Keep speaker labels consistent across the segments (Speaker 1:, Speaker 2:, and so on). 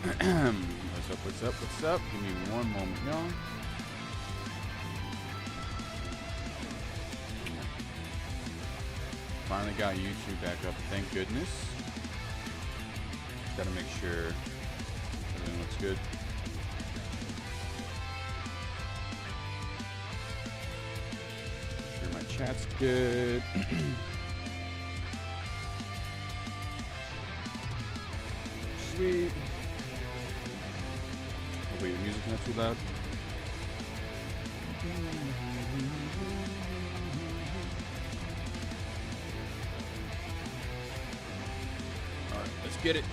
Speaker 1: What's up, what's up, what's up? Give me one moment, y'all. Finally got YouTube back up, thank goodness. Gotta make sure everything looks good. Make sure my chat's good. Sweet. Hopefully the music's not too loud. Alright, let's get it.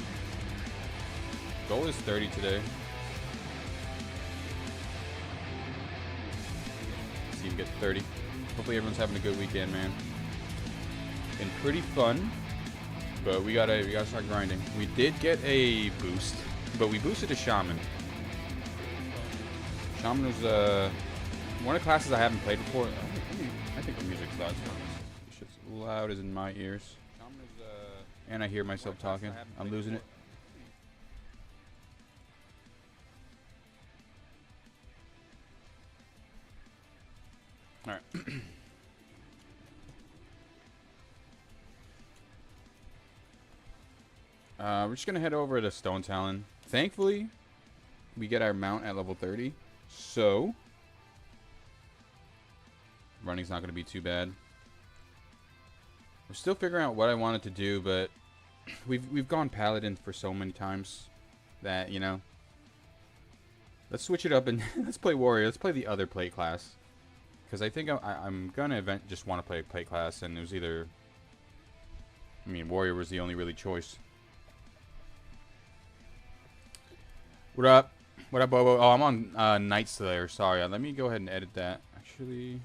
Speaker 1: Goal is 30 today. See if we get to 30. Hopefully everyone's having a good weekend, man. Been pretty fun. But we gotta start grinding. We did get a boost, but we boosted a shaman. Shaman was one of the classes I haven't played before. I think the music's loud. It's just loud as in my ears. And I hear myself talking. I'm losing it. All right. We're just gonna head over to Stone Talon. Thankfully, we get our mount at level 30, so running's not gonna be too bad. We're still figuring out what I wanted to do, but we've gone Paladin for so many times that, you know, let's switch it up and let's play Warrior. Let's play the other plate class, because I think I'm gonna just want to play a plate class, and it was either, I mean, Warrior was the only really choice. What up? What up, Bobo? Oh, I'm on Nightslayer. Sorry. Let me go ahead and edit that. Actually,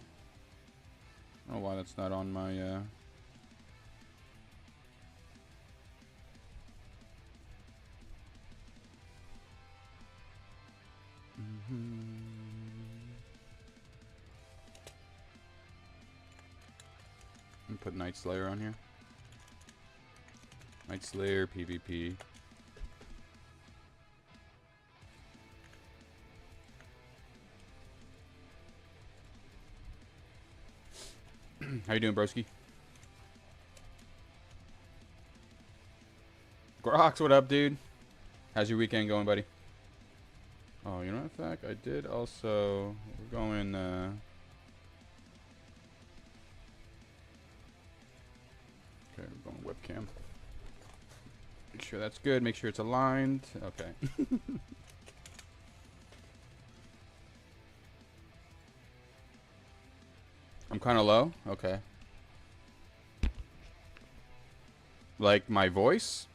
Speaker 1: I don't know why that's not on my... Let me put Nightslayer on here. Nightslayer, PvP. How you doing, broski? Grox, what up, dude? How's your weekend going, buddy? Oh, you know what, in fact, I did also... We're going, Okay, we're going webcam. Make sure that's good. Make sure it's aligned. Okay. I'm kind of low? Okay. Like my voice?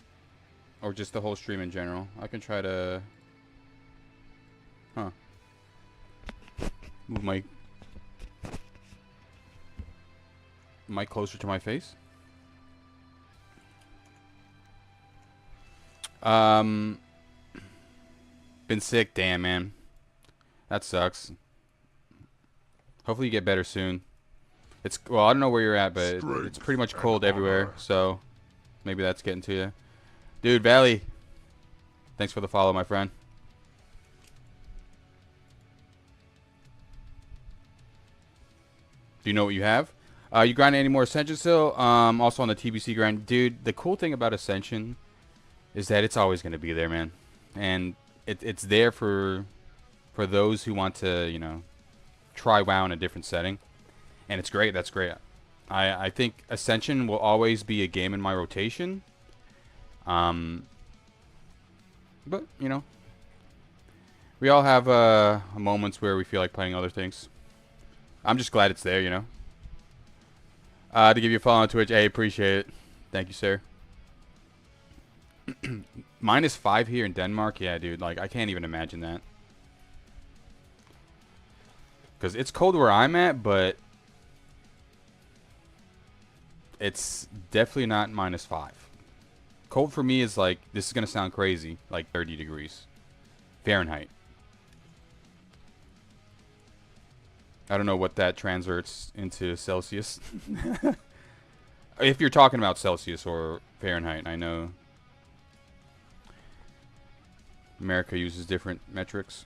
Speaker 1: Or just the whole stream in general? I can try to... Huh. Move my... mic closer to my face? Been sick, damn, man. That sucks. Hopefully you get better soon. It's, well, I don't know where you're at, but it's pretty much cold everywhere, so maybe that's getting to you. Dude, Valley, thanks for the follow, my friend. Do you know what you have? You grinding any more Ascension still? Also on the TBC grind. Dude, the cool thing about Ascension is that it's always going to be there, man. And it's there for those who want to, you know, try WoW in a different setting. And it's great. That's great. I think Ascension will always be a game in my rotation. But, you know, we all have moments where we feel like playing other things. I'm just glad it's there, you know. To give you a follow on Twitch, hey, appreciate it. Thank you, sir. -5 here in Denmark? Yeah, dude. Like, I can't even imagine that. Because it's cold where I'm at, but it's definitely not -5. Cold for me is like, this is going to sound crazy, like 30 degrees Fahrenheit. I don't know what that translates into Celsius. If you're talking about Celsius or Fahrenheit, I know. America uses different metrics.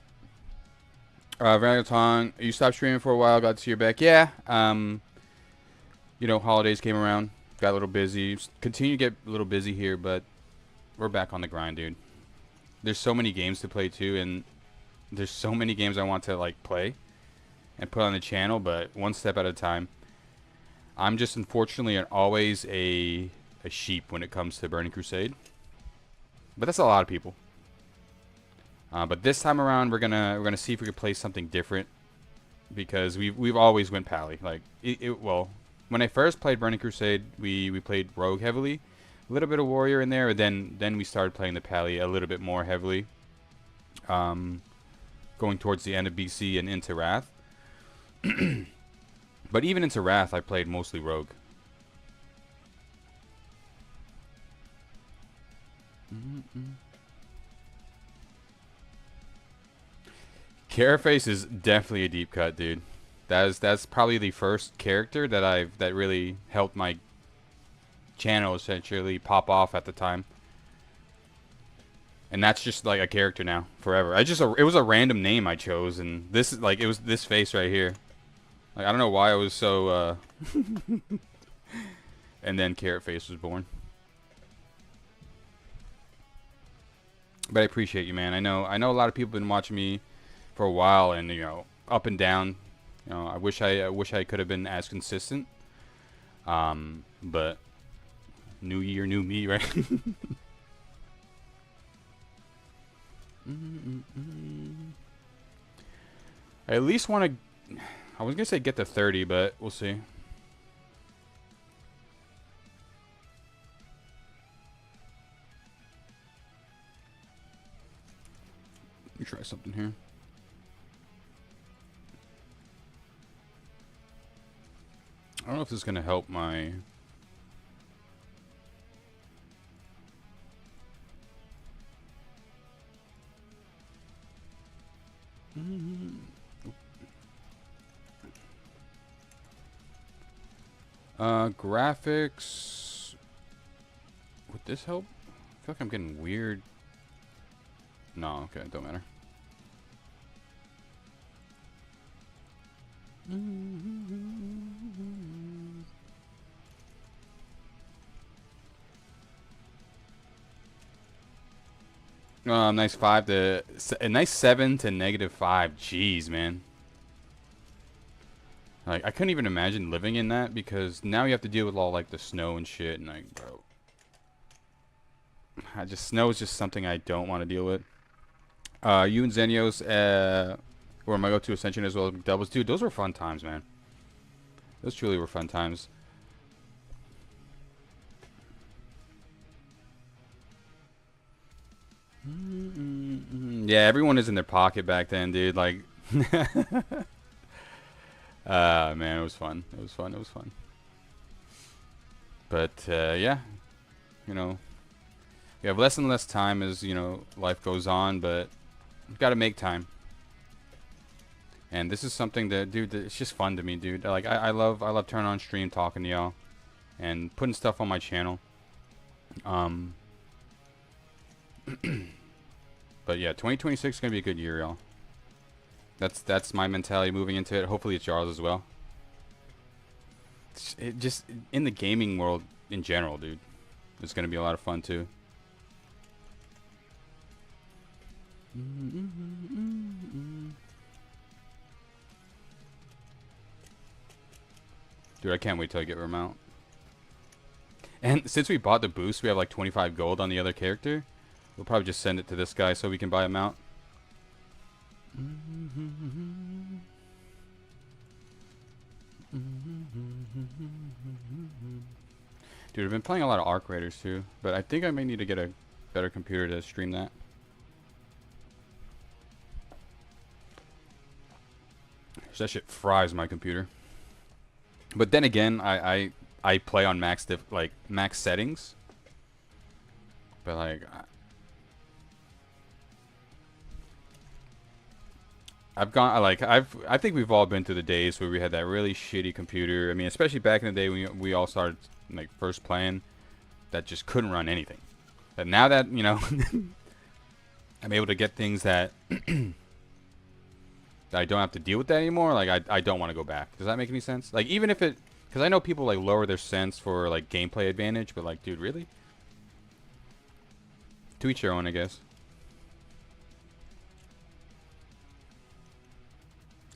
Speaker 1: Valentine, you stopped streaming for a while. Got to see you back. Yeah. You know, holidays came around. Got a little busy. Continue to get a little busy here, but we're back on the grind, dude. There's so many games to play too, and there's so many games I want to like play and put on the channel, but one step at a time. I'm just unfortunately always a sheep when it comes to Burning Crusade, but that's a lot of people. But this time around, we're gonna see if we can play something different, because we've always went pally. Like well, when I first played Burning Crusade, we played Rogue heavily, a little bit of Warrior in there, and then we started playing the pally a little bit more heavily. Going towards the end of BC and into Wrath. But even into Wrath, I played mostly Rogue. Caraface is definitely a deep cut, dude. That's probably the first character that really helped my channel essentially pop off at the time. And that's just like a character now forever. It was a random name I chose, and this is like, it was this face right here. Like, I don't know why I was so and then Carrot Face was born. But I appreciate you, man. I know a lot of people have been watching me for a while, and you know, up and down. You know, I wish I could have been as consistent. But new year, new me, right? I at least want to. I was gonna say get to 30, but we'll see. Let me try something here. I don't know if this is gonna help my. Graphics. Would this help? I feel like I'm getting weird. No, okay, don't matter. Nice 5 to a nice 7 to -5. Jeez, man. Like, I couldn't even imagine living in that, because now you have to deal with all like the snow and shit, and like, bro, snow is just something I don't want to deal with. You and Zenios were my go-to Ascension as well as McDoubles. Dude, those were fun times, man. Those truly were fun times. Yeah, everyone is in their pocket back then, dude. Like, man, it was fun. It was fun. It was fun. But yeah, you know, we have less and less time as, you know, life goes on, but we've got to make time. And this is something that, dude, it's just fun to me, dude. Like, I love turning on stream, talking to y'all, and putting stuff on my channel. But yeah, 2026 is gonna be a good year, y'all. That's my mentality moving into it. Hopefully it's yours as well. It just in the gaming world in general, dude, it's gonna be a lot of fun too. Dude, I can't wait till I get remount. And since we bought the boost, we have like 25 gold on the other character. We'll probably just send it to this guy so we can buy a mount. Dude, I've been playing a lot of Arc Raiders too, but I think I may need to get a better computer to stream that. That shit fries my computer. But then again, I play on max settings. But like, I think we've all been through the days where we had that really shitty computer. I mean, especially back in the day when we all started like first playing, that just couldn't run anything. But now that, you know, I'm able to get things that that I don't have to deal with that anymore. Like I don't want to go back. Does that make any sense? Like even if it, because I know people like lower their sense for like gameplay advantage, but like, dude, really? To each their own, I guess.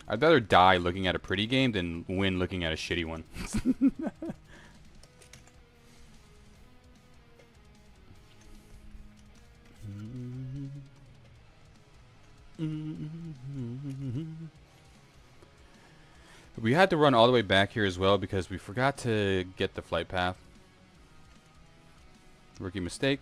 Speaker 1: I'd rather die looking at a pretty game than win looking at a shitty one. We had to run all the way back here as well because we forgot to get the flight path. Rookie mistake.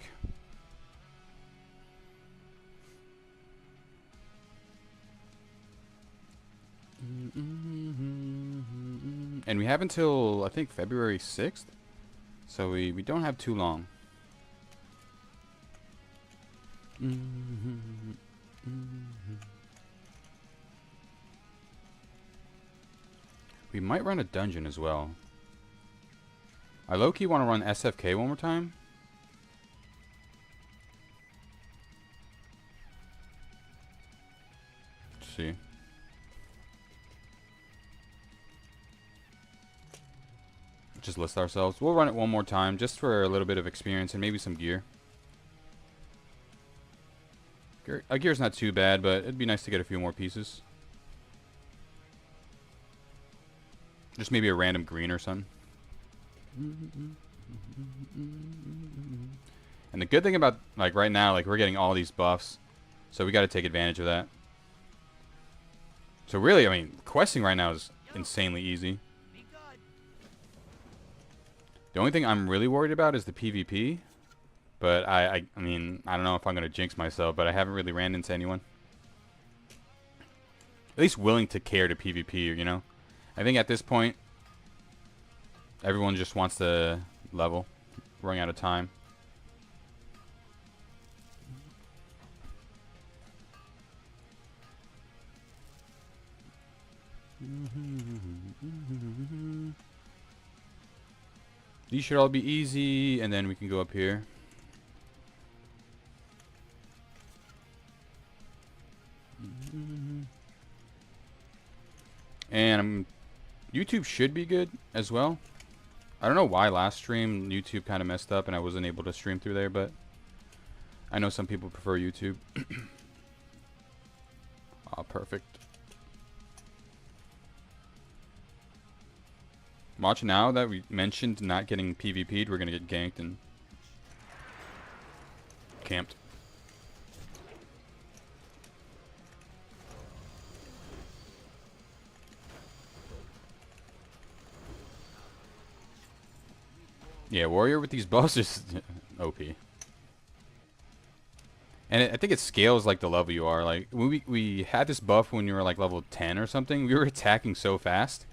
Speaker 1: And we have until, I think, February 6th. So we don't have too long. We might run a dungeon as well. I low-key want to run SFK one more time. Let's see. Just list ourselves. We'll run it one more time just for a little bit of experience and maybe some gear. Gear's not too bad, but it'd be nice to get a few more pieces. Just maybe a random green or something. And the good thing about, like, right now, like, we're getting all these buffs. So we got to take advantage of that. So really, I mean, questing right now is insanely easy. The only thing I'm really worried about is the PvP. But I mean, I don't know if I'm going to jinx myself, but I haven't really ran into anyone. At least willing to care to PvP, you know? I think at this point, everyone just wants to level. We're running out of time. These should all be easy, and then we can go up here. And YouTube should be good as well. I don't know why last stream YouTube kind of messed up and I wasn't able to stream through there, but I know some people prefer YouTube. Oh, perfect. Watch now that we mentioned not getting PvP'd, we're going to get ganked and camped. Yeah, Warrior with these buffs is OP. And I think it scales like the level you are. Like, when we had this buff when you were like level 10 or something, we were attacking so fast.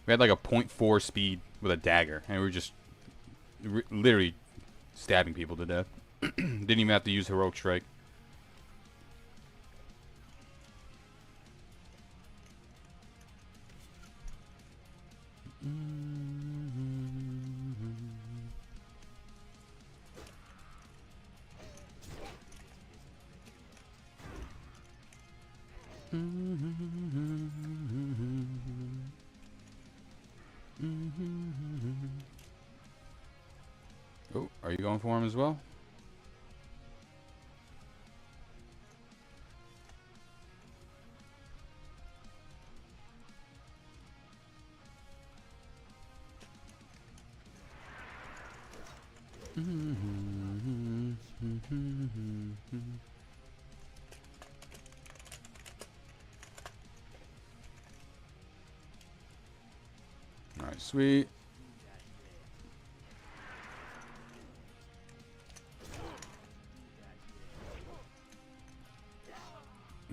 Speaker 1: We had like a 0.4 speed with a dagger, and we were just literally stabbing people to death. Didn't even have to use Heroic Strike. Oh, are you going for him as well? Alright, sweet.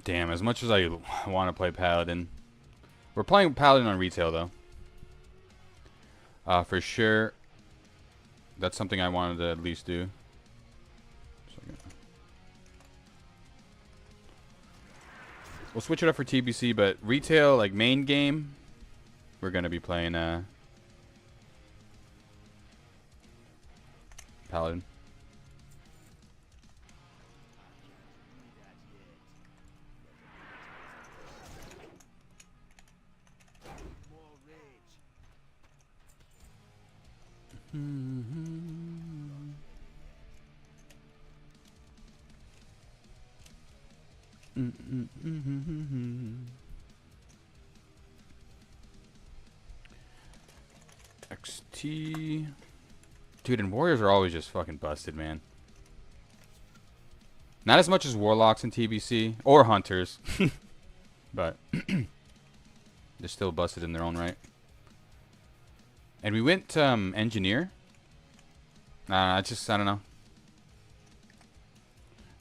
Speaker 1: Damn, as much as I want to play Paladin. We're playing Paladin on retail, though. For sure. That's something I wanted to at least do. We'll switch it up for TBC, but retail, like main game, we're going to be playing Paladin. XT. Dude, and warriors are always just fucking busted, man. Not as much as warlocks in TBC or hunters, but they're still busted in their own right. And we went engineer. I don't know.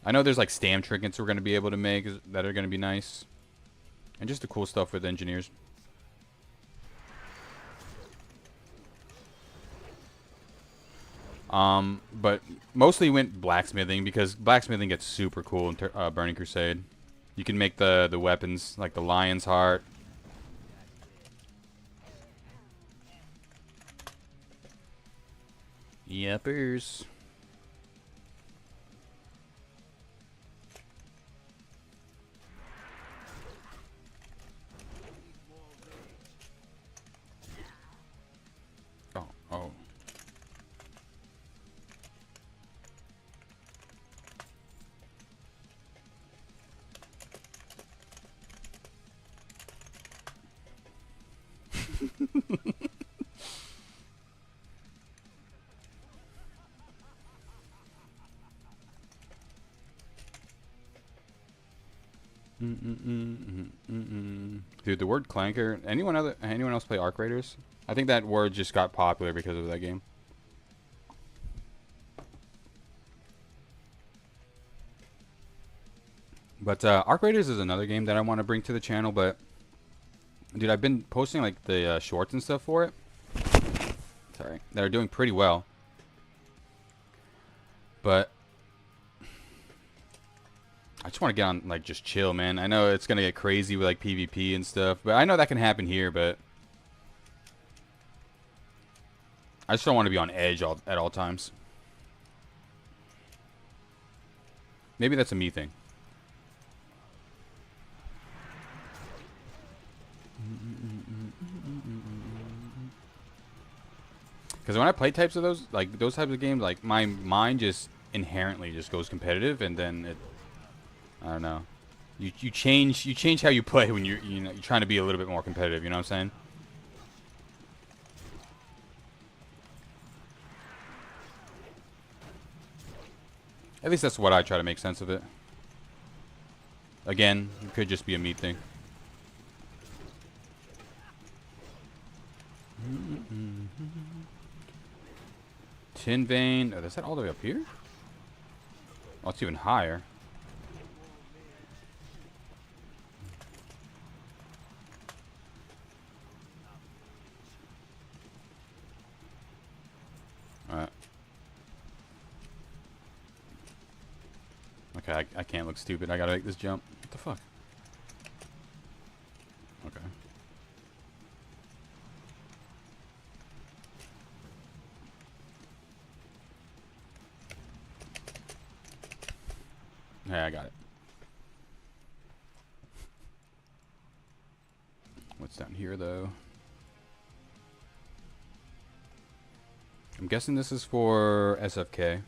Speaker 1: I know there's like stam trinkets we're going to be able to make that are going to be nice. And just the cool stuff with engineers. But mostly went blacksmithing because blacksmithing gets super cool in Burning Crusade. You can make the weapons like the lion's heart. Yepers. Oh. Dude, the word clanker. Anyone else play Arc Raiders? I think that word just got popular because of that game. But Arc Raiders is another game that I want to bring to the channel. But dude, I've been posting like the shorts and stuff for it. Sorry, that are doing pretty well. But I just want to get on, like, just chill, man. I know it's going to get crazy with, like, PvP and stuff. But I know that can happen here, but I just don't want to be on edge at all times. Maybe that's a me thing. Because when I play types of those, like, those types of games, like, my mind just inherently just goes competitive, and then it... I don't know. You change how you play when you're trying to be a little bit more competitive. You know what I'm saying? At least that's what I try to make sense of it. Again, it could just be a me thing. Tin vein. Oh, is that all the way up here? Oh, it's even higher. Alright. Okay, I can't look stupid. I gotta make this jump. What the fuck? Okay. Hey, I got it. What's down here, though? I'm guessing this is for SFK.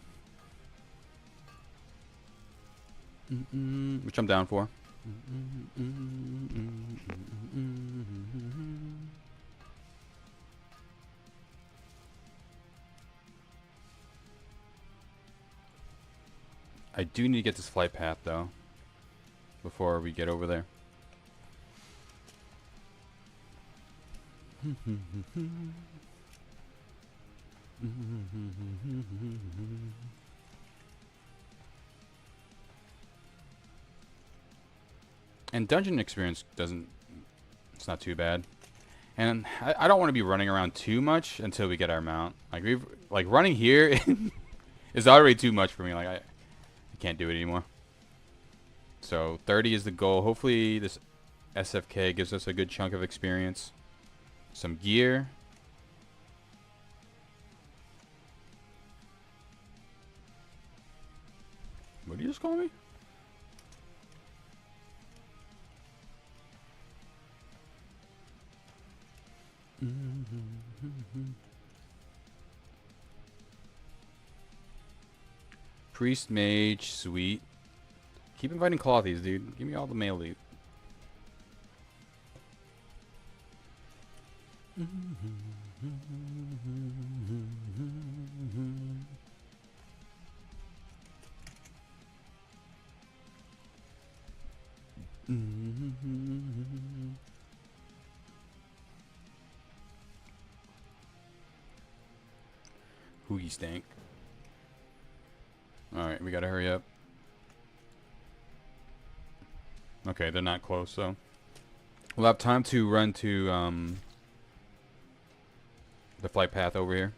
Speaker 1: Which I'm down for. I do need to get this flight path, though, before we get over there. And dungeon experience it's not too bad. And I don't want to be running around too much until we get our mount. Like running here is already too much for me. Like I can't do it anymore. So 30 is the goal. Hopefully this SFK gives us a good chunk of experience. Some gear. What did you just call me? Priest, mage, sweet. Keep inviting Clothies, dude. Give me all the male loot. Hoogie stank. Alright, we gotta hurry up. Okay, they're not close, so we'll have time to run to the flight path over here.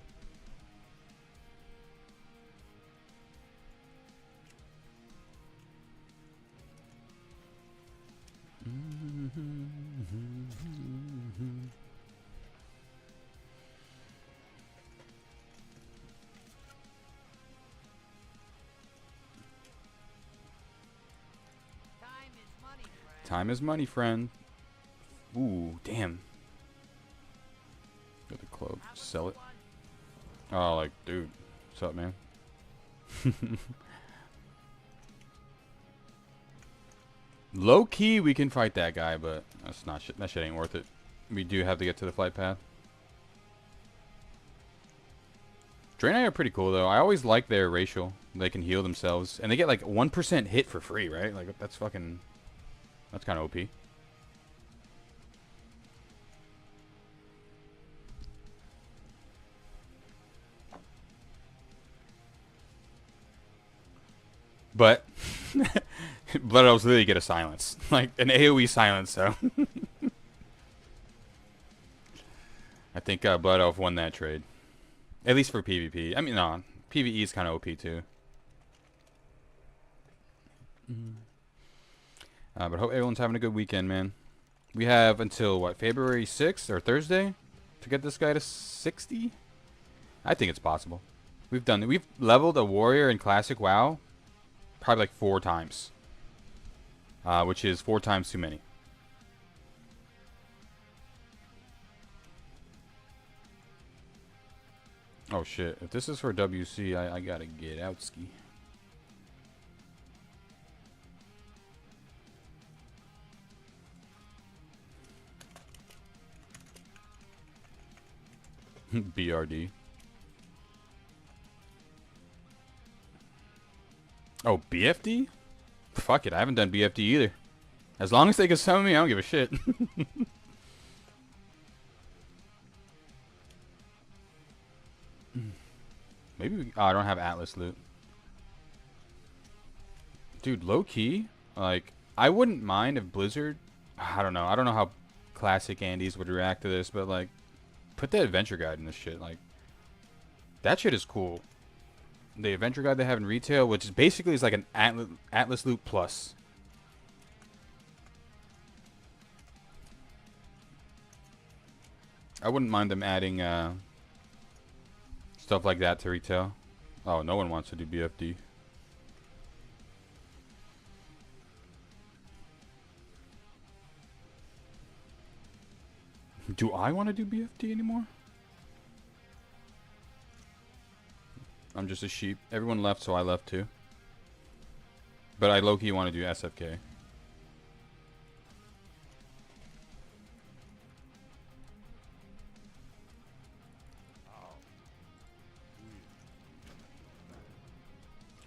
Speaker 1: Time is money, friend. Ooh, damn. Got the club. Sell it. Oh, like, dude. What's up, man? Low key, we can fight that guy, but that's not shit. That shit ain't worth it. We do have to get to the flight path. Draenei are pretty cool, though. I always like their racial. They can heal themselves. And they get, like, 1% hit for free, right? Like, that's fucking... That's kind of OP. But Blood Elves literally get a silence. Like an AoE silence, so. I think Blood Elf won that trade. At least for PvP. I mean, no. PvE is kind of OP too. But hope everyone's having a good weekend, man. We have until, what, February 6th or Thursday to get this guy to 60? I think it's possible. We've leveled a warrior in Classic WoW probably like 4 times. Which is 4 times too many. Oh shit. If this is for WC, I gotta get out ski. BRD. Oh, BFD? Fuck it, I haven't done BFD either. As long as they can summon me, I don't give a shit. Maybe oh, I don't have Atlas loot. Dude, low key, like, I wouldn't mind if Blizzard, I don't know how classic Andes would react to this, but like, put the adventure guide in this shit. Like, that shit is cool. The adventure guide they have in retail, which is basically is like an Atlas loot plus. I wouldn't mind them adding stuff like that to retail. Oh, no one wants to do BFD. Do I want to do BFD anymore? I'm just a sheep. Everyone left, so I left too. But I low-key want to do SFK.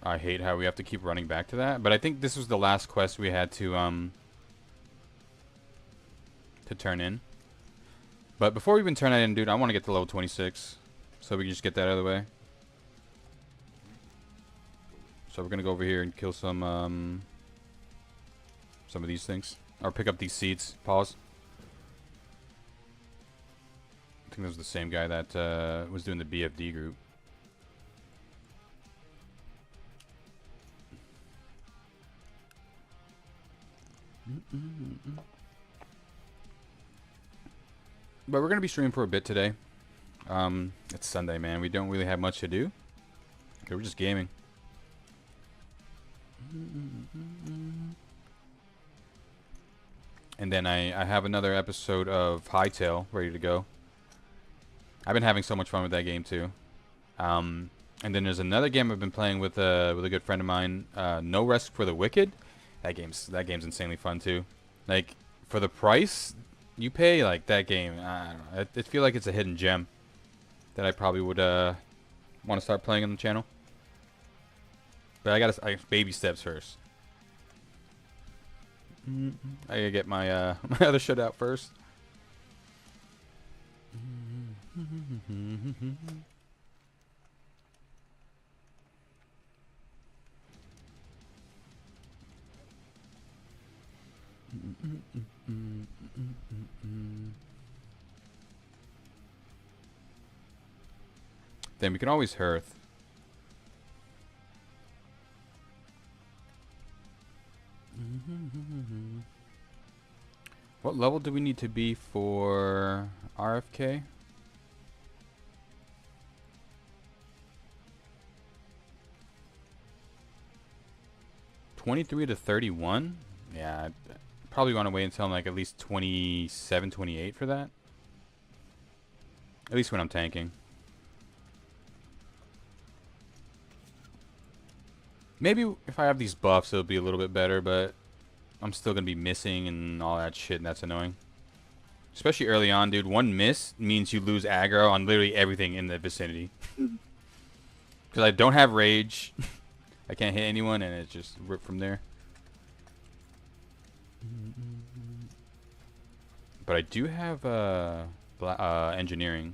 Speaker 1: I hate how we have to keep running back to that, but I think this was the last quest we had to turn in. But before we even turn that in, dude, I want to get to level 26, so we can just get that out of the way. So we're gonna go over here and kill some of these things, or pick up these seeds. Pause. I think that was the same guy that was doing the BFD group. But we're going to be streaming for a bit today. It's Sunday, man. We don't really have much to do. Okay, we're just gaming. And then I have another episode of Hightail ready to go. I've been having so much fun with that game too. And then there's another game I've been playing with a good friend of mine, No Rest for the Wicked. That game's insanely fun too. Like for the price you pay, like that game, I don't know. I feel like it's a hidden gem that I probably would want to start playing on the channel. But I baby steps first. I gotta get my my other shut out first. Then we can always hearth. What level do we need to be for RFK? $23 to $31? Yeah, I'd probably want to wait until I'm like at least 27, 28 for that. At least when I'm tanking. Maybe if I have these buffs, it'll be a little bit better, but I'm still going to be missing and all that shit, and that's annoying. Especially early on, dude. One miss means you lose aggro on literally everything in the vicinity. Because I don't have rage. I can't hit anyone, and it's just ripped from there. But I do have engineering.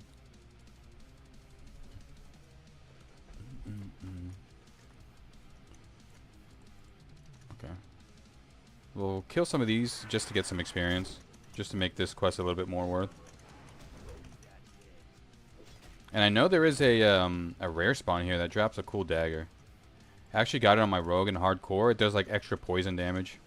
Speaker 1: Okay. We'll kill some of these just to get some experience. Just to make this quest a little bit more worth. And I know there is a rare spawn here that drops a cool dagger. I actually got it on my rogue in hardcore. It does like extra poison damage.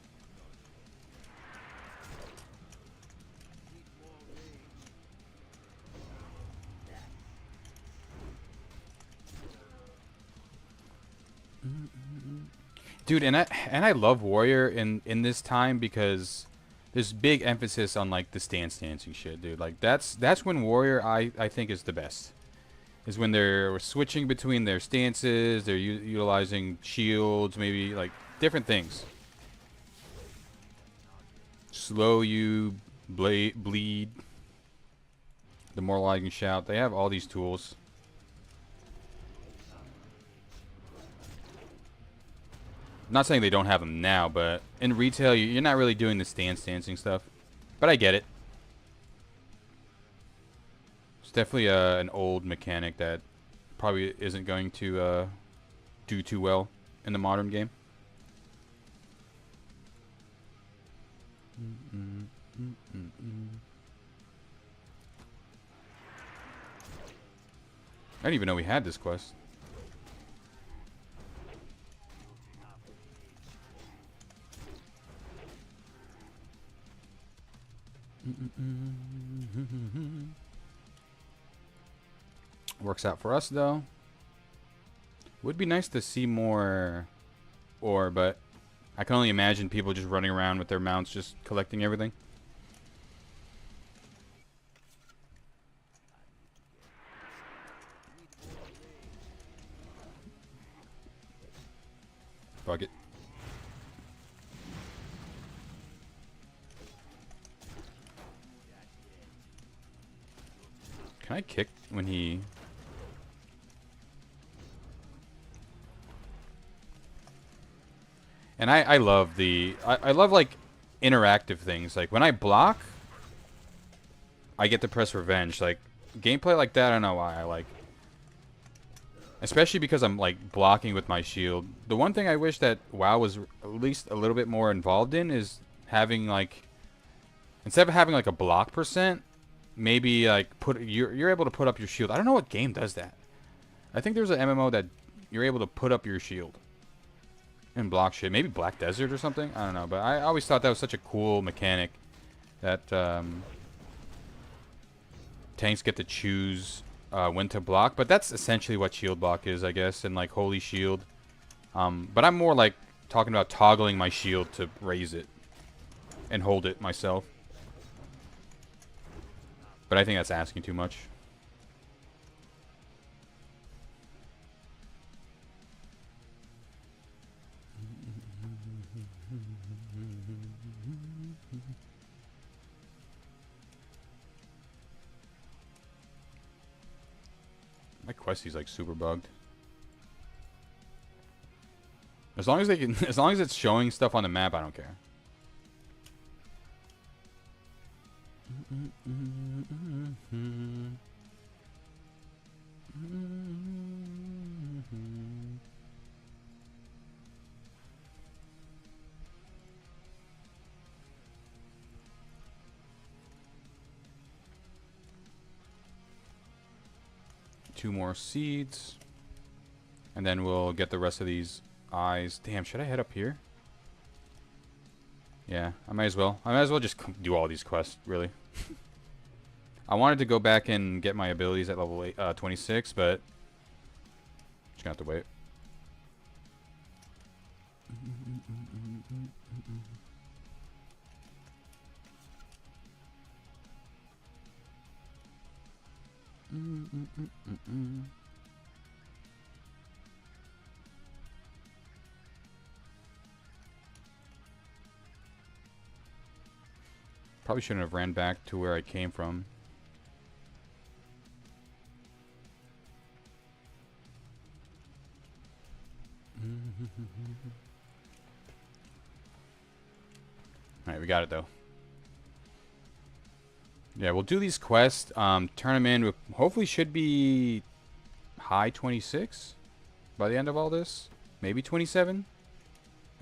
Speaker 1: Dude, and I love warrior in this time because there's big emphasis on like the dancing shit, dude. Like that's when warrior I think is the best. Is when they're switching between their stances, they're utilizing shields, maybe like different things. Slow you, bleed, demoralizing shout. They have all these tools. I'm not saying they don't have them now, but in retail, you're not really doing the dancing stuff. But I get it. It's definitely an old mechanic that probably isn't going to do too well in the modern game. I didn't even know we had this quest. Works out for us though. Would be nice to see more ore, but I can only imagine people just running around with their mounts just collecting everything. Fuck it. Can I kick when he... And I love the... I love, like, interactive things. Like, when I block, I get to press revenge. Like, gameplay like that, I don't know why I like. Especially because I'm, like, blocking with my shield. The one thing I wish that WoW was at least a little bit more involved in is having, like... Instead of having, like, a block percent... Maybe like you're able to put up your shield. I don't know what game does that. I think there's an MMO that you're able to put up your shield and block shit. Maybe Black Desert or something. I don't know, but I always thought that was such a cool mechanic that tanks get to choose when to block. But that's essentially what shield block is, I guess, and like Holy Shield. But I'm more like talking about toggling my shield to raise it and hold it myself. But I think that's asking too much. Questy's like super bugged. As long as they can, as long as it's showing stuff on the map, I don't care. Two more seeds. And then we'll get the rest of these eyes. Damn, should I head up here? Yeah, I might as well. I might as well just do all these quests, really. I wanted to go back and get my abilities at level 26, but just gonna have to wait. Probably shouldn't have ran back to where I came from. Alright, we got it though. Yeah, we'll do these quests, turn them in. We hopefully should be high 26 by the end of all this. Maybe 27.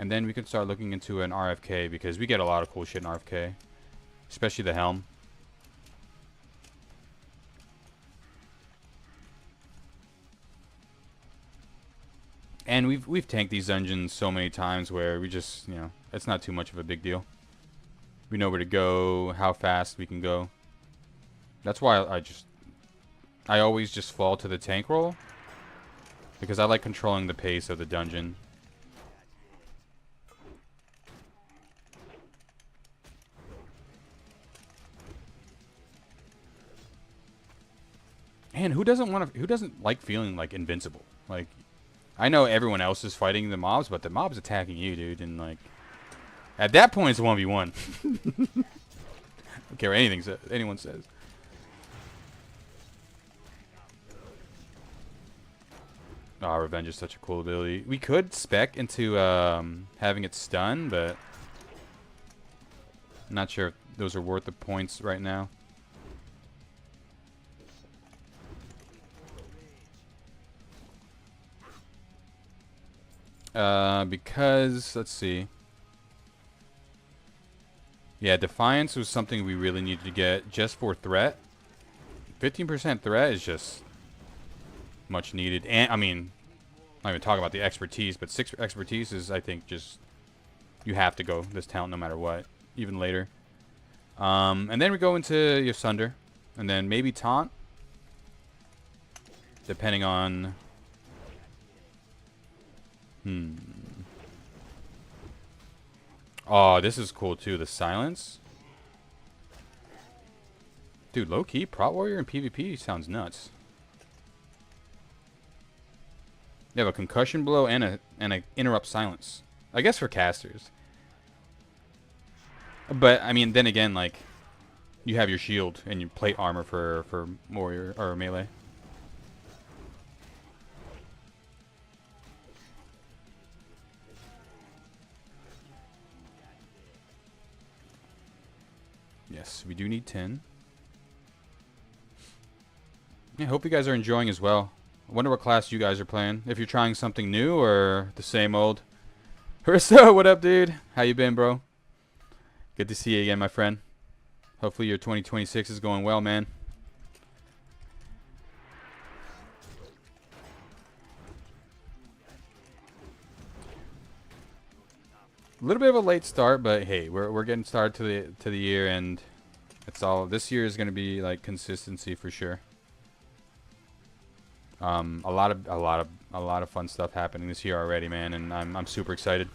Speaker 1: And then we can start looking into an RFK because we get a lot of cool shit in RFK. Especially the helm. And we've tanked these dungeons so many times where we just, you know, it's not too much of a big deal. We know where to go, how fast we can go. That's why I always just fall to the tank role. Because I like controlling the pace of the dungeon. And who doesn't like feeling like invincible? Like, I know everyone else is fighting the mobs, but the mob's attacking you, dude. And like, at that point, it's a 1v1. I don't care what anyone says. Oh, Revenge is such a cool ability. We could spec into having it stun, but I'm not sure if those are worth the points right now. Because, let's see. Yeah, Defiance was something we really needed to get just for threat. 15% threat is just much needed. And, I mean, I'm not even talking about the expertise, but 6 expertise is, I think, just, you have to go this talent no matter what, even later. And then we go into your Sunder, and then maybe Taunt, depending on... Oh, this is cool too. The silence. Dude, low-key, Prot Warrior in PvP sounds nuts. They have a concussion blow and a interrupt silence. I guess for casters. But I mean, then again, like, you have your shield and your plate armor for warrior or melee. Yes, we do need 10. Yeah, hope you guys are enjoying as well. I wonder what class you guys are playing. If you're trying something new or the same old. Harissa, what up, dude? How you been, bro? Good to see you again, my friend. Hopefully your 2026 is going well, man. A little bit of a late start, but hey, we're getting started to the year, and it's all. This year is going to be like consistency for sure. A lot of fun stuff happening this year already, man, and I'm super excited.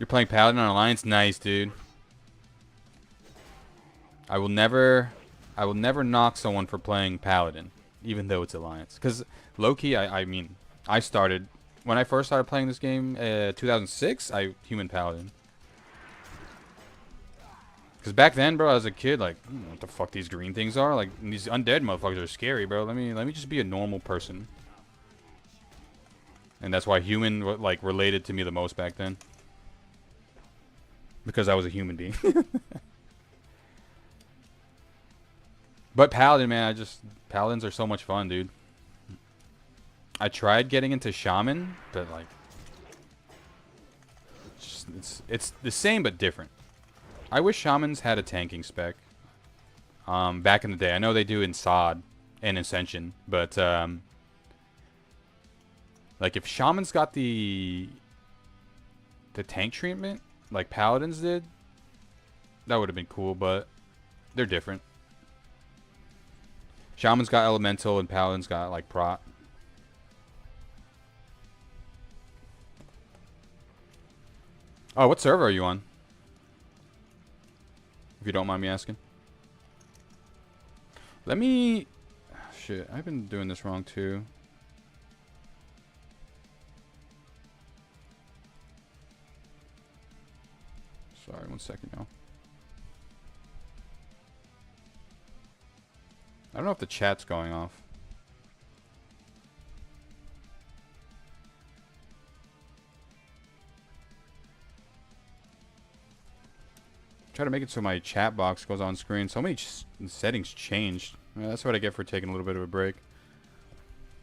Speaker 1: You're playing Paladin on Alliance? Nice, dude. I will never knock someone for playing Paladin, even though it's Alliance. Because low-key, I mean, I started when I first started playing this game, 2006. I human Paladin. Because back then, bro, as a kid, like, what the fuck these green things are? Like, these undead motherfuckers are scary, bro. Let me just be a normal person. And that's why human, like, related to me the most back then. Because I was a human being. But Paladin, man, Paladins are so much fun, dude. I tried getting into Shaman, but, like, it's the same but different. I wish Shamans had a tanking spec. Back in the day. I know they do in Sod and Ascension, but, like, if Shamans got the tank treatment, like Paladins did, that would have been cool, but they're different. Shaman's got Elemental and Paladins got, like, Prot. Oh, what server are you on? If you don't mind me asking. Let me... Shit, I've been doing this wrong, too. Sorry, 1 second now. I don't know if the chat's going off. Try to make it so my chat box goes on screen. So many settings changed. Yeah, that's what I get for taking a little bit of a break.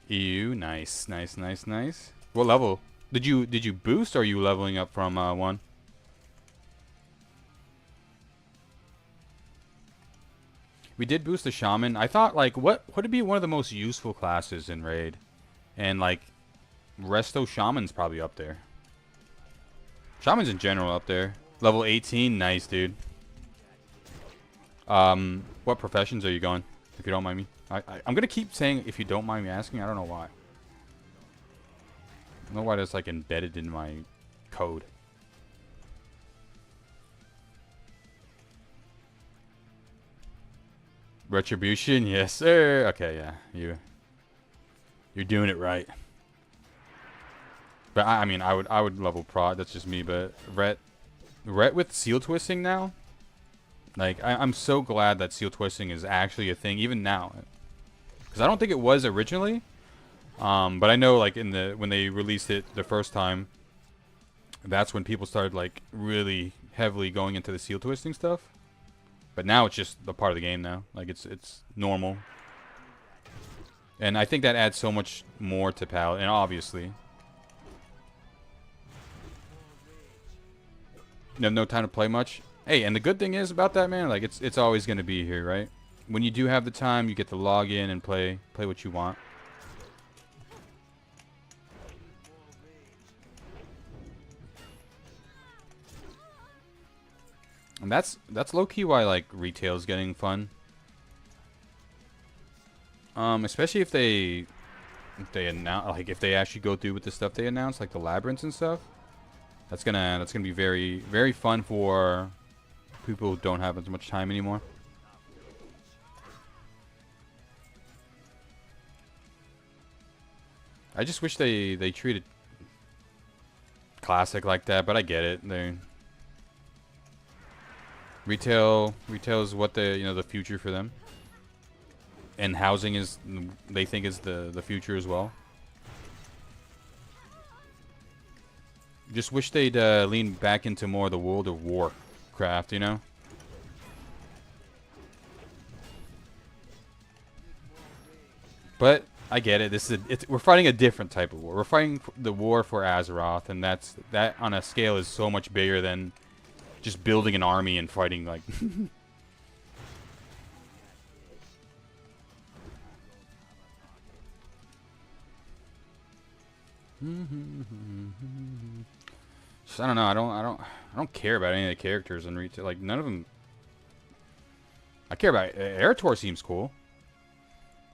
Speaker 1: EU, nice, nice, nice, nice. What level? Did you boost, or are you leveling up from 1? We did boost the Shaman. I thought, like, what would be one of the most useful classes in Raid? And, like, Resto Shaman's probably up there. Shaman's in general up there. Level 18, nice, dude. What professions are you going? If you don't mind me. I'm gonna keep saying if you don't mind me asking. I don't know why. I don't know why that's, like, embedded in my code. Retribution, yes sir. Okay, yeah, you're doing it right. But I mean, I would level Prot. That's just me. But Ret with seal twisting now. Like, I'm so glad that seal twisting is actually a thing even now, because I don't think it was originally. But I know, like, when they released it the first time, that's when people started, like, really heavily going into the seal twisting stuff. But now it's just a part of the game now. Like, it's normal. And I think that adds so much more to Paladin, obviously. You have no time to play much. Hey, and the good thing is about that, man, like, it's always going to be here, right? When you do have the time, you get to log in and play what you want. And that's low-key why, like, retail's getting fun. Especially if they announce, like, if they actually go through with the stuff they announce, like the labyrinths and stuff. That's gonna be very, very fun for people who don't have as much time anymore. I just wish they treated Classic like that, but I get it. Retail is what the future for them, and housing is, they think, is the future as well. Just wish they'd lean back into more of the World of Warcraft, you know. But I get it. We're fighting a different type of war. We're fighting the war for Azeroth, and that on a scale is so much bigger than just building an army and fighting, like. Just, I don't know. I don't care about any of the characters in retail. Like, none of them. I care about Eretor. Seems cool.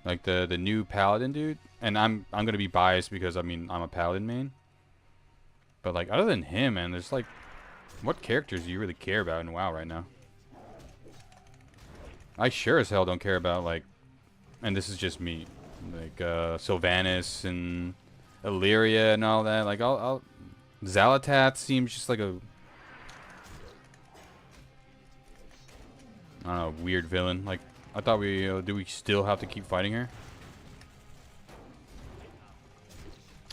Speaker 1: Like the new Paladin dude, and I'm gonna be biased because, I mean, I'm a Paladin main. But, like, other than him, man, there's, like, what characters do you really care about in WoW right now? I sure as hell don't care about, like, and this is just me, like, Sylvanas and Illyria and all that. Like, Xalatath seems just like a... I don't know, weird villain. Like, I thought do we still have to keep fighting her?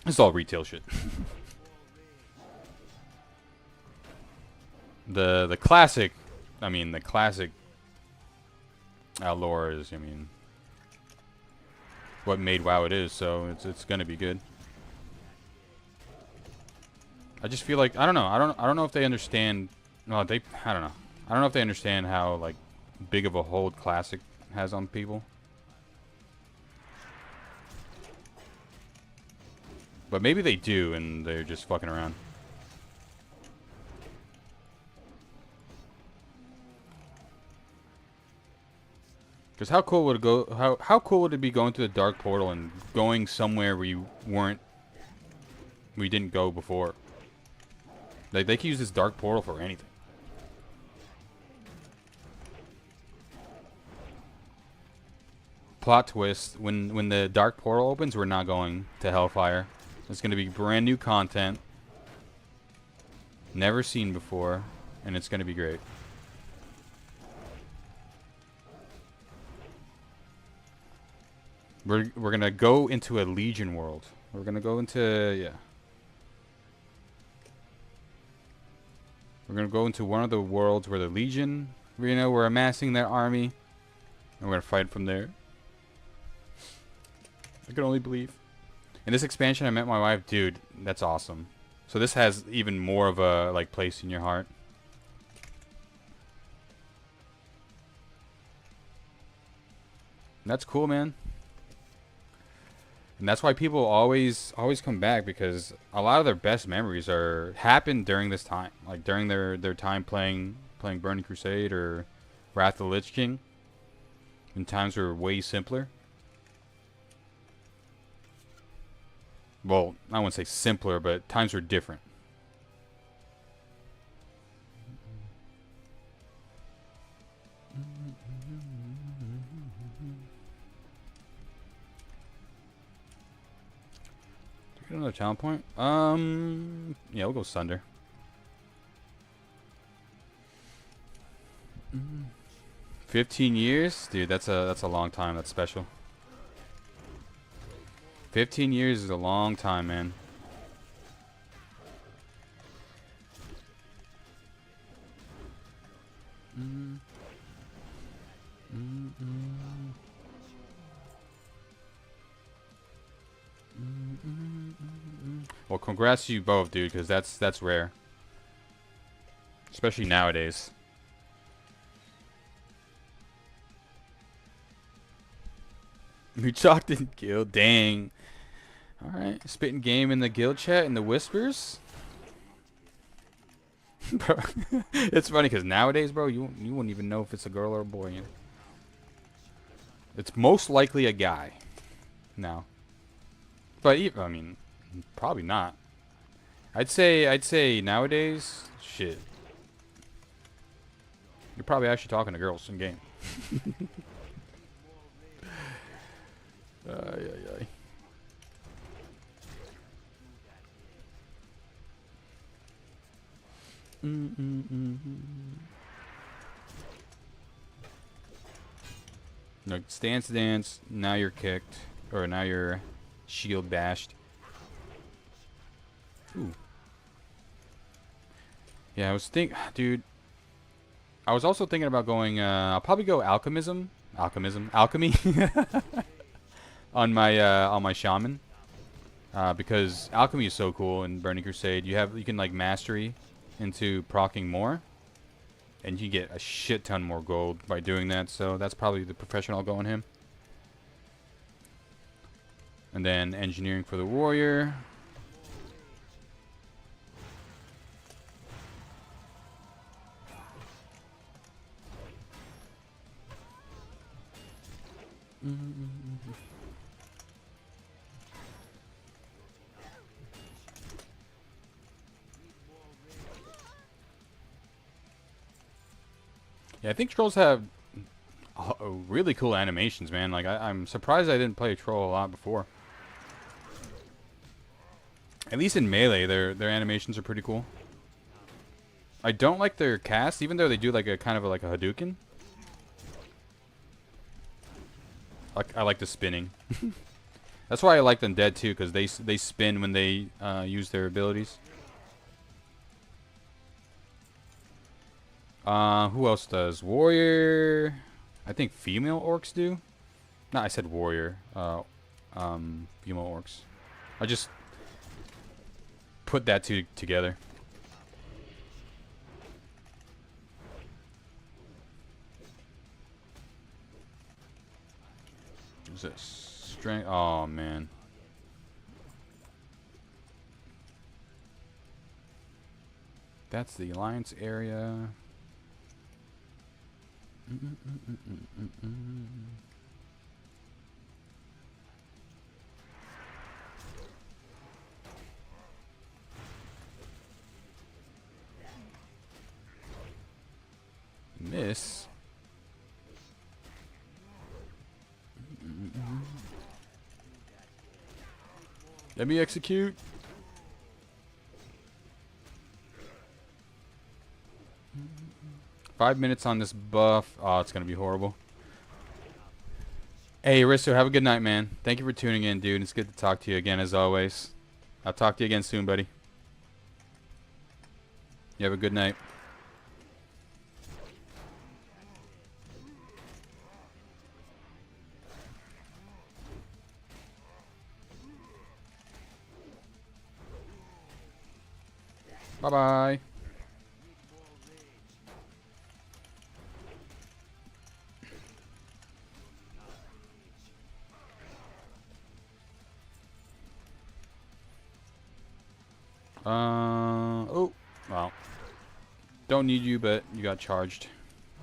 Speaker 1: It's all retail shit. the classic, I mean, the classic lore is, I mean, what made WoW it is, so it's gonna be good. I just feel like I don't know. I don't know if they understand. No, I don't know. I don't know if they understand how like big of a hold classic has on people. But maybe they do, and they're just fucking around. Because how cool would it go? How cool would it be going through the dark portal and going somewhere where you didn't go before? Like they can use this dark portal for anything. Plot twist: when the dark portal opens, we're not going to Hellfire. It's going to be brand new content, never seen before, and it's going to be great. We're gonna go into a Legion world. We're gonna go into We're gonna go into one of the worlds where the Legion, you know, we're amassing their army, and we're gonna fight from there. I can only believe. In this expansion, I met my wife, dude. That's awesome. So this has even more of a like place in your heart. And that's cool, man. And that's why people always come back, because a lot of their best memories happen during this time, like during their time playing Burning Crusade or Wrath of the Lich King. And times were way simpler. Well, I wouldn't say simpler, but times were different. Another talent point? Yeah, we'll go Sunder. 15 years? Dude, that's a long time. That's special. 15 years is a long time, man. Well, congrats to you both, dude, because that's rare, especially nowadays. You talked in guild, dang. All right, spitting game in the guild chat and the whispers. Bro, it's funny because nowadays, bro, you wouldn't even know if it's a girl or a boy. You know? It's most likely a guy now, but I mean. Probably not. I'd say nowadays, shit. You're probably actually talking to girls in game. Yeah. No, dance. Now you're kicked, or now you're shield bashed. Ooh. Yeah, I was dude. I was also thinking about going. I'll probably go alchemy on my shaman, because alchemy is so cool in Burning Crusade. You can like mastery into proccing more, and you get a shit ton more gold by doing that. So that's probably the profession I'll go on him. And then engineering for the warrior. Yeah, I think trolls have really cool animations, man. Like I'm surprised I didn't play troll a lot before. At least in melee, their animations are pretty cool. I don't like their cast, even though they do like a kind of like a Hadouken. I like the spinning. That's why I like Undead too, because they spin when they use their abilities. Who else does? Warrior. I think female orcs do. No, I said warrior. Female orcs. I just put that two together. What's this? Strength. Oh man. That's the alliance area. Miss. Let me execute. Five minutes on this buff. Oh, it's gonna be horrible. Hey, Aristo, have a good night, man. Thank you for tuning in, dude. It's good to talk to you again, as always. I'll talk to you again soon, buddy. You have a good night. Bye-bye. Oh, well. Don't need you, but you got charged,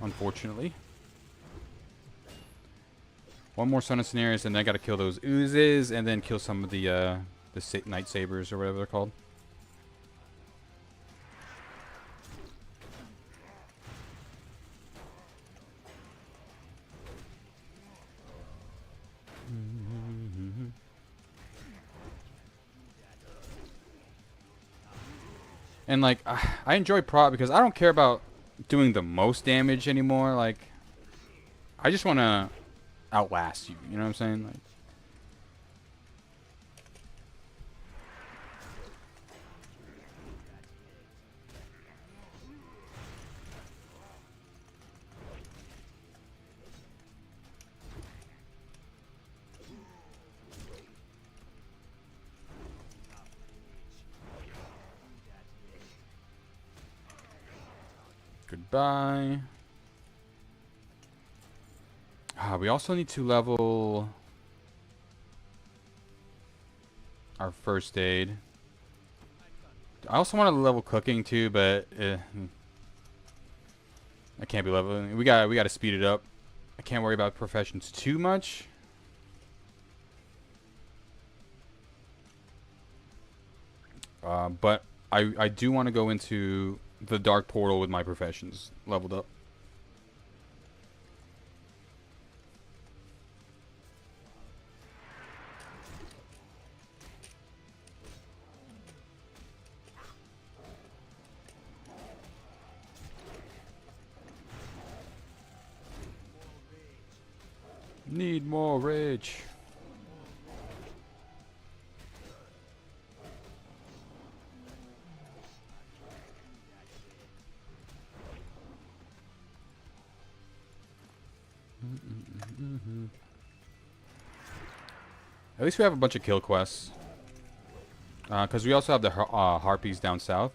Speaker 1: unfortunately. One more Sun and Snares, and I gotta kill those oozes, and then kill some of the Night Sabers, or whatever they're called. And like, I enjoy Prot because I don't care about doing the most damage anymore. Like, I just want to outlast you. You know what I'm saying? Like, goodbye. We also need to level our first aid. I also want to level cooking too, but I can't be leveling. We got to speed it up. I can't worry about professions too much. But I do want to go into the Dark Portal with my professions leveled up. Need more rage. At least we have a bunch of kill quests. Because we also have the harpies down south.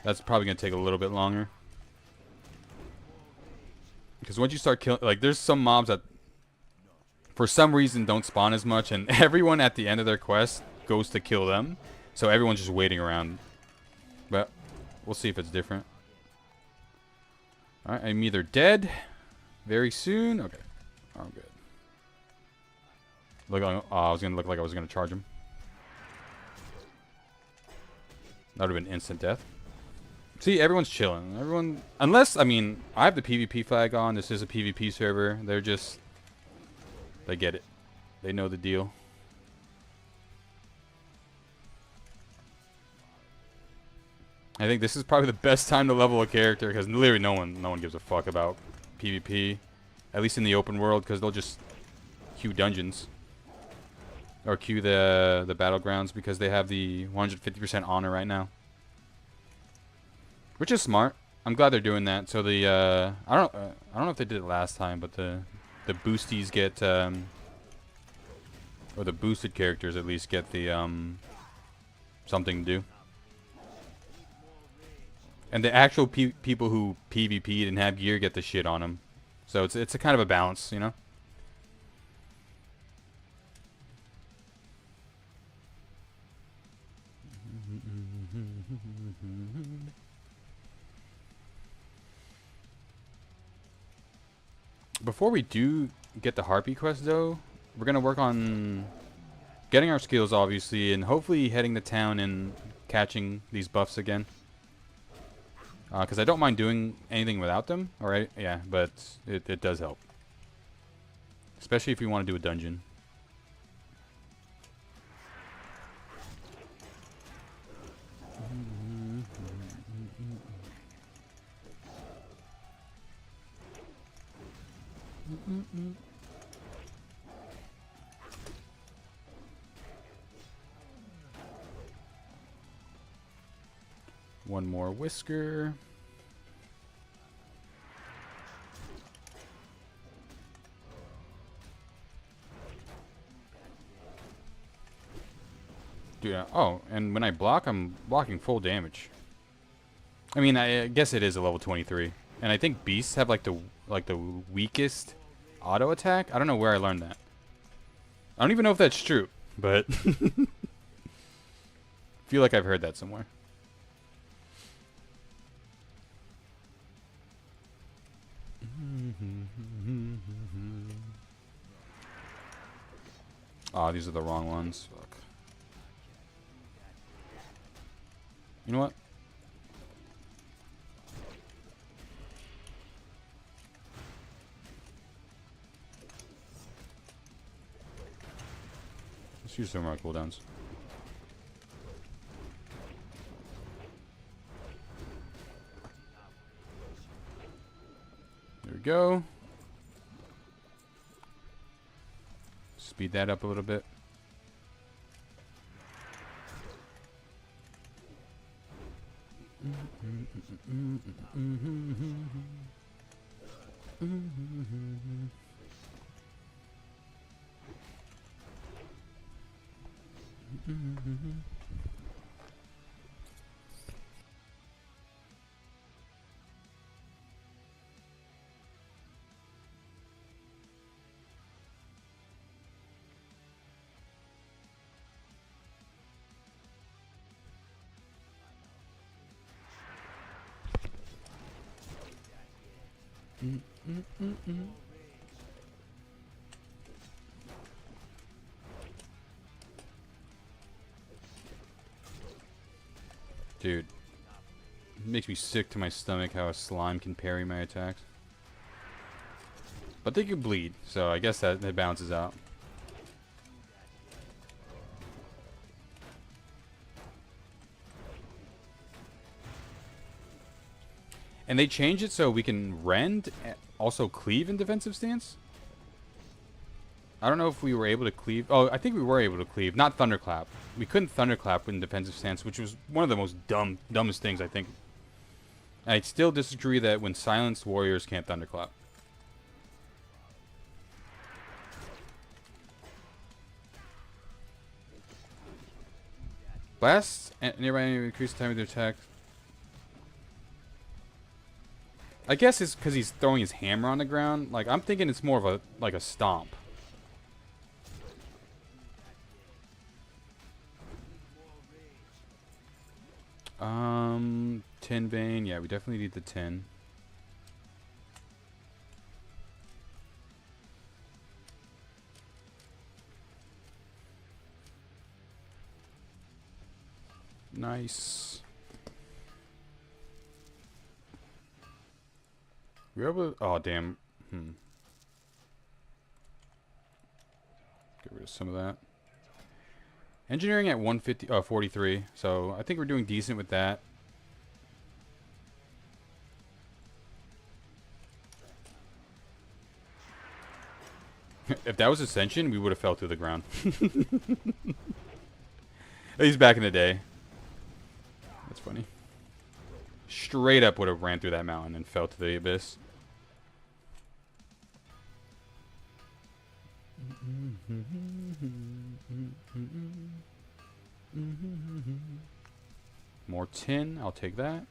Speaker 1: That's probably going to take a little bit longer. Because once you start killing... Like, there's some mobs that, for some reason, don't spawn as much. And everyone at the end of their quest goes to kill them. So everyone's just waiting around. But we'll see if it's different. Alright, I'm either dead very soon. Okay. I'm good. Look, I was gonna look like I was gonna charge him. That would have been instant death. See, everyone's chilling. Everyone, unless, I mean, I have the PvP flag on. This is a PvP server. They're just, they get it. They know the deal. I think this is probably the best time to level a character because literally no one gives a fuck about PvP, at least in the open world, because they'll just queue dungeons. Or queue the battlegrounds because they have the 150% honor right now. Which is smart. I'm glad they're doing that. So the I don't know if they did it last time, but the boosties get or the boosted characters at least get the something to do. And the actual people who PvP'd and have gear get the shit on them. So it's a kind of a balance, you know? Before we do get the Harpy quest, though, we're going to work on getting our skills, obviously, and hopefully heading to town and catching these buffs again. Because I don't mind doing anything without them, alright? Yeah, but it does help. Especially if you want to do a dungeon. One more whisker. Dude, oh, and when I block, I'm blocking full damage. I mean, I guess it is a level 23. And I think beasts have like the weakest auto attack. I don't know where I learned that. I don't even know if that's true, but feel like I've heard that somewhere. Oh, these are the wrong ones. Fuck. You know what? Let's use some of our cooldowns. There we go. Speed that up a little bit. Dude, it makes me sick to my stomach how a slime can parry my attacks. But they can bleed, so I guess that balances out. And they changed it so we can rend, also cleave in defensive stance. I don't know if we were able to cleave. Oh, I think we were able to cleave. Not thunderclap. We couldn't thunderclap in defensive stance, which was one of the most dumbest things, I think. I still disagree that when silenced warriors can't thunderclap. Blast nearby enemy increase the time of their attack. I guess it's because he's throwing his hammer on the ground. Like, I'm thinking it's more of a, like a stomp. Tin vein. Yeah, we definitely need the tin. Nice. We're able to, oh, damn. Get rid of some of that. Engineering at 150, 43. So I think we're doing decent with that. If that was Ascension, we would have fell through the ground. At least back in the day. That's funny. Straight up would have ran through that mountain and fell to the abyss. More tin. I'll take that.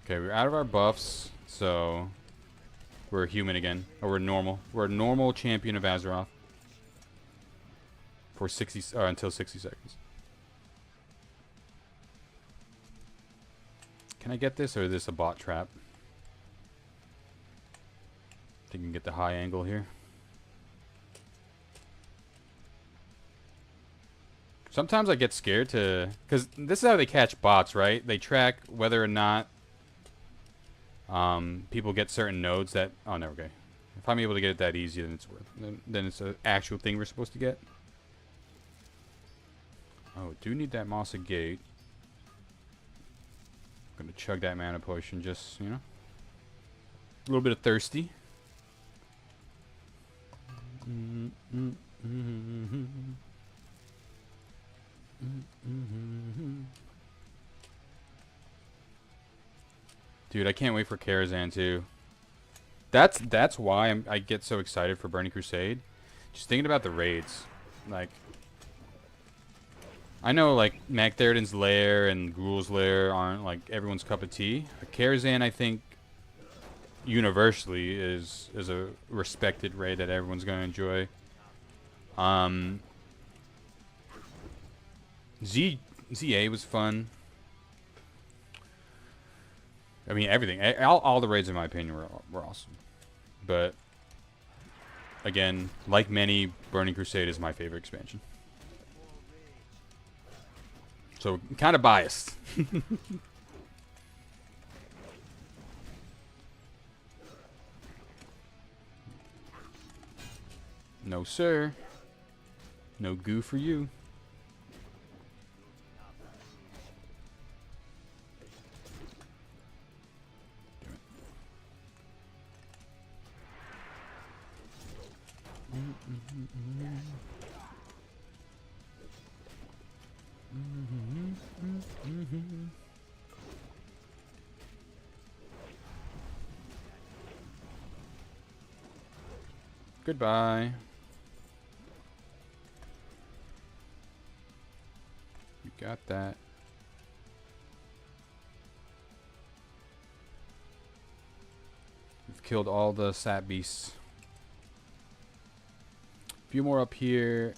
Speaker 1: Okay, we're out of our buffs, so we're human again. Or we're normal. We're a normal champion of Azeroth. For 60 until 60 seconds. Can I get this, or is this a bot trap? I think I can get the high angle here. Sometimes I get scared to... Because this is how they catch bots, right? They track whether or not people get certain nodes that... Oh, no, okay. If I'm able to get it that easy, then it's worth... Then it's an actual thing we're supposed to get. Oh, do need that Mossa Gate. I'm going to chug that mana potion just, you know. A little bit of thirsty. Dude, I can't wait for Karazhan too. That's why I get so excited for Burning Crusade. Just thinking about the raids. Like, I know like Magtheridon's Lair and Gruul's Lair aren't like everyone's cup of tea. But Karazhan, I think, universally is a respected raid that everyone's gonna enjoy. ZA was fun. I mean, everything. All the raids, in my opinion, were awesome. But, again, like many, Burning Crusade is my favorite expansion. So, kind of biased. No, sir. No goo for you. Goodbye. You got that. We've killed all the sap beasts. A few more up here.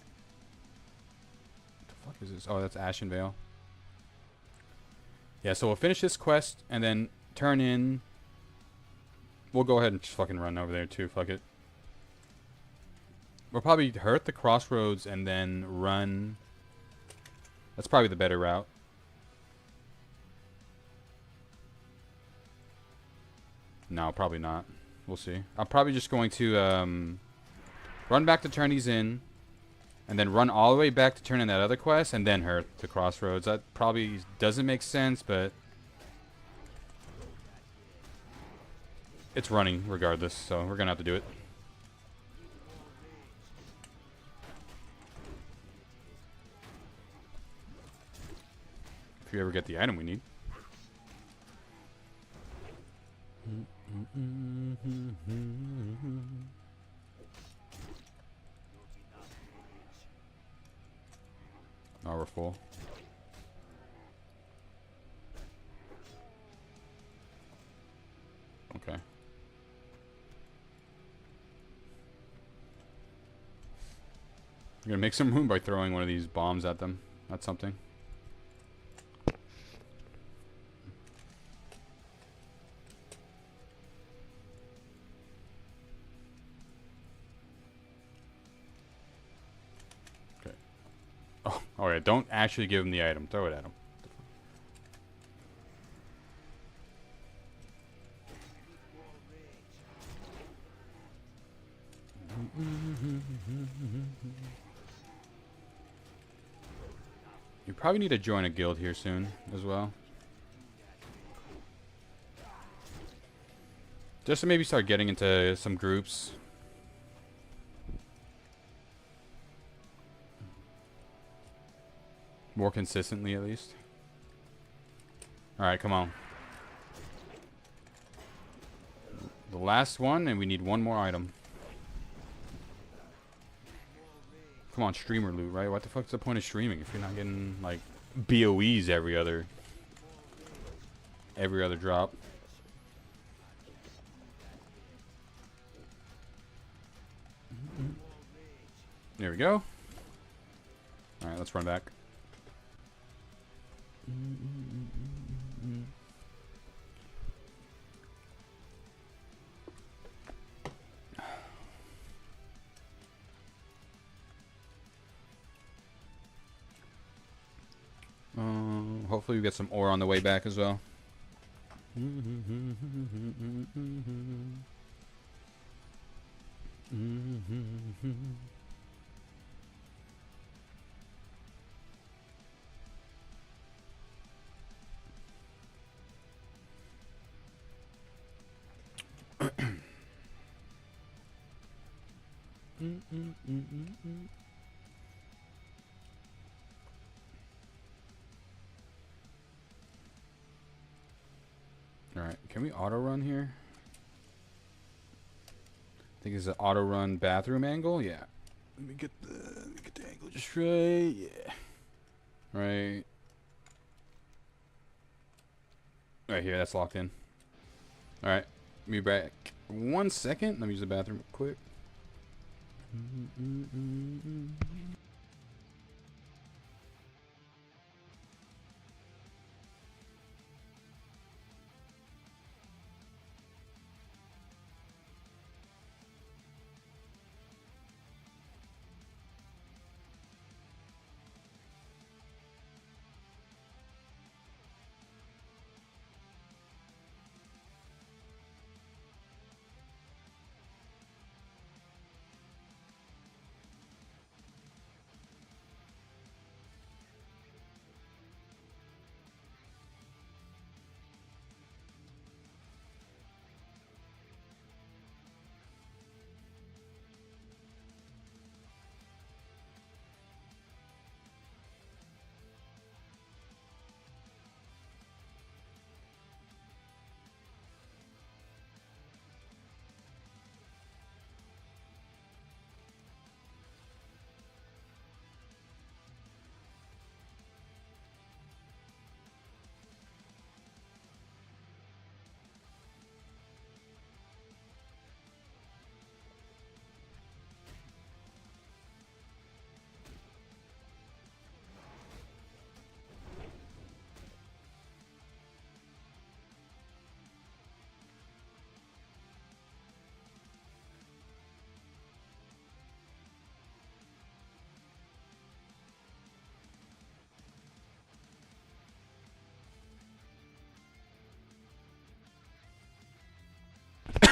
Speaker 1: What the fuck is this? Oh, that's Ashen Vale. Yeah, so we'll finish this quest and then turn in. We'll go ahead and just fucking run over there too. Fuck it. We'll probably hurt the crossroads and then run. That's probably the better route. No, probably not. We'll see. I'm probably just going to run back to turn these in, and then run all the way back to turn in that other quest, and then hurt the crossroads. That probably doesn't make sense, but it's running regardless, so we're gonna have to do it. If you ever get the item we need. Oh, we're full. Okay. You're gonna make some room by throwing one of these bombs at them. That's something. Alright, don't actually give him the item. Throw it at him. You probably need to join a guild here soon as well. Just to maybe start getting into some groups. More consistently, at least. Alright, come on. The last one, and we need one more item. Come on, streamer loot, right? What the fuck's the point of streaming if you're not getting, like, BOEs every other drop? There we go. Alright, let's run back. Hopefully we get some ore on the way back as well. Alright, can we auto run here? I think it's an auto run bathroom angle. Yeah. Let me get the angle just right. Yeah. Right. Right here, that's locked in. Alright. Be back 1 second. Let me use the bathroom quick.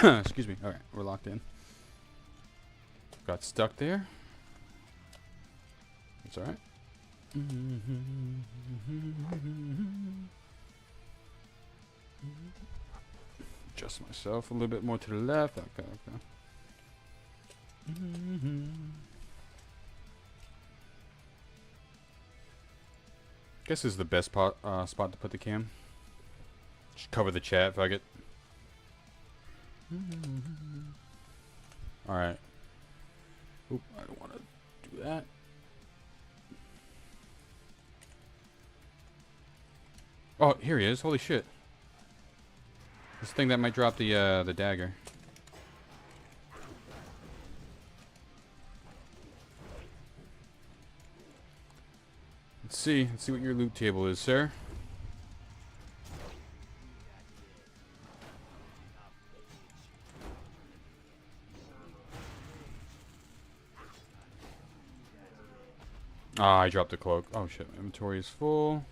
Speaker 1: Excuse me. Alright, we're locked in. Got stuck there. It's alright. Adjust myself a little bit more to the left. Okay, okay. Guess this is the best spot to put the cam. Just cover the chat if I get. Alright. Oop, I don't want to do that. Oh, here he is. Holy shit. This thing that might drop the dagger. Let's see. Let's see what your loot table is, sir. Ah, I dropped the cloak. Oh shit, my inventory is full.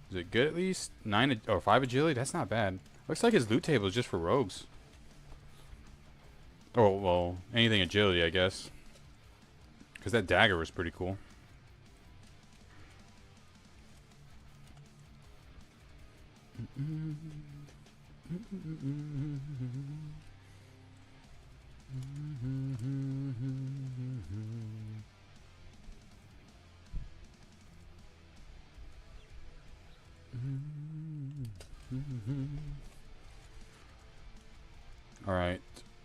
Speaker 1: Is it good at least? 5 agility? That's not bad. Looks like his loot table is just for rogues. Oh, well, anything agility, I guess. Because that dagger was pretty cool. Alright.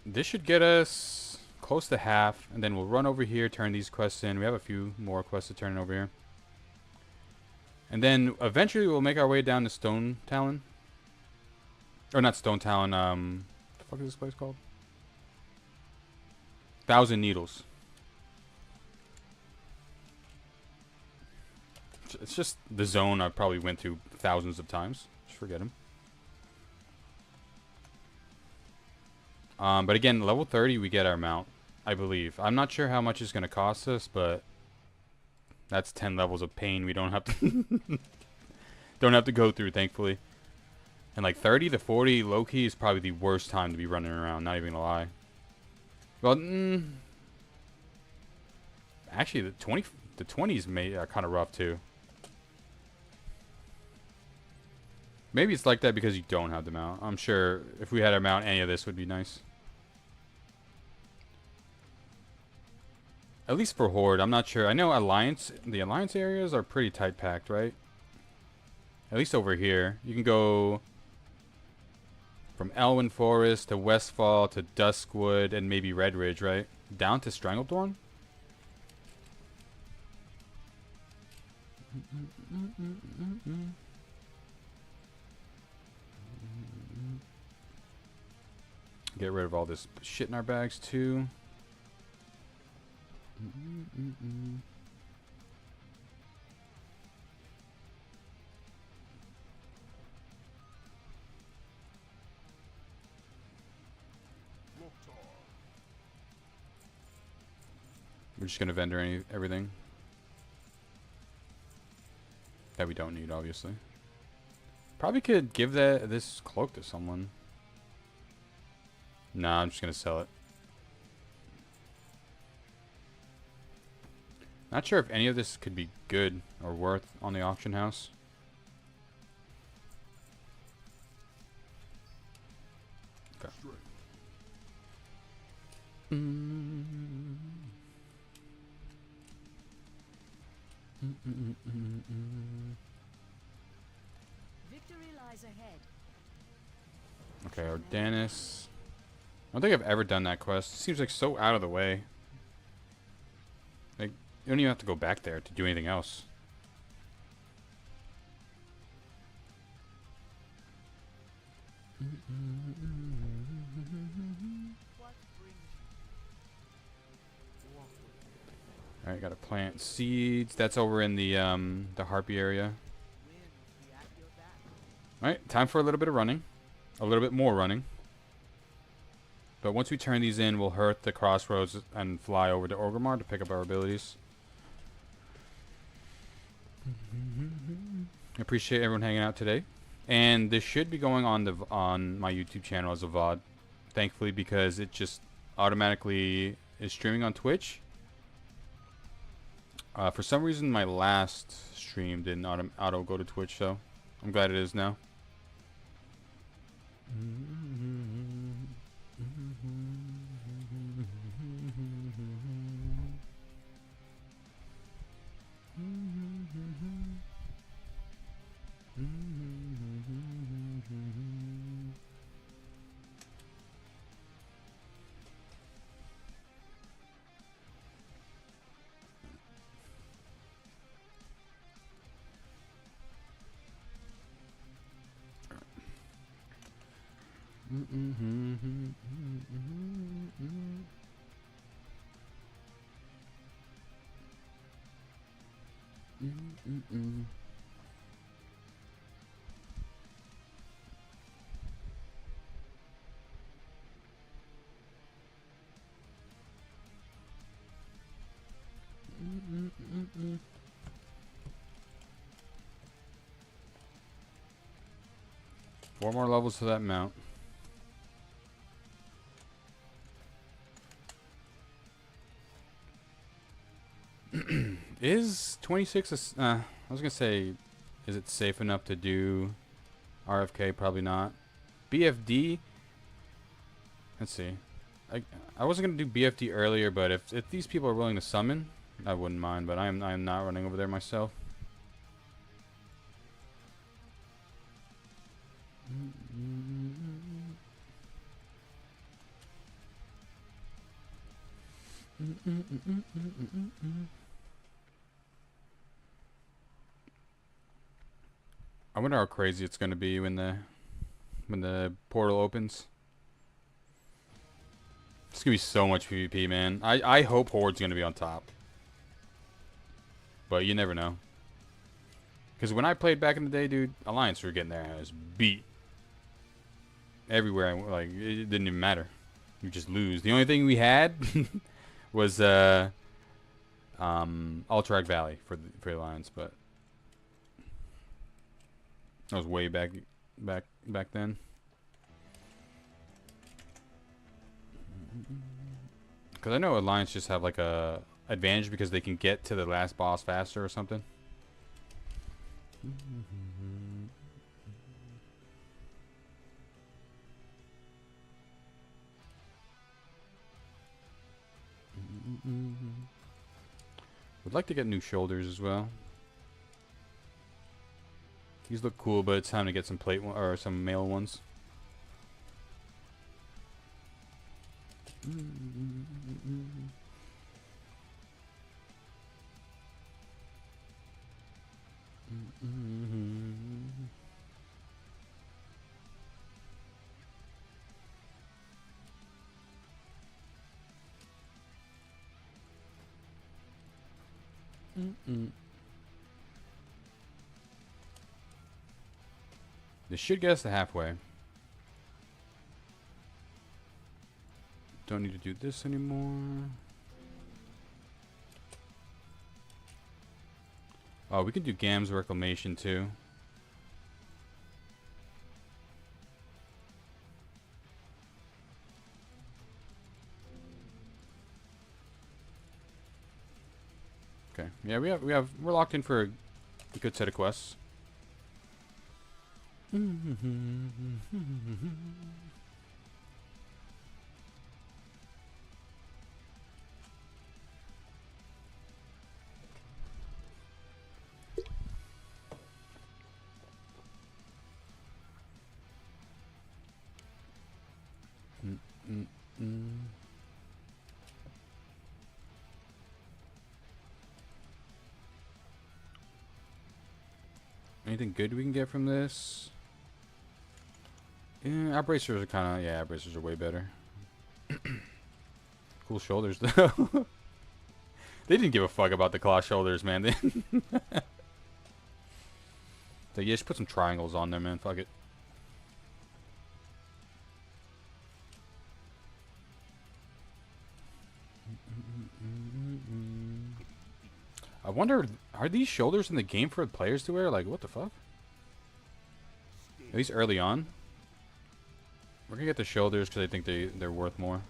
Speaker 1: This should get us close to half, and then we'll run over here, turn these quests in. We have a few more quests to turn over here. And then eventually we'll make our way down to Stone Talon. Or not Stone Talon, what the fuck is this place called? Thousand Needles. It's just the zone I probably went through thousands of times. Just forget him. But again, level 30 we get our mount, I believe. I'm not sure how much it's going to cost us, but that's 10 levels of pain we don't have to don't have to go through, thankfully. And like 30 to 40 low-key is probably the worst time to be running around, not even gonna lie. Well, actually the 20s are kind of rough too. Maybe it's like that because you don't have the mount. I'm sure if we had our mount, any of this would be nice. At least for Horde, I'm not sure. I know the Alliance areas are pretty tight packed, right? At least over here. You can go from Elwyn Forest to Westfall to Duskwood and maybe Red Ridge, right? Down to Stranglethorn? Get rid of all this shit in our bags too. We're just gonna vendor everything that we don't need, obviously. Probably could give this cloak to someone. Nah, I'm just gonna sell it. Not sure if any of this could be good or worth on the auction house. Okay.
Speaker 2: Victory lies ahead.
Speaker 1: Okay, Ardanis. I don't think I've ever done that quest. It seems like so out of the way. Like, you don't even have to go back there to do anything else. Alright, gotta plant seeds. That's over in the Harpy area. Alright, time for a little bit of running. A little bit more running. But once we turn these in, we'll hurt the crossroads and fly over to Orgrimmar to pick up our abilities. I appreciate everyone hanging out today. And this should be going on my YouTube channel as a VOD. Thankfully, because it just automatically is streaming on Twitch. For some reason, my last stream didn't auto go to Twitch, so I'm glad it is now. Four more levels to that mount. 26 is, I was gonna say, is it safe enough to do RFK? Probably not. BFD, let's see. I wasn't gonna do BFD earlier, but if these people are willing to summon, I wouldn't mind. But I am not running over there myself. I wonder how crazy it's gonna be when the portal opens. It's gonna be so much PvP, man. I hope Horde's gonna be on top, but you never know. Because when I played back in the day, dude, Alliance were getting their ass beat everywhere. Like it didn't even matter. You just lose. The only thing we had was Alterac Valley for the Alliance, but that was way back then. Because I know Alliance just have like a advantage because they can get to the last boss faster or something. Would like to get new shoulders as well. These look cool, but it's time to get some plate or some male ones. This should get us to halfway. Don't need to do this anymore. Oh, we can do Gam's Reclamation too. Okay. Yeah, we're locked in for a good set of quests. Anything good we can get from this? Yeah, our bracers are kind of... Yeah, our bracers are way better. Cool shoulders, though. They didn't give a fuck about the claw shoulders, man. So, yeah, just put some triangles on there, man. Fuck it. I wonder, are these shoulders in the game for the players to wear? Like, what the fuck? At least early on. We're gonna get the shoulders because I think they're worth more.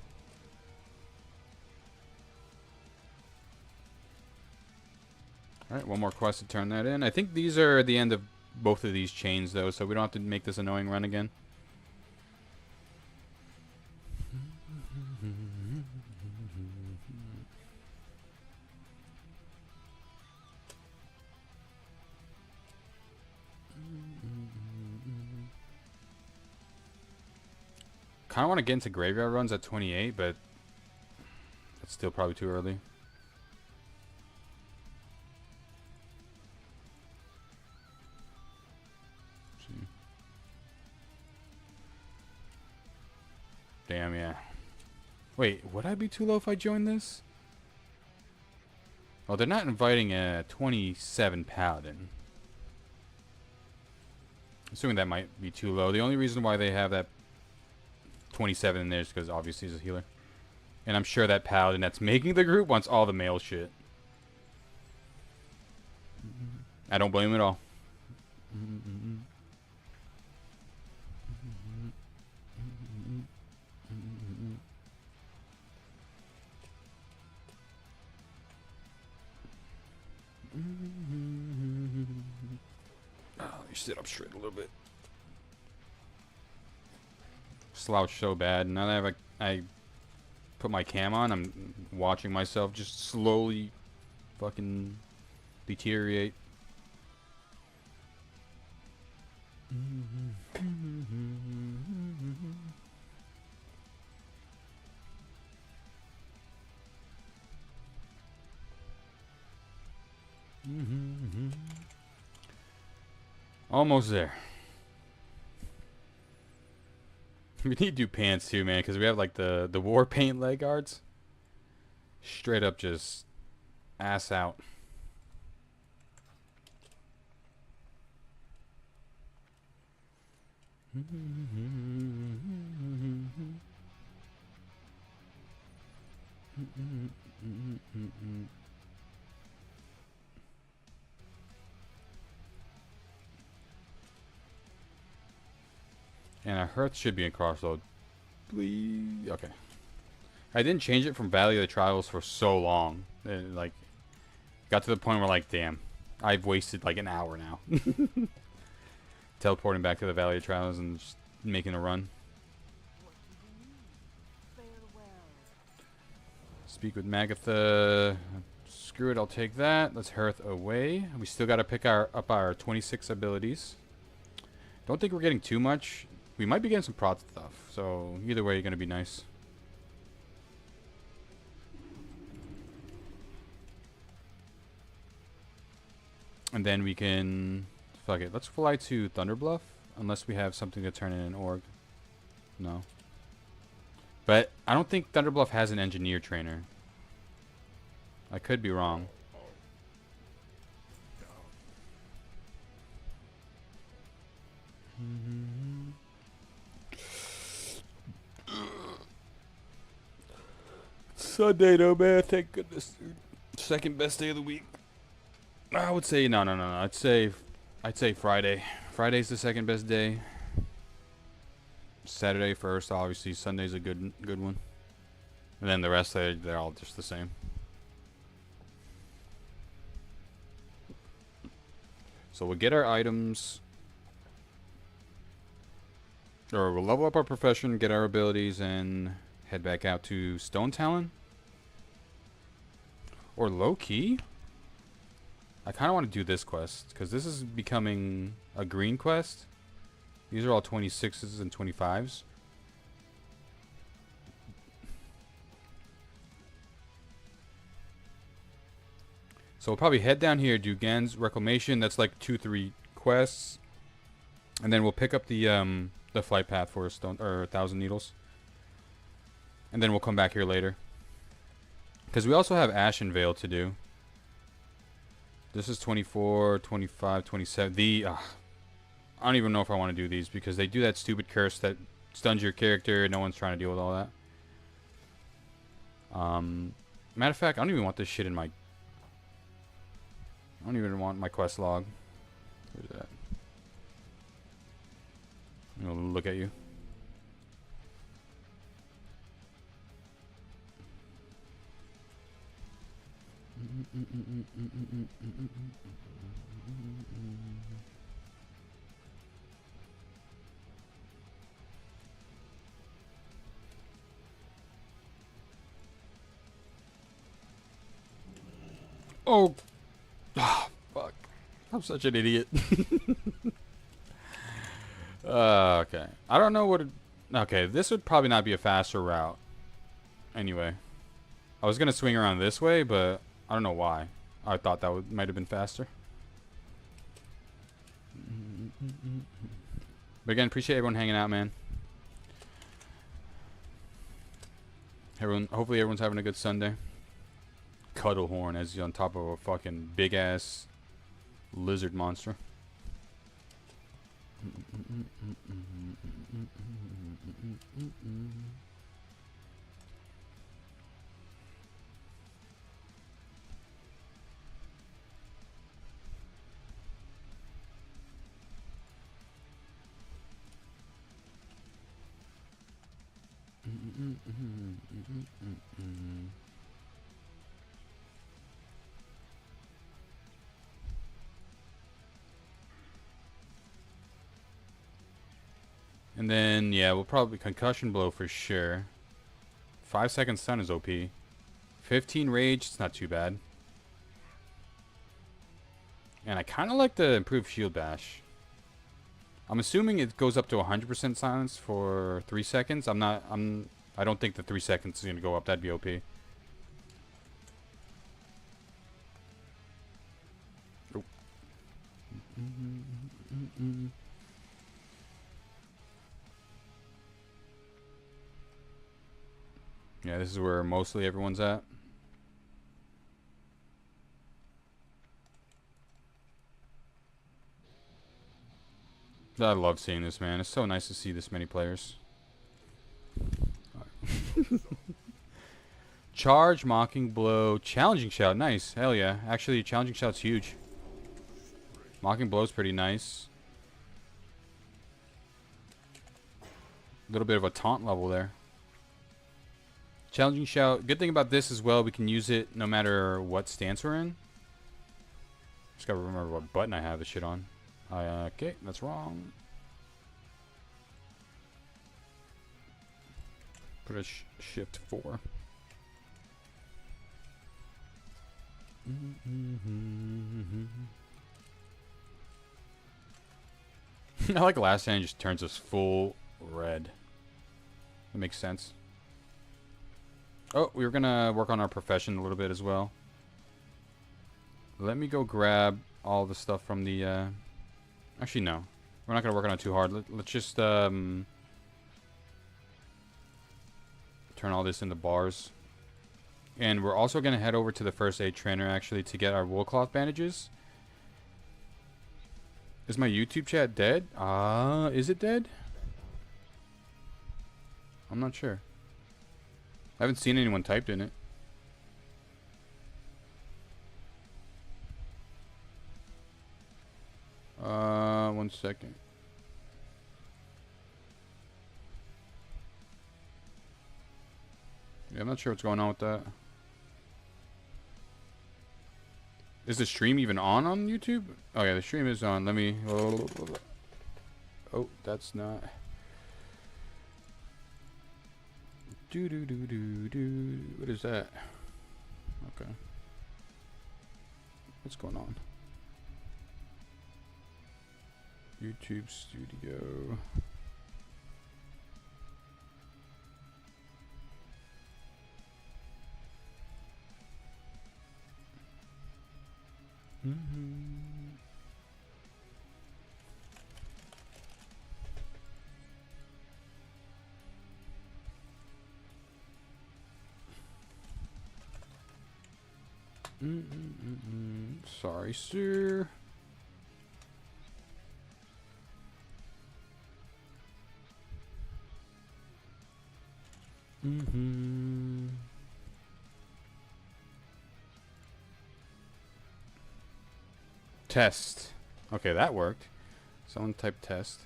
Speaker 1: Alright, one more quest to turn that in. I think these are the end of both of these chains, though, so we don't have to make this annoying run again. Kind of want to get into graveyard runs at 28, but that's still probably too early. Damn, yeah. Wait, would I be too low if I joined this? Oh, they're not inviting a 27 Paladin. Assuming that might be too low. The only reason why they have that 27 in there is because obviously he's a healer. And I'm sure that Paladin that's making the group wants all the male shit. I don't blame him at all. Sit up straight a little bit. Slouch so bad. Now that I put my cam on, I'm watching myself just slowly fucking deteriorate. Almost there. We need to do pants too, man, because we have like the war paint leg guards. Straight up just ass out. And our hearth should be in crossload. Please. Okay. I didn't change it from Valley of the Trials for so long. It, like, got to the point where, like, damn, I've wasted like an hour now. Teleporting back to the Valley of Trials and just making a run. Speak with Magatha. Screw it, I'll take that. Let's hearth away. We still got to pick up our 26 abilities. Don't think we're getting too much. We might be getting some Prot stuff, so either way, you're gonna be nice. And then we can... Fuck it. Let's fly to Thunderbluff. Unless we have something to turn in an org. No. But I don't think Thunderbluff has an engineer trainer. I could be wrong. Sunday though, man. Thank goodness, dude. Second best day of the week. I would say no. I'd say Friday. Friday's the second best day. Saturday first, obviously. Sunday's a good one. And then the rest they're all just the same. So we'll get our items, or we'll level up our profession, get our abilities, and head back out to Stone Talon. Or low key, I kind of want to do this quest because this is becoming a green quest. These are all 26s and 25s. So we'll probably head down here, do Gan's Reclamation. That's like 2-3 quests, and then we'll pick up the flight path for a stone or 1,000 needles, and then we'll come back here later. Because we also have Ashen Veil to do. This is 24, 25, 27. I don't even know if I want to do these because they do that stupid curse that stuns your character. No one's trying to deal with all that. Matter of fact, I don't even want this shit in my... I don't even want my quest log. Where's that? I'm gonna look at you. Oh. Oh, fuck. I'm such an idiot. Okay. I don't know what it... Okay, this would probably not be a faster route. Anyway. I was going to swing around this way, but I don't know why. I thought that might have been faster. But again, appreciate everyone hanging out, man. Hopefully everyone's having a good Sunday. Cuddlehorn as on top of a fucking big ass lizard monster. And then, yeah, we'll probably concussion blow for sure. 5-second stun is OP. 15 rage, it's not too bad. And I kind of like the improved shield bash. I'm assuming it goes up to 100% silence for 3 seconds. I don't think the 3 seconds is going to go up. That'd be OP. Oh. Yeah, this is where mostly everyone's at. I love seeing this, man. It's so nice to see this many players. Charge, mocking blow, challenging shout. Nice. Hell yeah. Actually, challenging shout's huge. Mocking blow's pretty nice. A little bit of a taunt level there. Challenging shout. Good thing about this as well, we can use it no matter what stance we're in. Just gotta remember what button I have this shit on. Okay, that's wrong. Put a shift 4. I like last hand just turns us full red. That makes sense. Oh, we were gonna work on our profession a little bit as well. Let me go grab all the stuff from the actually, no. We're not going to work on it too hard. Let's just turn all this into bars. And we're also going to head over to the first aid trainer, actually, to get our wool cloth bandages. Is my YouTube chat dead? Is it dead? I'm not sure. I haven't seen anyone typed in it. One second. Yeah, I'm not sure what's going on with that. Is the stream even on YouTube? Oh yeah, the stream is on. Let me... Oh, that's not... What is that? Okay. What's going on? YouTube Studio. Sorry, sir. Test. Okay, that worked. Someone type test.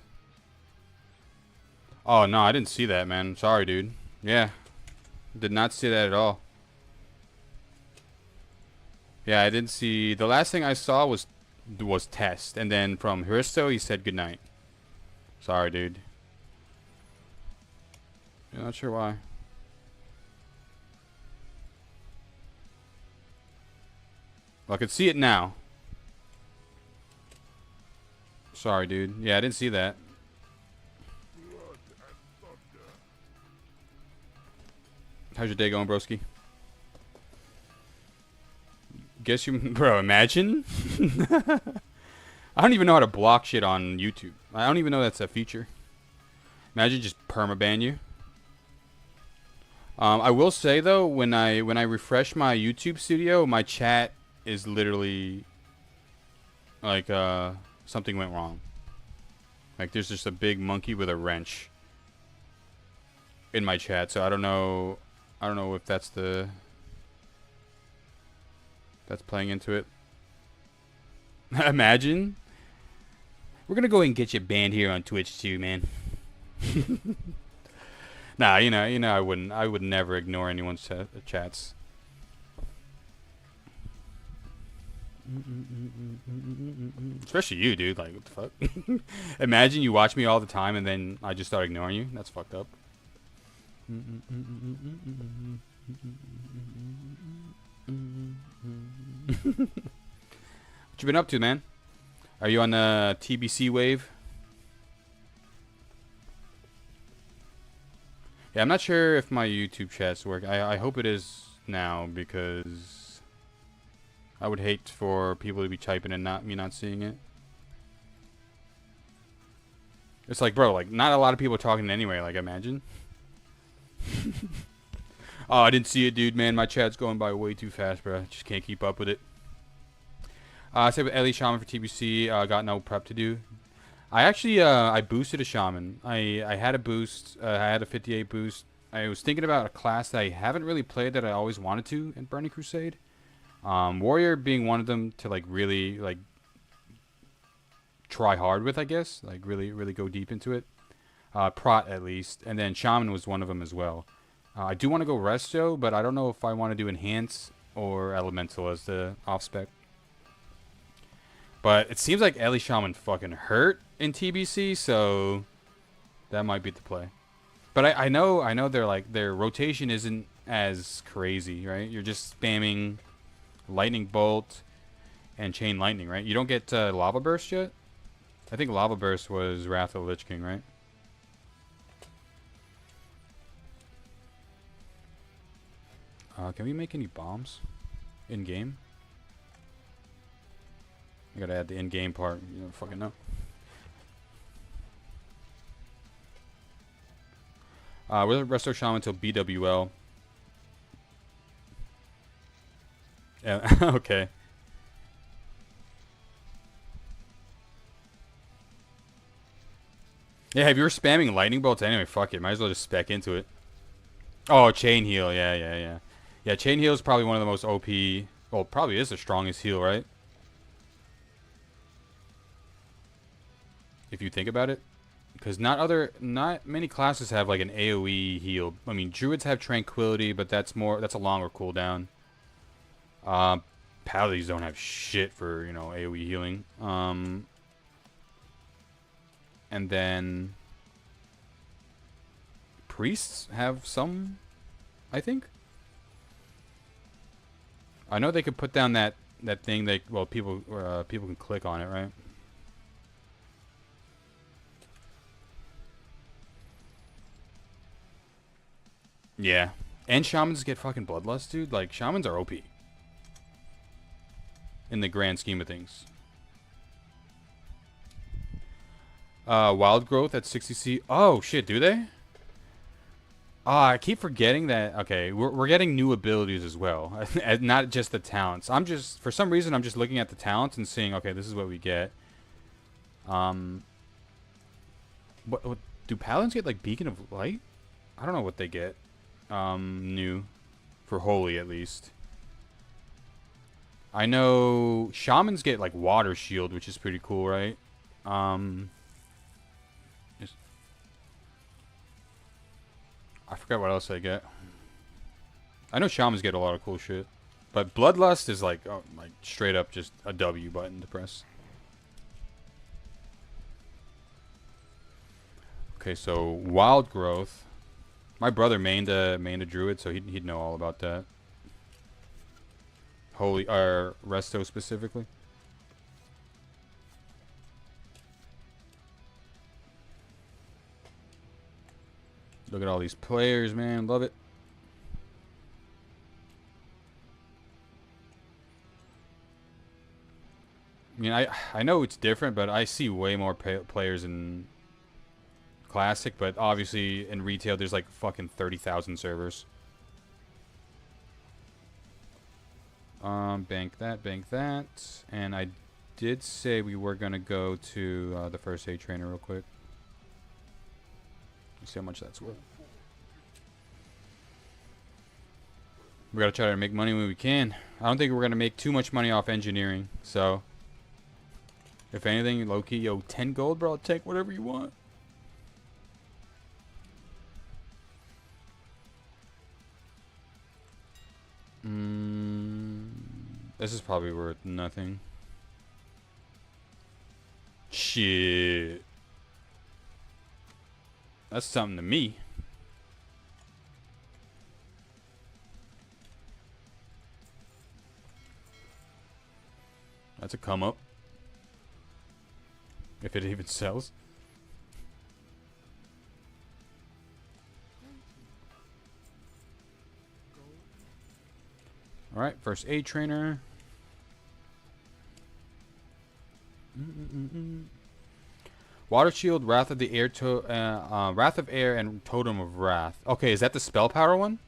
Speaker 1: Oh, no, I didn't see that, man. Sorry, dude. Yeah. Did not see that at all. Yeah, I didn't see... The last thing I saw was test. And then from Hristo, he said goodnight. Sorry, dude. Yeah, not sure why. Well, I could see it now. Sorry, dude. Yeah, I didn't see that. How's your day going, broski? Guess you... Bro, imagine? I don't even know how to block shit on YouTube. I don't even know that's a feature. Imagine just permaban you. I will say, though, when I refresh my YouTube studio, my chat is literally... Like, something went wrong. Like, there's just a big monkey with a wrench in my chat, so I don't know if that's playing into it. Imagine. We're gonna go and get you banned here on Twitch too, man. Nah, you know I would never ignore anyone's chats. Especially you, dude. Like, what the fuck? Imagine you watch me all the time and then I just start ignoring you. That's fucked up. What you been up to, man? Are you on the TBC wave? Yeah, I'm not sure if my YouTube chat's work. I hope it is now because I would hate for people to be typing and me not seeing it. It's like, bro, like not a lot of people talking anyway. Like, imagine. Oh, I didn't see it, dude. Man, my chat's going by way too fast, bro. Just can't keep up with it. I said with Ellie Shaman for TBC. Got no prep to do. I actually I boosted a Shaman. I had a boost. I had a 58 boost. I was thinking about a class that I haven't really played that I always wanted to in Burning Crusade. Warrior being one of them to like really like try hard with, I guess. Like really go deep into it. Prot at least, and then Shaman was one of them as well. I do want to go Resto, but I don't know if I want to do Enhance or Elemental as the off spec. But it seems like Ellie Shaman fucking hurt in TBC, so that might be the play. But I know they're like their rotation isn't as crazy, right? You're just spamming Lightning Bolt and Chain Lightning, right? You don't get Lava Burst yet? I think Lava Burst was Wrath of the Lich King, right? Can we make any bombs in-game? I gotta add the in-game part. You don't fucking know. We'll Resto Shaman until BWL. Yeah, okay. Yeah, if you were spamming Lightning Bolts anyway, fuck it. Might as well just spec into it. Oh, Chain Heal. Yeah. Yeah, Chain Heal is probably one of the most OP. Well, probably is the strongest heal, right? If you think about it. Because not many classes have like an AoE heal. I mean, Druids have Tranquility, but that's a longer cooldown. Paladins don't have shit for, you know, AoE healing. And then Priests have some, I think. I know they could put down that thing people can click on it, right? Yeah. And Shamans get fucking Bloodlust, dude. Like, Shamans are OP. In the grand scheme of things. Wild Growth at 60C. Oh, shit, do they? I keep forgetting that. Okay, we're getting new abilities as well. Not just the talents. For some reason, I'm just looking at the talents and seeing, okay, this is what we get. What do Paladins get, like, Beacon of Light? I don't know what they get. New. For Holy, at least. I know Shamans get, like, Water Shield, which is pretty cool, right? I forgot what else I get. I know Shamans get a lot of cool shit. But Bloodlust is, like, like straight up just a W button to press. Okay, so Wild Growth. My brother mained a Druid, so he'd know all about that. Holy, Resto specifically. Look at all these players, man. Love it. I mean, I know it's different, but I see way more players in Classic, but obviously in retail there's like fucking 30,000 servers. Bank that. And I did say we were going to go to the first aid trainer real quick. Let's see how much that's worth. We gotta try to make money when we can. I don't think we're gonna make too much money off engineering, so if anything, low-key, yo, 10 gold, bro, I'll take whatever you want. This is probably worth nothing. Shit. That's something to me. That's a come up. If it even sells. Alright, first aid trainer. Water shield, Wrath of the Air, Wrath of Air, and Totem of Wrath. Okay, is that the spell power one?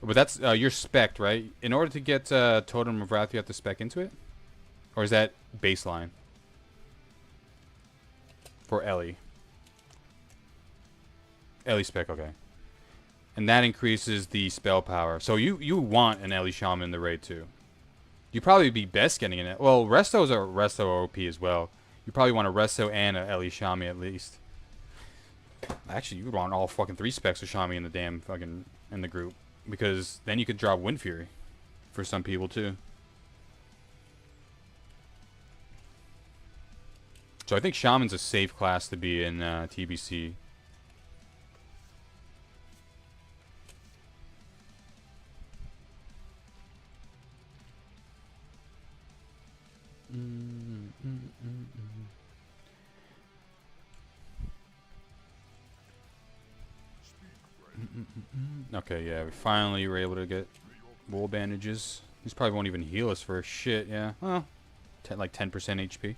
Speaker 1: But that's your spec, right? In order to get Totem of Wrath, you have to spec into it? Or is that baseline? For Ellie. Ellie spec, okay. And that increases the spell power. So you want an Ellie Shaman in the raid too. You'd probably be best getting in it. Well, Restos are Resto OP as well. You probably want a Resto and a Ellie Shaman at least. Actually, you would want all fucking 3 specs of Shaman in the damn fucking in the group. Because then you could drop Wind Fury for some people too. So I think Shaman's a safe class to be in TBC. Okay, yeah, we finally were able to get wool bandages. These probably won't even heal us for shit, yeah. Well, like 10% HP.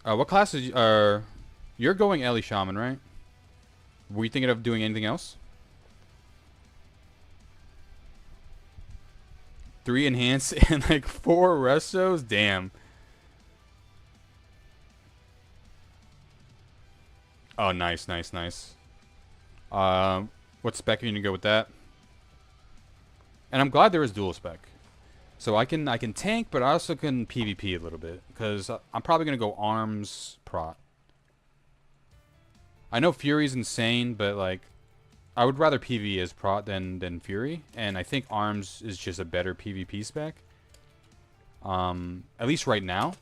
Speaker 1: What classes are... You're going Ellie Shaman, right? Were you thinking of doing anything else? 3 enhance and like 4 restos? Damn. Oh, nice, nice, nice. What spec are you gonna go with that? And I'm glad there is dual spec. So I can tank, but I also can PvP a little bit. Because I'm probably gonna go arms prot. I know Fury's insane, but like I would rather PvE as prot than Fury. And I think arms is just a better PvP spec. At least right now.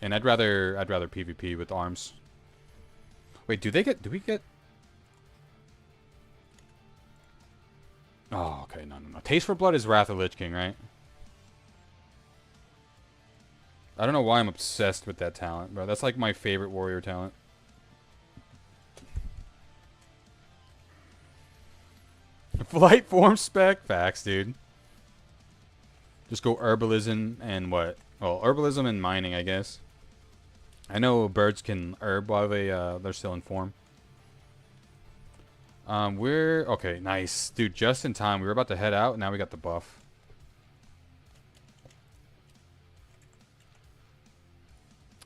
Speaker 1: And I'd rather PvP with arms. Wait, do we get... Oh, okay, no. Taste for Blood is Wrath of Lich King, right? I don't know why I'm obsessed with that talent, bro. That's like my favorite warrior talent. Flight form spec? Facts, dude. Just go herbalism and what? Well, herbalism and mining, I guess. I know birds can herb while they're still in form. We're... Okay, nice. Dude, just in time. We were about to head out, and now we got the buff.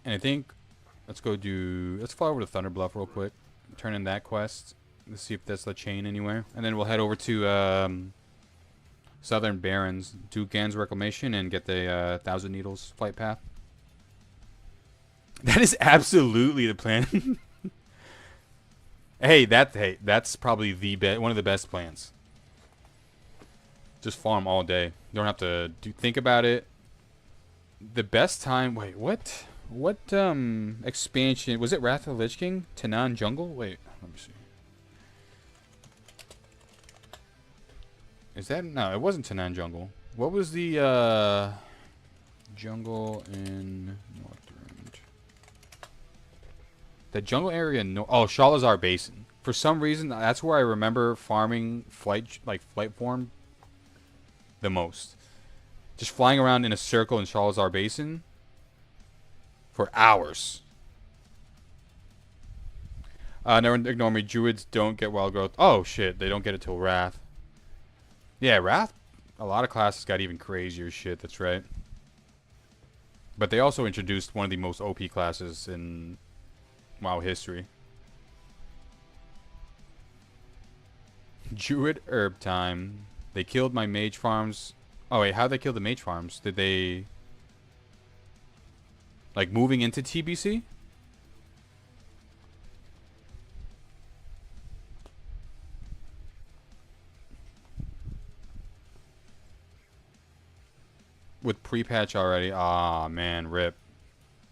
Speaker 1: And I think... Let's fly over to Thunder Bluff real quick. Turn in that quest. Let's see if that's the chain anywhere. And then we'll head over to Southern Barrens. Do Gan's Reclamation and get the 1,000 Needles flight path. That is absolutely the plan. Hey, that's probably one of the best plans. Just farm all day. You don't have to think about it. The best time... Wait, what? What expansion... Was it Wrath of the Lich King? Tanan Jungle? Wait, let me see. Is that... No, it wasn't Tanan Jungle. What was the jungle in Northrend? The jungle area in oh, Shalazar Basin. For some reason, that's where I remember farming flight form the most. Just flying around in a circle in Shalazar Basin for hours. Never ignore me. Druids don't get wild growth. Oh shit, they don't get it till Wrath. Yeah, Wrath. A lot of classes got even crazier shit. That's right. But they also introduced one of the most OP classes in WoW history. Druid herb time. They killed my mage farms. Oh wait, how'd they kill the mage farms? Did they... Like moving into TBC? with pre-patch already. Ah, man, rip.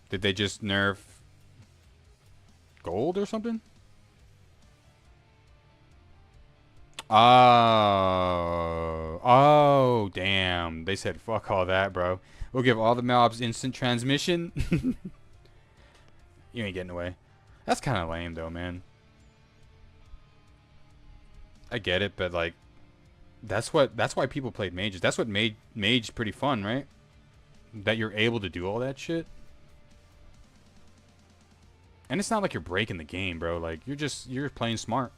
Speaker 1: Did they just nerf gold or something? Oh. Oh, damn. They said fuck all that, bro. We'll give all the mobs instant transmission. You ain't getting away. That's kind of lame, though, man. I get it, but, like, that's why people played mages. That's what made mage pretty fun, right? That you're able to do all that shit. And it's not like you're breaking the game, bro. Like, you're playing smart.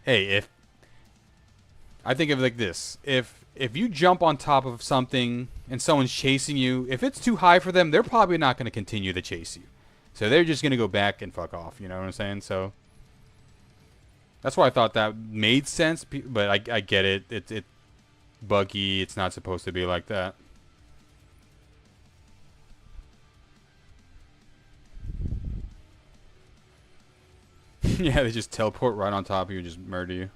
Speaker 1: Hey, if I think of it like this, if you jump on top of something and someone's chasing you, if it's too high for them, they're probably not going to continue to chase you. So they're just going to go back and fuck off, you know what I'm saying? So that's why I thought that made sense, but I get it. It's buggy. It's not supposed to be like that. Yeah, they just teleport right on top of you and just murder you.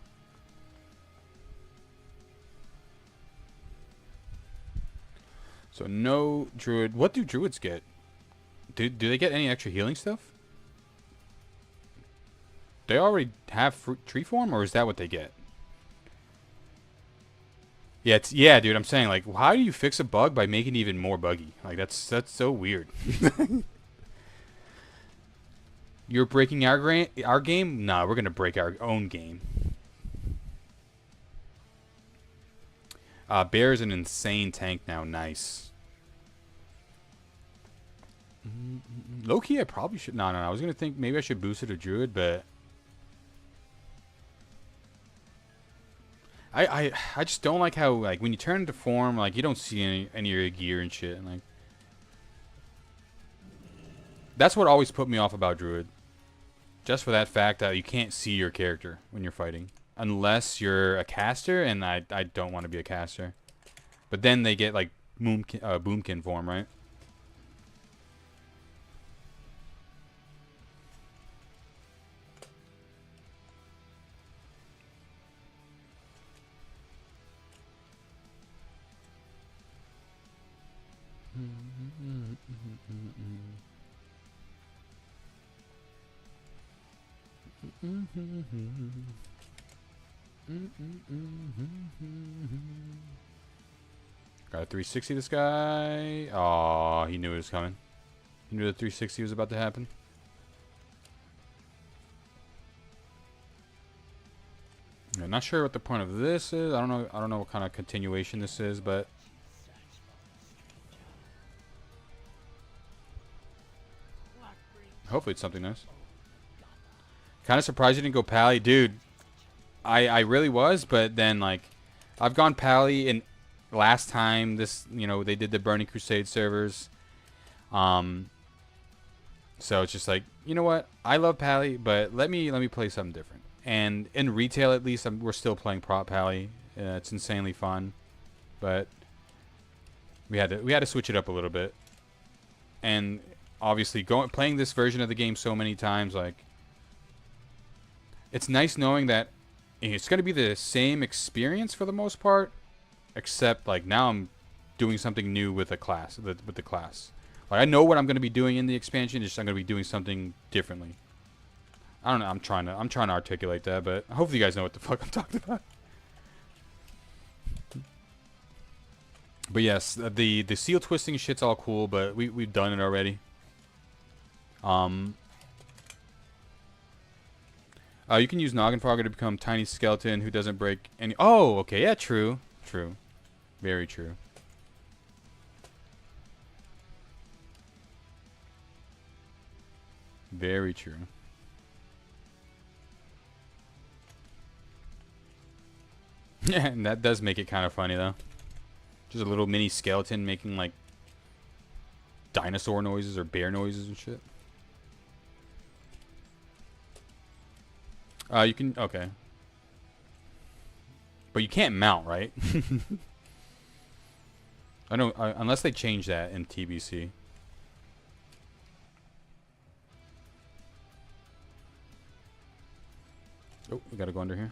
Speaker 1: So no druid. What do druids get? Do they get any extra healing stuff? They already have tree form, or is that what they get? Yeah, yeah, dude. I'm saying, like, how do you fix a bug by making it even more buggy? Like, that's so weird. You're breaking our game? Nah, we're gonna break our own game. Bear's an insane tank now. Nice. Low key, I probably should. No. I was gonna think maybe I should boost it to druid, but I just don't like how, like, when you turn into form, like, you don't see any of your gear and shit. And, like, that's what always put me off about druid. Just for that fact that you can't see your character when you're fighting. Unless you're a caster, and I don't want to be a caster. But then they get, like, boomkin form, right? Got a 360 this guy. Oh, he knew it was coming. He knew the 360 was about to happen. I'm not sure what the point of this is. I don't know what kind of continuation this is, but hopefully it's something nice. Kind of surprised you didn't go Pally, dude. I really was, but then, like, I've gone Pally, and last time this, you know, they did the Burning Crusade servers. So it's just like, you know what? I love Pally, but let me play something different. And in retail, at least, we're still playing Prot Pally. It's insanely fun, but we had to switch it up a little bit. And obviously, playing this version of the game so many times, like, it's nice knowing that it's going to be the same experience for the most part, except, like, now I'm doing something new with the class. With the class, like, I know what I'm going to be doing in the expansion. It's just I'm going to be doing something differently. I don't know. I'm trying to articulate that, but hopefully you guys know what the fuck I'm talking about. But yes, the seal twisting shit's all cool, but we've done it already. You can use Noggin Frogger to become tiny skeleton who doesn't break any. Oh, okay, yeah, true, very true. Very true. Yeah, and that does make it kind of funny though. Just a little mini skeleton making, like, dinosaur noises or bear noises and shit. You can, okay. But you can't mount, right? I don't, unless they change that in TBC. Oh, we gotta go under here.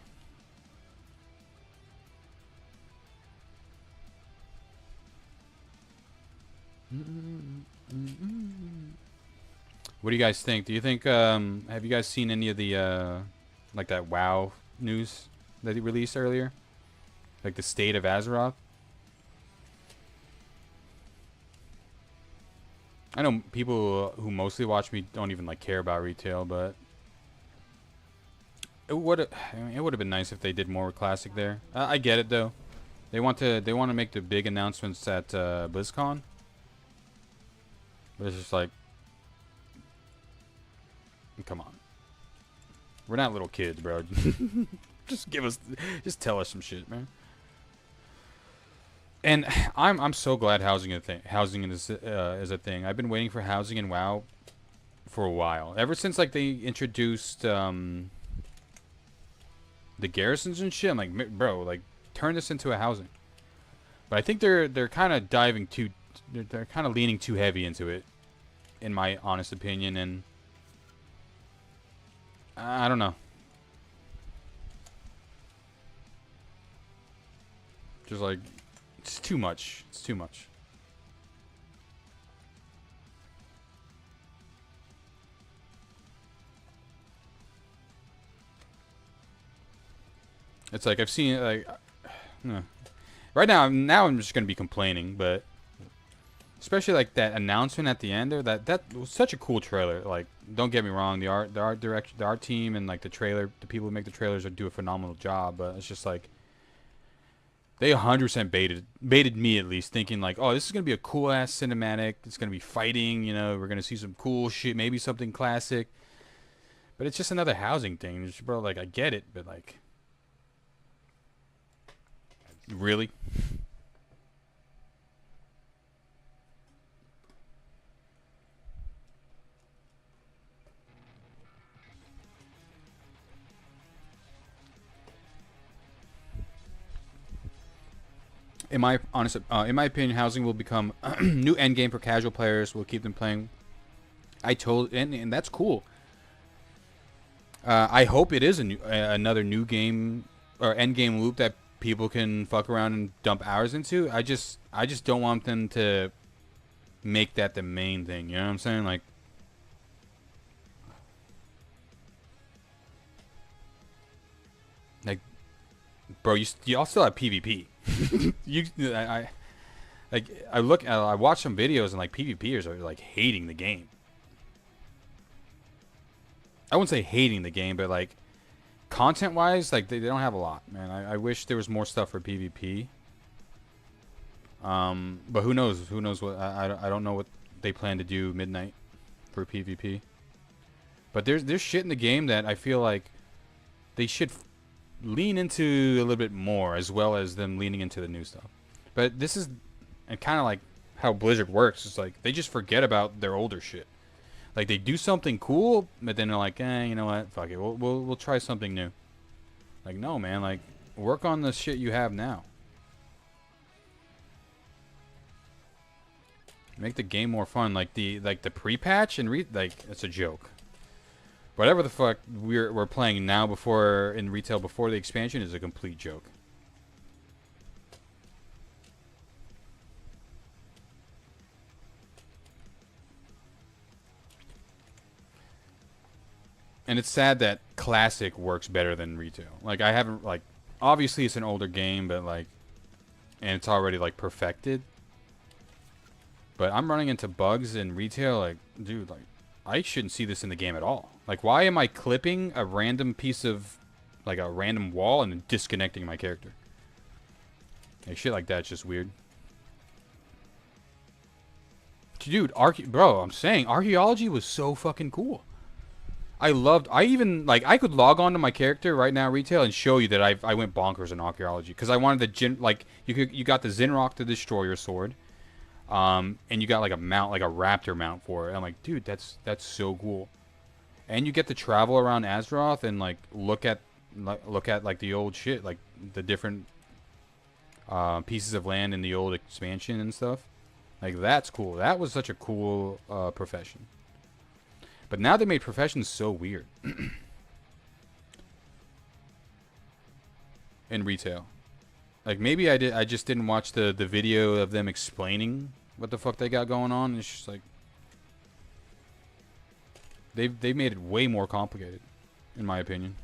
Speaker 1: What do you guys think? Do you think, have you guys seen any of the, like that WoW news that he released earlier? Like the state of Azeroth? I know people who mostly watch me don't even like care about retail, but it would have been nice if they did more with Classic there. I get it though. They want to make the big announcements at BlizzCon. But it's just like, come on. We're not little kids, bro. Just tell us some shit, man. And I'm so glad housing is a thing. I've been waiting for housing in WoW for a while. Ever since like they introduced the garrisons and shit. I'm like, bro, like turn this into a housing. But I think they're kind of they're kind of leaning too heavy into it, in my honest opinion, and I don't know. Just like, it's too much. It's too much. It's like I've seen like, right now I'm just gonna be complaining, but especially like that announcement at the end there, that was such a cool trailer. Like, don't get me wrong, the art team and like the people who make the trailers do a phenomenal job, but it's just like they 100% baited me, at least, thinking like, oh, this is gonna be a cool ass cinematic. It's gonna be fighting, you know, we're gonna see some cool shit, maybe something classic. But it's just another housing thing, just, bro. Like, I get it, but like, really? In my opinion, housing will become new endgame for casual players. Will keep them playing. And that's cool. I hope it is another new game or endgame loop that people can fuck around and dump hours into. I just don't want them to make that the main thing. You know what I'm saying? Like, bro, y'all still have PvP. I watch some videos and like PvPers are like hating the game. I wouldn't say hating the game, but like content wise, like they don't have a lot, man. I wish there was more stuff for PvP. But who knows? Who knows what? I don't know what they plan to do midnight for PvP. But there's shit in the game that I feel like they should lean into a little bit more, as well as them leaning into the new stuff. But this is kind of like how Blizzard works. It's like they just forget about their older shit. Like they do something cool, but then they're like, you know what? Fuck it. We'll try something new. Like, no, man. Like, work on the shit you have now. Make the game more fun. Like the pre-patch and like it's a joke. Whatever the fuck we're playing now in retail before the expansion is a complete joke. And it's sad that classic works better than retail. Like I haven't obviously it's an older game, but like, and it's already like perfected. But I'm running into bugs in retail. Like, dude, like I shouldn't see this in the game at all. Like, why am I clipping a random piece of, like, a random wall and then disconnecting my character? Like, shit like that's just weird. Dude, bro, I'm saying, archaeology was so fucking cool. I could log on to my character right now, retail, and show you that I went bonkers in archaeology. Because I wanted you got the Zinrock the Destroyer sword. And you got, like, a mount, like a raptor mount for it. I'm like, dude, that's so cool. And you get to travel around Azeroth and like look at like the old shit, like the different pieces of land in the old expansion and stuff. Like that's cool. That was such a cool profession. But now they made professions so weird. in retail. Like maybe I just didn't watch the video of them explaining what the fuck they got going on. It's just like they've made it way more complicated, in my opinion.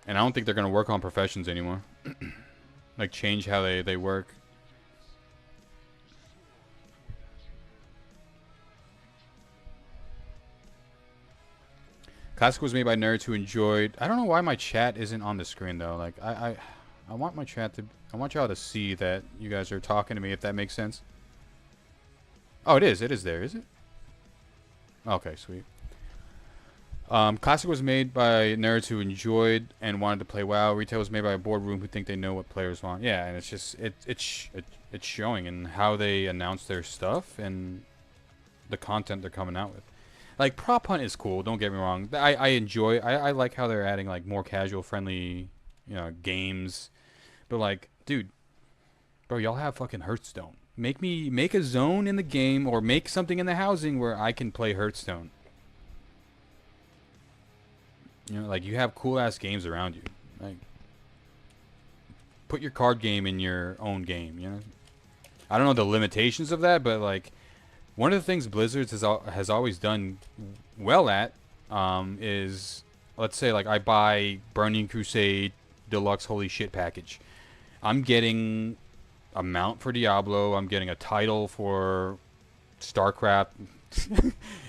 Speaker 1: And I don't think they're gonna work on professions anymore. Like change how they work. Classic was made by nerds who enjoyed. I don't know why my chat isn't on the screen though. Like I want my chat to. I want y'all to see that you guys are talking to me. If that makes sense. Oh, it is. It is there. Is it? Okay, sweet. Classic was made by nerds who enjoyed and wanted to play WoW. Retail was made by a boardroom who think they know what players want. Yeah, and it's just it's showing in how they announce their stuff and the content they're coming out with. Like Prop Hunt is cool. Don't get me wrong. I enjoy. I like how they're adding like more casual, friendly, games. But like, dude, bro, y'all have fucking Hearthstone. Make a zone in the game or make something in the housing where I can play Hearthstone. Like you have cool ass games around you. Like, put your card game in your own game. I don't know the limitations of that, but like. One of the things Blizzard has always done well at is, let's say, like I buy Burning Crusade Deluxe Holy Shit package. I'm getting a mount for Diablo. I'm getting a title for StarCraft.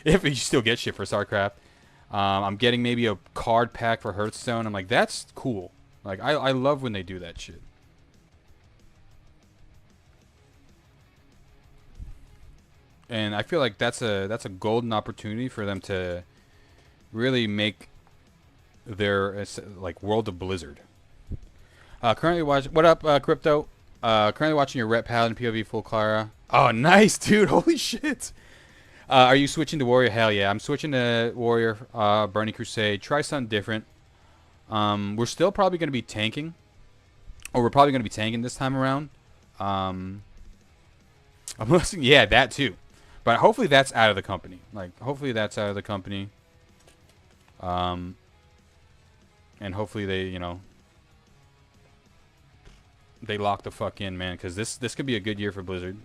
Speaker 1: If you still get shit for StarCraft. I'm getting maybe a card pack for Hearthstone. I'm like, that's cool. Like, I love when they do that shit. And I feel like that's a golden opportunity for them to really make their like World of Blizzard. Currently watching. What up, Crypto? Currently watching your Ret Paladin POV full Clara. Oh, nice, dude! Holy shit! Are you switching to Warrior? Hell yeah, I'm switching to Warrior. Burning Crusade. Try something different. We're still probably going to be tanking, or we're probably going to be tanking this time around. I'm listening. Yeah, that too. But hopefully that's out of the company. Like, hopefully that's out of the company. And hopefully they, they lock the fuck in, man. Because this could be a good year for Blizzard.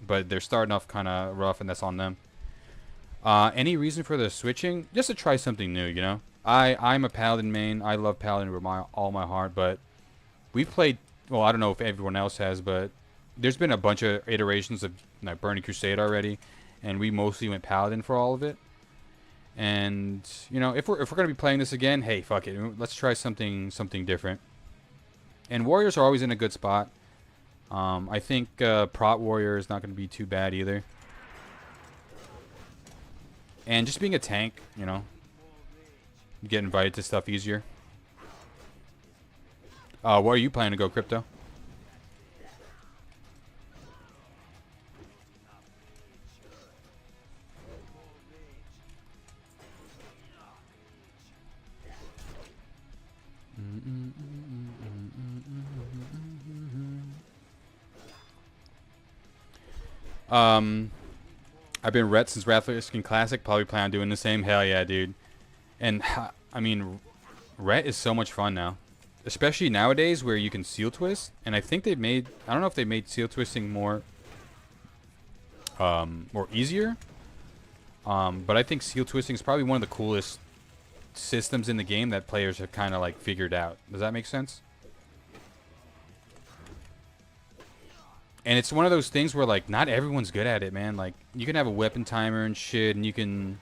Speaker 1: But they're starting off kind of rough, and that's on them. Any reason for the switching? Just to try something new, I'm a Paladin main. I love Paladin with all my heart. But we've played, well, I don't know if everyone else has, but there's been a bunch of iterations of like Burning Crusade already. And we mostly went Paladin for all of it. And if we're gonna be playing this again, hey, fuck it, let's try something different. And Warriors are always in a good spot. I think Prot Warrior is not gonna be too bad either. And just being a tank, you get invited to stuff easier. Where are you planning to go, Crypto? I've been Ret since Wrathskin Classic. Probably plan on doing the same. Hell yeah, dude. And I mean, Ret is so much fun now, especially nowadays where you can seal twist. And I think they've made. I don't know if they made seal twisting more easier. But I think seal twisting is probably one of the coolest systems in the game that players have kind of like figured out. Does that make sense? And it's one of those things where like not everyone's good at it, man. Like you can have a weapon timer and shit, and you can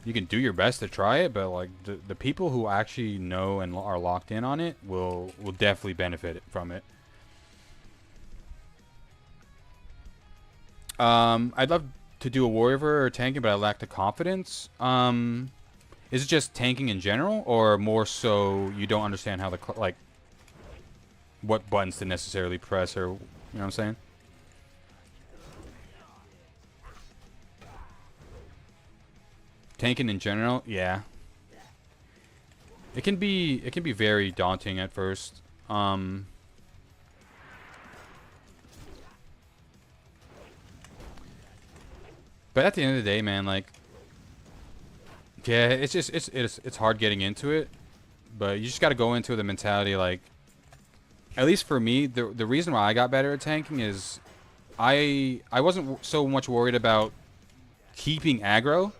Speaker 1: do your best to try it, but like the people who actually know and are locked in on it will definitely benefit from it. I'd love to do a warrior or tanking, but I lack the confidence. Is it just tanking in general, or more so you don't understand how like what buttons to necessarily press, or you know what I'm saying? Tanking in general, yeah. It can be very daunting at first. But at the end of the day, man, like, yeah, it's just it's hard getting into it. But you just got to go into the mentality, like, at least for me, the reason why I got better at tanking is I wasn't so much worried about keeping aggro.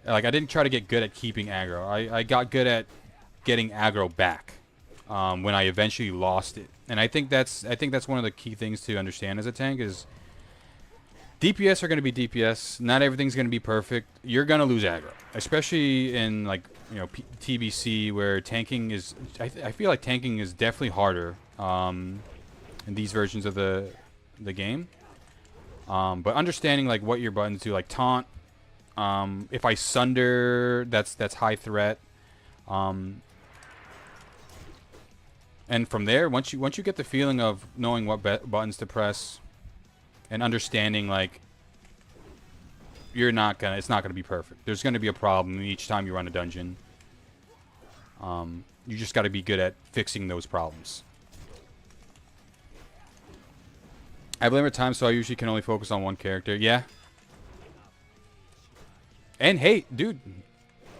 Speaker 1: Like, I didn't try to get good at keeping aggro. I got good at getting aggro back when I eventually lost it. And I think that's one of the key things to understand as a tank is DPS are going to be DPS. Not everything's going to be perfect. You're going to lose aggro, especially in, like, you know, TBC, where tanking is. I feel like tanking is definitely harder in these versions of the game. But understanding, like, what your buttons do, like taunt. If I sunder, that's high threat. And from there, once you get the feeling of knowing what buttons to press, and understanding, like, it's not gonna be perfect. There's gonna be a problem each time you run a dungeon. You just got to be good at fixing those problems. I have limited time, so I usually can only focus on one character. Yeah. And hey, dude,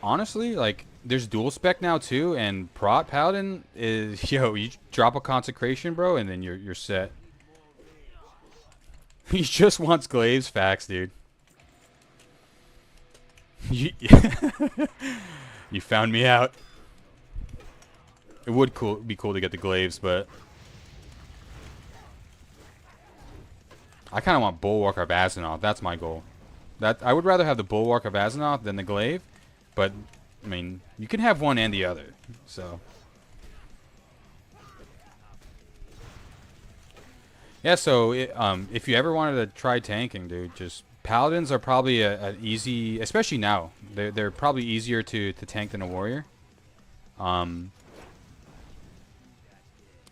Speaker 1: honestly, like, there's dual spec now too, and Prot Paladin is, yo, you drop a consecration, bro, and then you're set. He just wants glaives. Facts, dude. You found me out. It would be cool to get the glaives, but I kind of want Bulwark of Azzinoth. That's my goal. I would rather have the Bulwark of Azzinoth than the glaive, but I mean, you can have one and the other. So yeah, so if you ever wanted to try tanking, dude, just Paladins are probably an easy, especially now. They're probably easier to tank than a warrior. And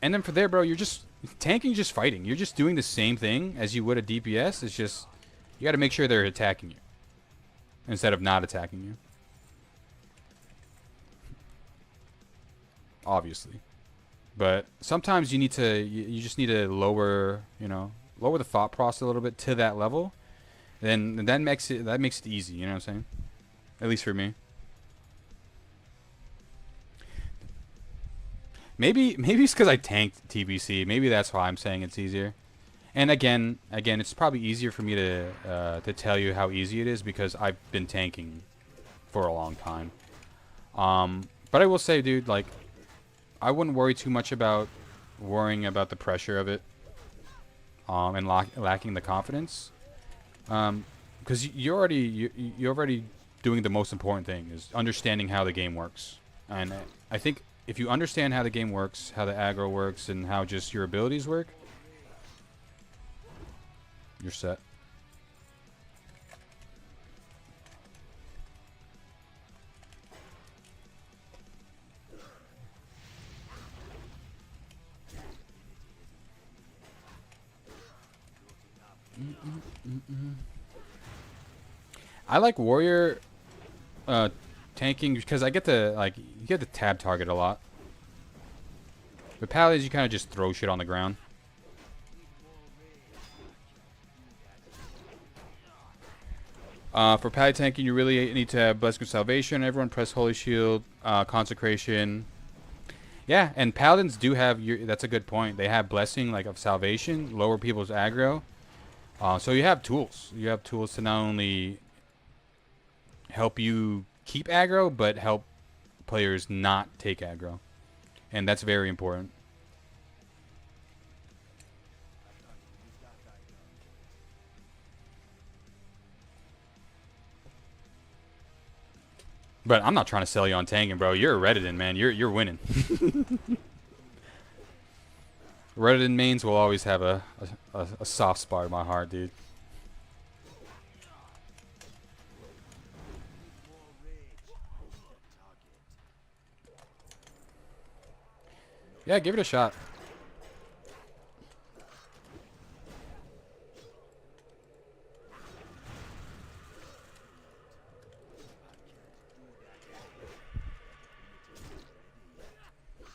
Speaker 1: then for there, bro, you're just tanking, just fighting. You're just doing the same thing as you would a DPS. It's just you got to make sure they're attacking you instead of not attacking you. Obviously, but sometimes you just need to lower the thought process a little bit to that level. Then that makes it easy. You know what I'm saying? At least for me. Maybe it's because I tanked TBC. Maybe that's why I'm saying it's easier. And again, it's probably easier for me to tell you how easy it is because I've been tanking for a long time. But I will say, dude, like, I wouldn't worry too much about worrying about the pressure of it, and lacking the confidence, because you're already doing the most important thing, is understanding how the game works. And I think if you understand how the game works, how the aggro works, and how just your abilities work, you're set. I like warrior tanking because I get to, like, you get to tab target a lot. With paladins, you kind of just throw shit on the ground. For pally tanking, you really need to have Blessing of Salvation. Everyone press Holy Shield, Consecration. Yeah, and paladins do have that's a good point. They have Blessing, like, of Salvation, lower people's aggro. So you have tools. You have tools to not only help you keep aggro, but help players not take aggro. And that's very important. But I'm not trying to sell you on tanking, bro. You're a Redditon, man. You're winning. Redditon mains will always have a soft spot in my heart, dude. Yeah, give it a shot.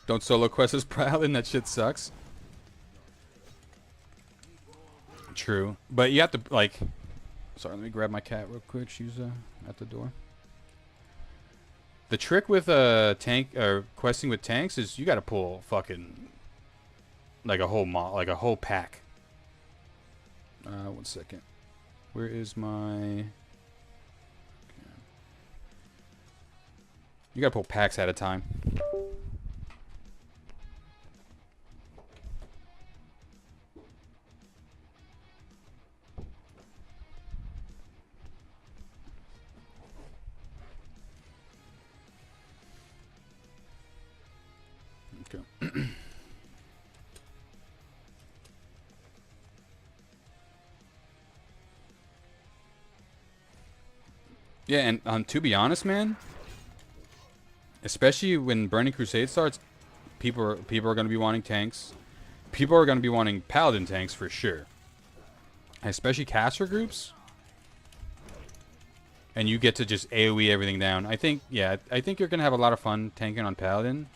Speaker 1: Don't solo quest as Paladin. That shit sucks. True, but you have to, like, Sorry, let me grab my cat real quick. She's at the door. The trick with tank or questing with tanks is you got to pull fucking like a whole pack. 1 second. Where is my? You got to pull packs at a time. Okay. Yeah, and to be honest, man, especially when Burning Crusade starts, people are going to be wanting tanks. People are going to be wanting Paladin tanks for sure. Especially caster groups. And you get to just AoE everything down. I think you're going to have a lot of fun tanking on Paladin,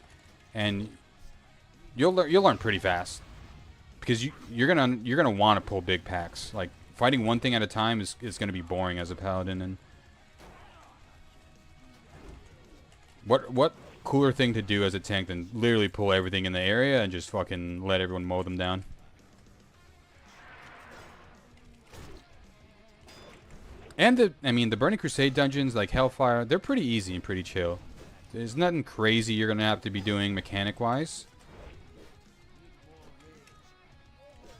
Speaker 1: and you'll learn pretty fast because you're gonna want to pull big packs. Like fighting one thing at a time is going to be boring as a Paladin. And what cooler thing to do as a tank than literally pull everything in the area and just fucking let everyone mow them down. And the Burning Crusade dungeons, like Hellfire, they're pretty easy and pretty chill. There's nothing crazy you're going to have to be doing mechanic-wise.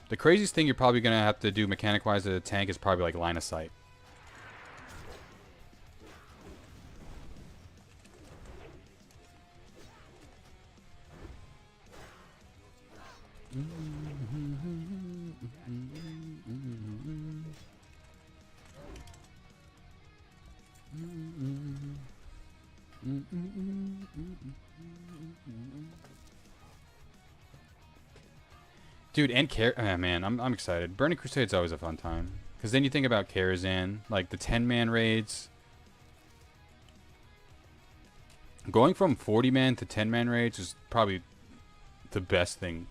Speaker 1: The craziest thing you're probably going to have to do mechanic-wise as a tank is probably like line of sight. Dude, and man, I'm excited. Burning Crusade's always a fun time. Because then you think about Karazhan, like the 10-man raids. Going from 40-man to 10-man raids is probably the best thing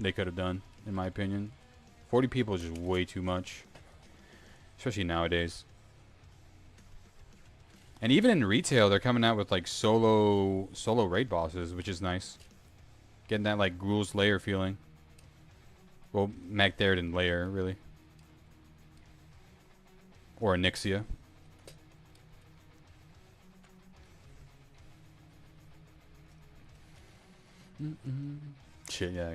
Speaker 1: they could have done, in my opinion. 40 people is just way too much. Especially nowadays. And even in retail, they're coming out with like solo raid bosses, which is nice. Getting that like Gruul's Lair feeling. Well, Magtheridon Lair, really. Or Onyxia. Shit, yeah.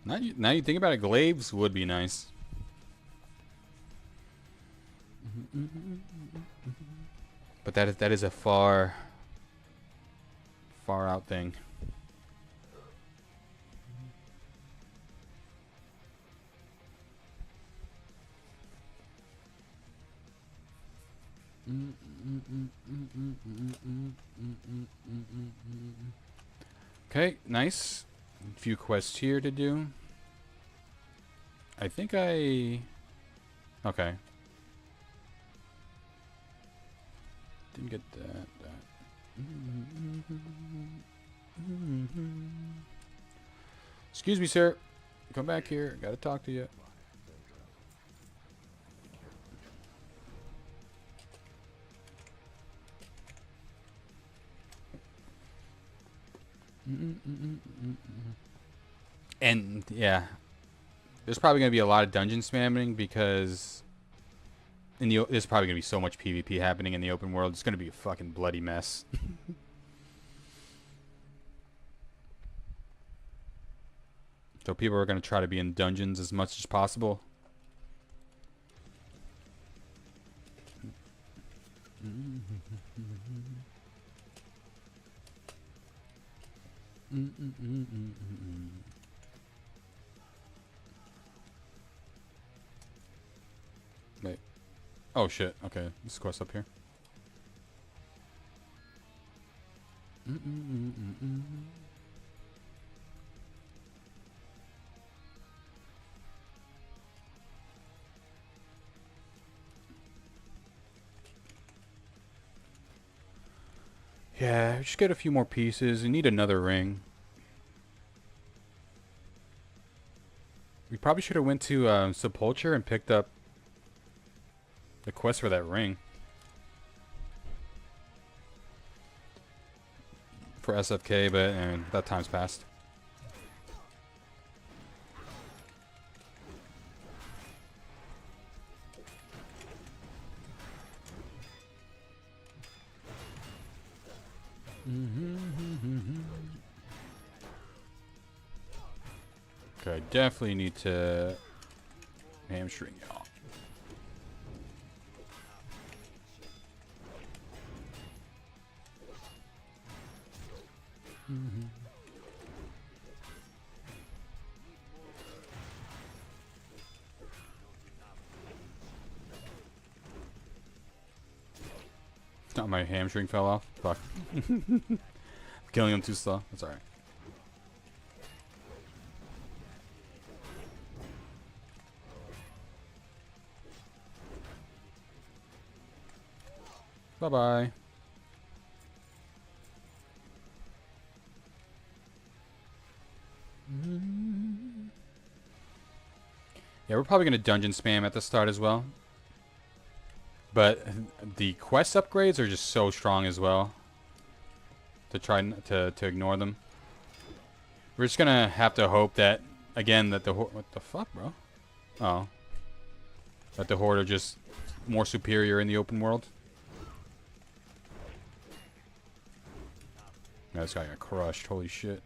Speaker 1: Now you think about it, Glaives would be nice. But that is a far out thing. Okay, nice. A few quests here to do. I think okay. Didn't get that. Excuse me, sir. Come back here. Gotta talk to you. And yeah, there's probably gonna be a lot of dungeon spamming because there's probably gonna be so much PvP happening in the open world. It's gonna be a fucking bloody mess. So people are gonna try to be in dungeons as much as possible. Wait. Oh shit. Okay, this quest up here. Yeah, just get a few more pieces. You need another ring. We probably should have went to Sepulture and picked up The quest for that ring. For SFK, but that time's passed. Okay, definitely need to hamstring y'all. Not my hamstring fell off. Fuck. Killing him too slow. That's alright. Bye-bye. Yeah, we're probably going to dungeon spam at the start as well. But the quest upgrades are just so strong as well. To try to ignore them. We're just going to have to hope that, again, that the Horde... What the fuck, bro? Oh. That the Horde are just more superior in the open world. Yeah, this guy got crushed. Holy shit.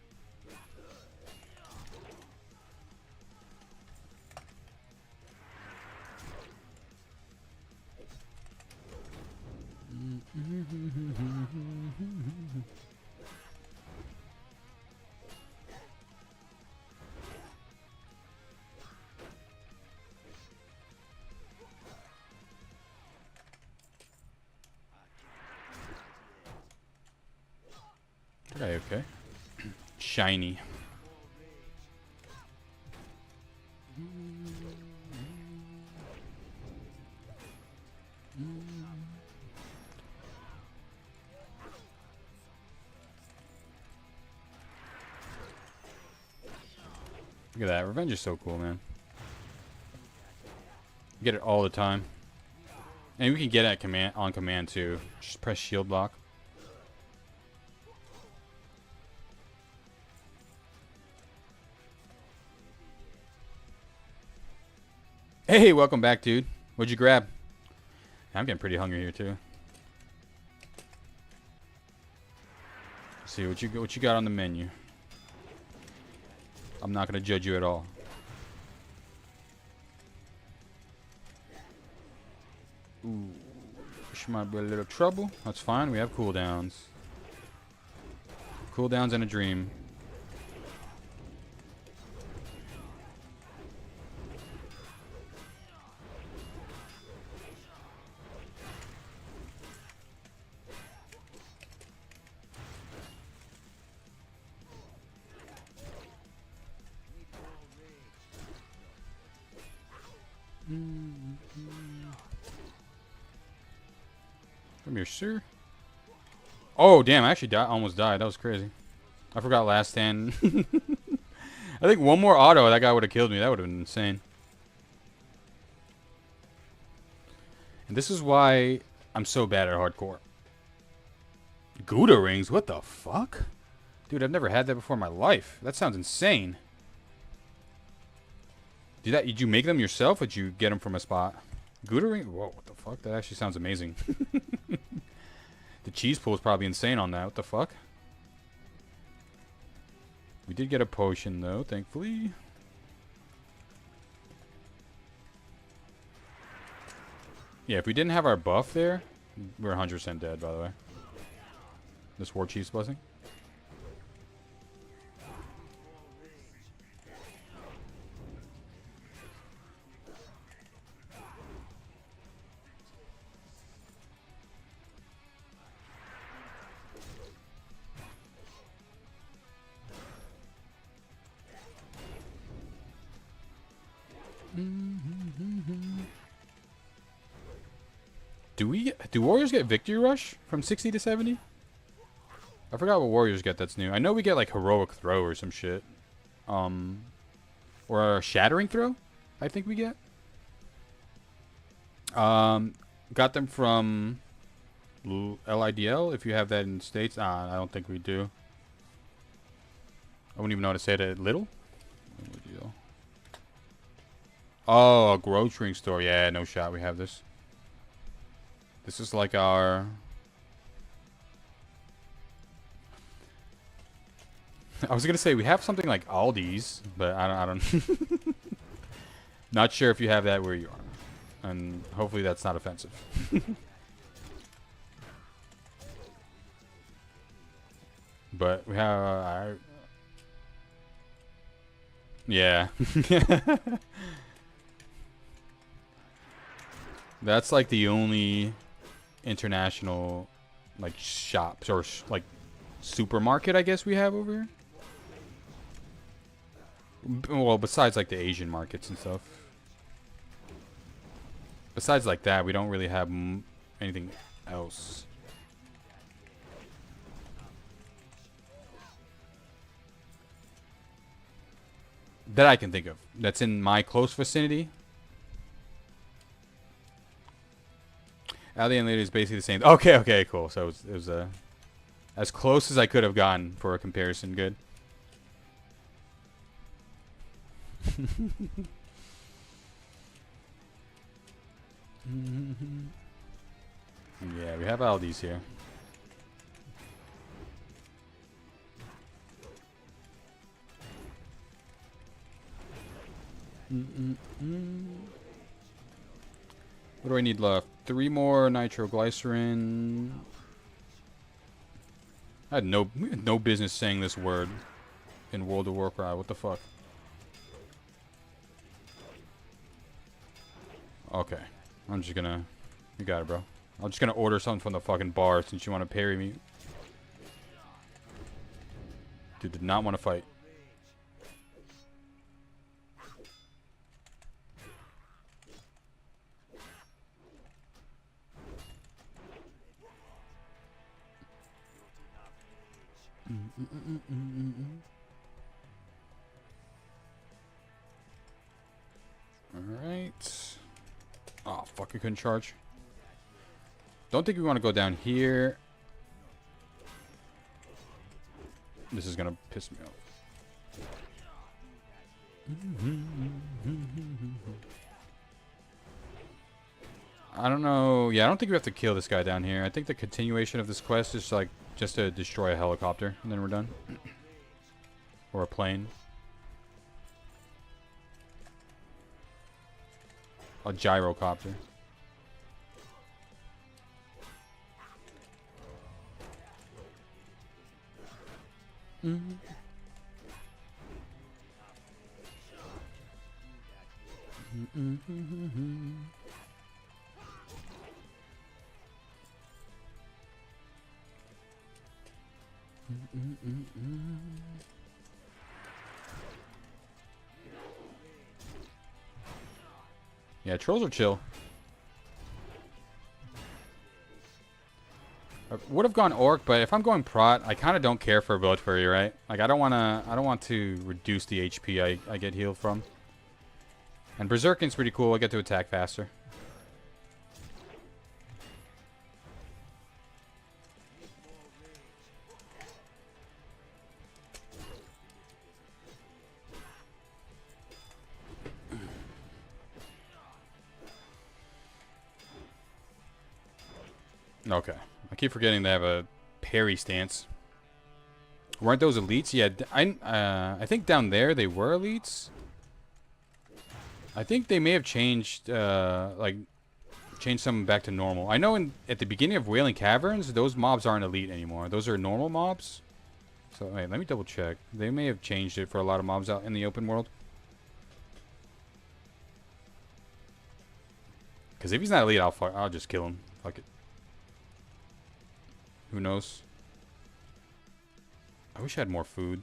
Speaker 1: Okay, okay. Shiny. Look at that. Revenge is so cool, man. You get it all the time. And we can get it at on command too. Just press shield block. Hey, welcome back, dude. What'd you grab? I'm getting pretty hungry here too. Let's see what you got on the menu. I'm not gonna judge you at all. Ooh, this might be a little trouble. That's fine. We have cooldowns. Cooldowns and a dream. Come here, sir. Oh, damn. I actually almost died. That was crazy. I forgot last stand. I think one more auto, that guy would have killed me. That would have been insane. And this is why I'm so bad at hardcore. Gouda rings? What the fuck? Dude, I've never had that before in my life. That sounds insane. Did you make them yourself, or did you get them from a spot? Gouda ring? Whoa, what the fuck? That actually sounds amazing. The cheese pool is probably insane on that. What the fuck? We did get a potion, though, thankfully. Yeah, if we didn't have our buff there, we're 100% dead, by the way. This War Chief's blessing. Do warriors get victory rush from 60 to 70? I forgot what warriors get that's new. I know we get like heroic throw or some shit. Or a shattering throw, I think we get. Got them from LIDL, if you have that in the States. I don't think we do. I wouldn't even know how to say it. Little? LIDL. Oh, a grocery store. Yeah, no shot. We have this. This is like our... I was going to say we have something like Aldi's, but I don't Not sure if you have that where you are. And hopefully that's not offensive. But we have yeah. That's like the only international like shops or like supermarket I guess we have over here. Well, besides like the Asian markets and stuff. Besides like that, we don't really have anything else. That I can think of. That's in my close vicinity. Alien Lady is basically the same. Okay, okay, cool. So it was as close as I could have gotten for a comparison. Good. Yeah, we have Aldi's here. What do I need left? 3 more nitroglycerin. I had no business saying this word in World of Warcraft. What the fuck? Okay. I'm just gonna... You got it, bro. I'm just gonna order something from the fucking bar since you want to parry me. Dude did not want to fight. Alright. Oh, fuck, I couldn't charge. Don't think we want to go down here. This is gonna piss me off. I don't know. Yeah, I don't think we have to kill this guy down here. I think the continuation of this quest is like just to destroy a helicopter and then we're done. Or a plane. A gyrocopter. Yeah, trolls are chill. I would have gone orc, but if I'm going prot, I kind of don't care for a blood furry, right? Like I don't want to reduce the HP I get healed from. And berserking's pretty cool. I get to attack faster. Okay. I keep forgetting they have a parry stance. Weren't those elites? Yeah, I think down there they were elites. I think they may have changed, like, changed some back to normal. I know at the beginning of Wailing Caverns, those mobs aren't elite anymore. Those are normal mobs. So, wait, let me double check. They may have changed it for a lot of mobs out in the open world. Because if he's not elite, I'll just kill him. Fuck it. Who knows? I wish I had more food.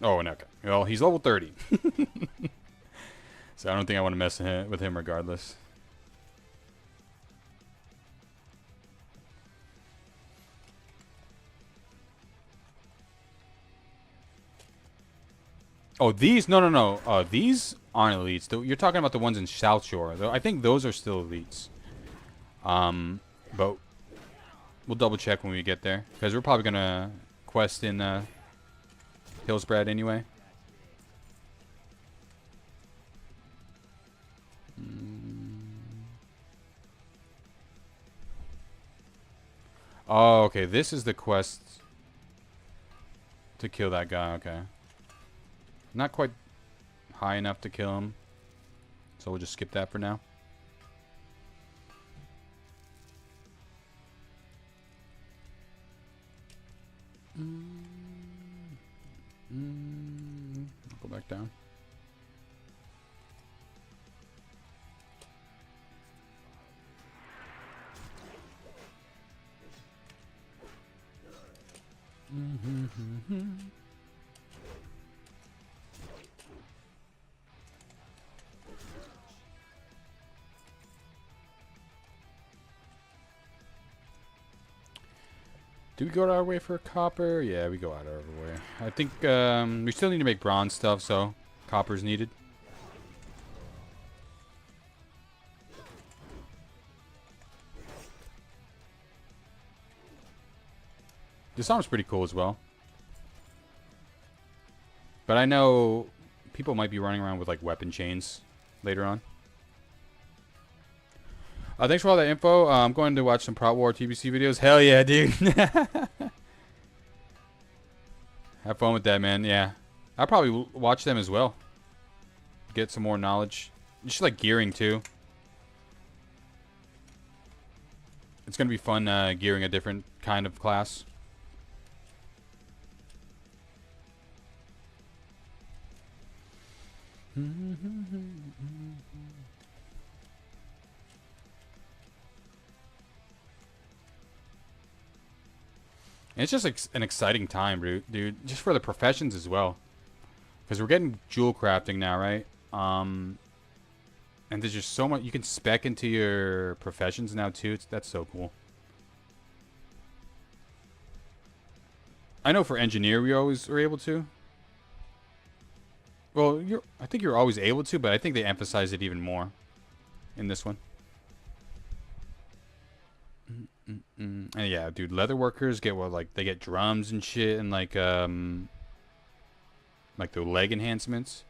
Speaker 1: Oh, and okay. Well, he's level 30. So I don't think I want to mess with him regardless. Oh, these? No, no, no. These aren't elites. You're talking about the ones in South Shore. I think those are still elites. But we'll double check when we get there. Because we're probably going to quest in Hillsbrad anyway. Oh, okay. This is the quest to kill that guy. Okay. Not quite high enough to kill him. So we'll just skip that for now. Go back down. Do we go out our way for copper? Yeah, we go out our way. I think we still need to make bronze stuff, so copper's needed. This arm's pretty cool as well. But I know people might be running around with like weapon chains later on. Thanks for all that info. I'm going to watch some Prot Warr TBC videos. Hell yeah, dude. Have fun with that, man. Yeah. I'll probably watch them as well. Get some more knowledge. Just like gearing, too. It's going to be fun gearing a different kind of class. And it's just like an exciting time, dude. Just for the professions as well. Because we're getting jewel crafting now, right? And there's just so much. You can spec into your professions now, too. That's so cool. I know for engineer, we always were able to. Well, I think you're always able to, but I think they emphasize it even more in this one. And yeah, dude, leather workers get what, like they get drums and shit, and like the leg enhancements.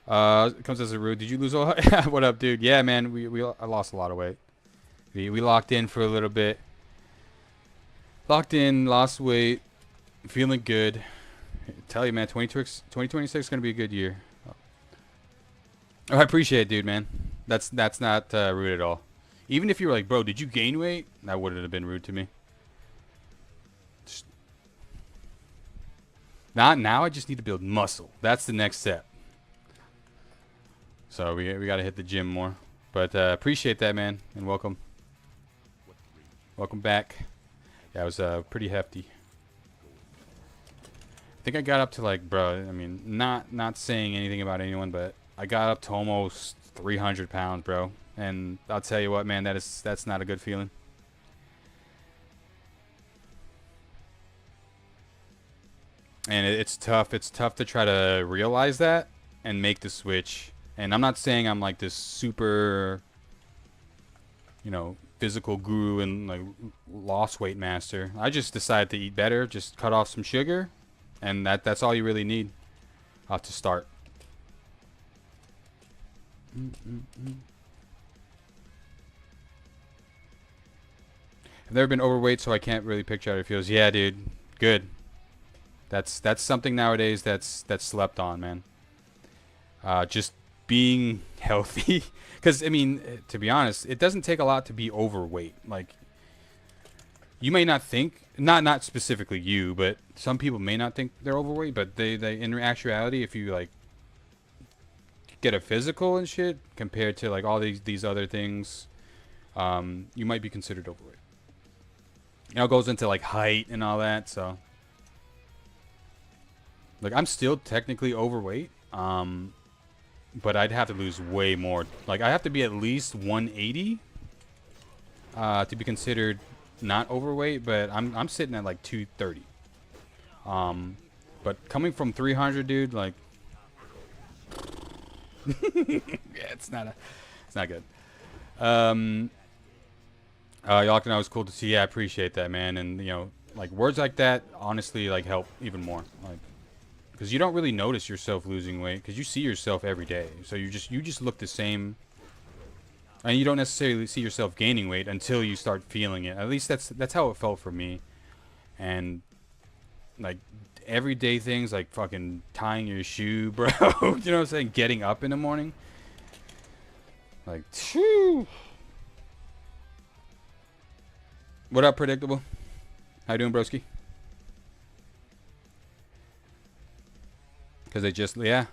Speaker 1: It comes as a rude. Did you lose all? What up, dude? Yeah, man, I lost a lot of weight. We locked in for a little bit. Locked in, lost weight, feeling good. I tell you, man, 2026 is gonna be a good year. Oh, I appreciate it, dude, man. That's not rude at all. Even if you were like, bro, did you gain weight? That wouldn't have been rude to me. Now I just need to build muscle. That's the next step. So we got to hit the gym more. But appreciate that, man, and welcome. Welcome back. Yeah, it was pretty hefty. I think I got up to like, bro, I mean, not saying anything about anyone, but I got up to almost 300 pounds, bro. And I'll tell you what, man, that's not a good feeling. And it's tough. It's tough to try to realize that and make the switch. And I'm not saying I'm like this super, you know, physical guru and like lost weight master. I just decided to eat better, just cut off some sugar, and that's all you really need to start. I've never been overweight, so I can't really picture how it feels. Yeah, dude. Good. That's something nowadays that's slept on, man. Just being healthy. Because, I mean, to be honest, it doesn't take a lot to be overweight. Like, you may not think, not specifically you, but some people may not think they're overweight, but they in actuality, if you, like, get a physical and shit, compared to, like, all these other things, you might be considered overweight. You know, it goes into like height and all that, so like I'm still technically overweight, but I'd have to lose way more. Like I have to be at least 180 to be considered not overweight, but I'm sitting at like 230. But coming from 300, dude, like, yeah, it's not good. Yalkana was cool to see. Yeah, I appreciate that, man. And you know, like words like that, honestly, like help even more. Like, because you don't really notice yourself losing weight because you see yourself every day. So you just look the same. And you don't necessarily see yourself gaining weight until you start feeling it. At least that's how it felt for me. And like everyday things like fucking tying your shoe, bro. You know what I'm saying? Getting up in the morning. Like, phew. What up, Predictable? How you doing, broski? Because they just, yeah.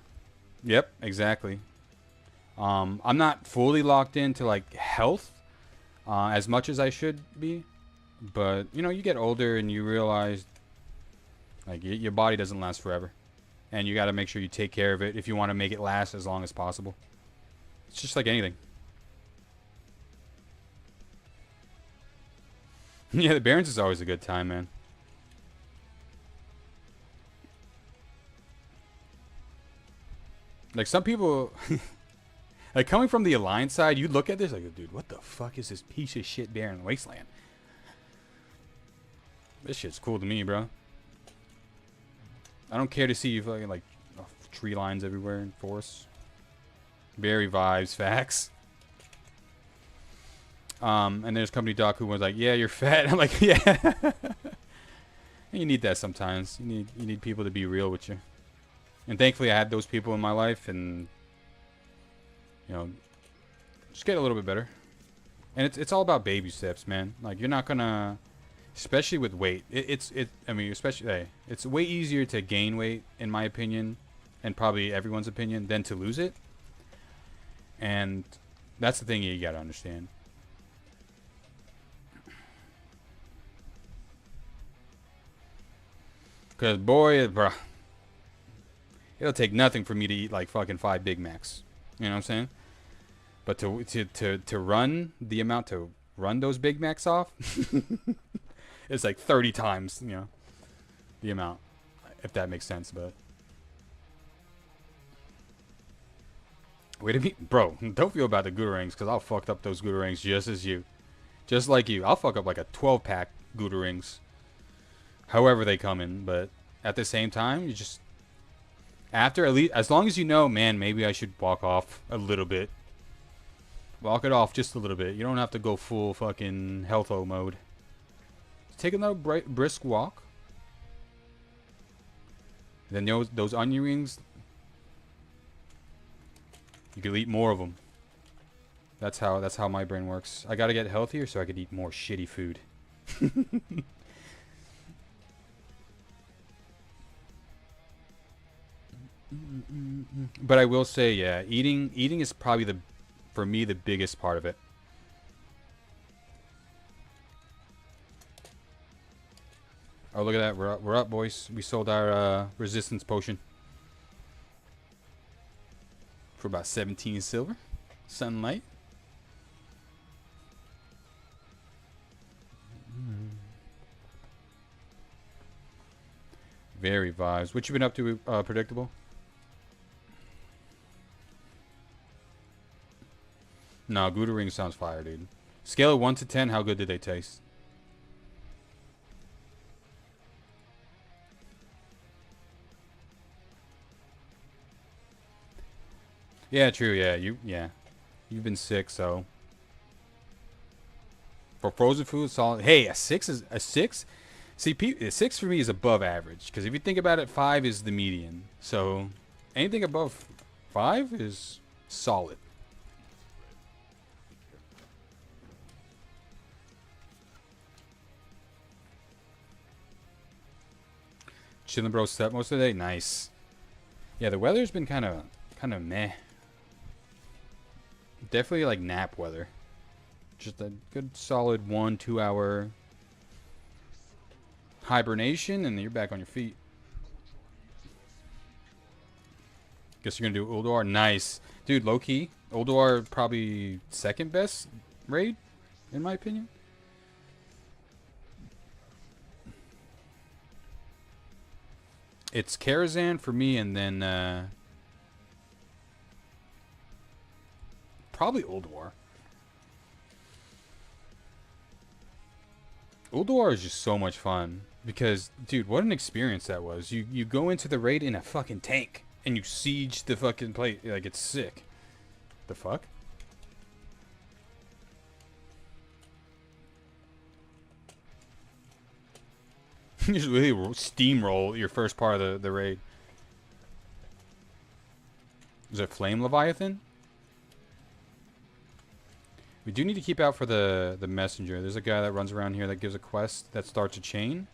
Speaker 1: Yep, exactly. I'm not fully locked into like health as much as I should be, but you know, you get older and you realize like your body doesn't last forever, and you got to make sure you take care of it if you want to make it last as long as possible. It's just like anything. Yeah, the Barrens is always a good time, man. Like some people. Like, coming from the Alliance side, you look at this like, dude, what the fuck is this piece of shit barren wasteland? This shit's cool to me, bro. I don't care to see you fucking, like, tree lines everywhere in forests. Very vibes, facts. And there's Company Doc who was like, yeah, you're fat. I'm like, yeah. You need that sometimes. You need people to be real with you. And thankfully I had those people in my life, and you know, just get a little bit better. And it's all about baby steps, man. Like, you're not gonna, especially with weight. I mean, especially, hey, it's way easier to gain weight, in my opinion, and probably everyone's opinion, than to lose it. And that's the thing you gotta understand. Cause boy, bruh, it'll take nothing for me to eat like fucking 5 Big Macs. You know what I'm saying? But to run the amount to run those Big Macs off, it's like 30 times, you know, the amount, if that makes sense. But wait a minute, bro, don't feel about the Gouda rings, because I'll fuck up those Gouda rings just like you. I'll fuck up like a 12-pack Gouda rings, however they come in. But at the same time, you just, after, at least, as long as you know, man, maybe I should walk off a little bit. Walk it off just a little bit. You don't have to go full fucking health-o mode. Take another brisk walk. Then those onion rings, you could eat more of them. That's how my brain works. I gotta get healthier so I could eat more shitty food. But I will say, yeah, eating is probably for me the biggest part of it. Oh, look at that. We're up, boys. We sold our resistance potion for about 17 silver. Sunlight. Very vibes. What you been up to, Predictable? No, Gouda ring sounds fire, dude. Scale of 1 to 10, how good did they taste? Yeah, true. Yeah, you've been sick, so for frozen food, solid. Hey, a 6 is a 6. See, a 6 for me is above average, because if you think about it, 5 is the median. So anything above 5 is solid. Chillin' bro, slept most of the day. Nice. Yeah, the weather's been kind of meh. Definitely like nap weather. Just a good solid 1-2 hour hibernation, and then you're back on your feet. Guess you're gonna do Ulduar. Nice, dude. Low key, Ulduar probably second best raid, in my opinion. It's Karazhan for me, and then probably Ulduar. Ulduar is just so much fun because, dude, what an experience that was. You go into the raid in a fucking tank and you siege the fucking place. Like, it's sick. The fuck? You just really steamroll your first part of the raid. Is it Flame Leviathan? We do need to keep out for the messenger. There's a guy that runs around here that gives a quest that starts a chain.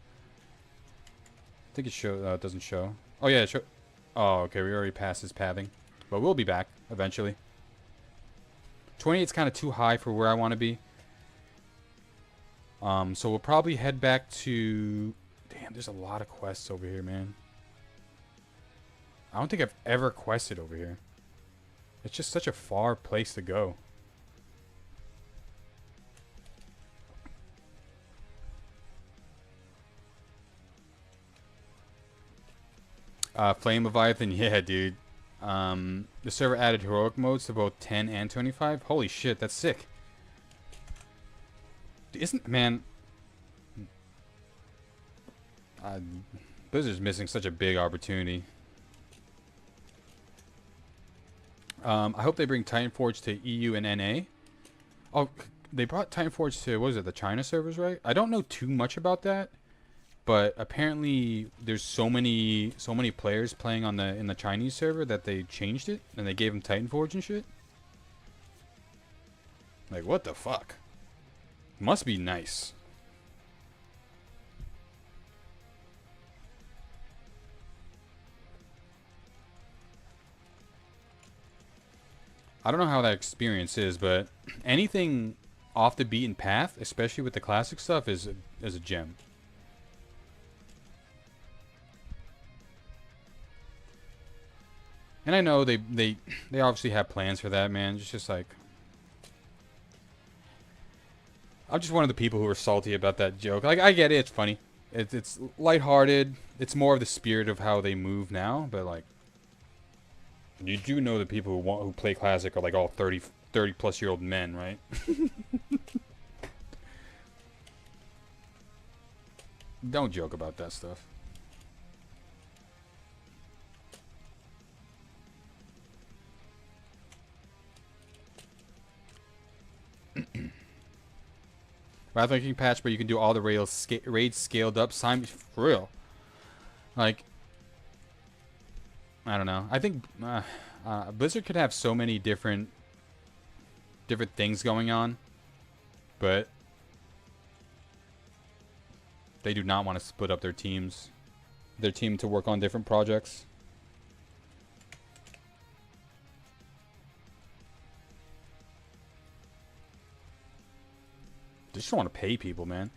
Speaker 1: I think it shows. It doesn't show. Oh yeah, it show. Oh, okay. We already passed his pathing, but we'll be back eventually. 28's kind of too high for where I want to be. So we'll probably head back to. Damn, there's a lot of quests over here, man. I don't think I've ever quested over here. It's just such a far place to go. Flame Leviathan, yeah, dude. The server added heroic modes to both 10 and 25. Holy shit, that's sick. Isn't, man... Blizzard's missing such a big opportunity. I hope they bring Titanforge to EU and NA. Oh, they brought Titanforge to, what was it, the China servers, right? I don't know too much about that. But apparently, there's so many players playing on in the Chinese server that they changed it and they gave them Titanforge and shit. Like, what the fuck? Must be nice. I don't know how that experience is, but anything off the beaten path, especially with the classic stuff, is a gem. And I know they obviously have plans for that, man. It's just like... I'm just one of the people who are salty about that joke. Like, I get it. It's funny. It's lighthearted. It's more of the spirit of how they move now. But, like... You do know the people who play Classic are, like, all 30-plus-year-old men, right? Don't joke about that stuff. Rather patch, but you can do all the raids scaled up. For real. Like, I don't know. I think Blizzard could have so many different things going on, but they do not want to split up their team to work on different projects. They just want to pay people, man.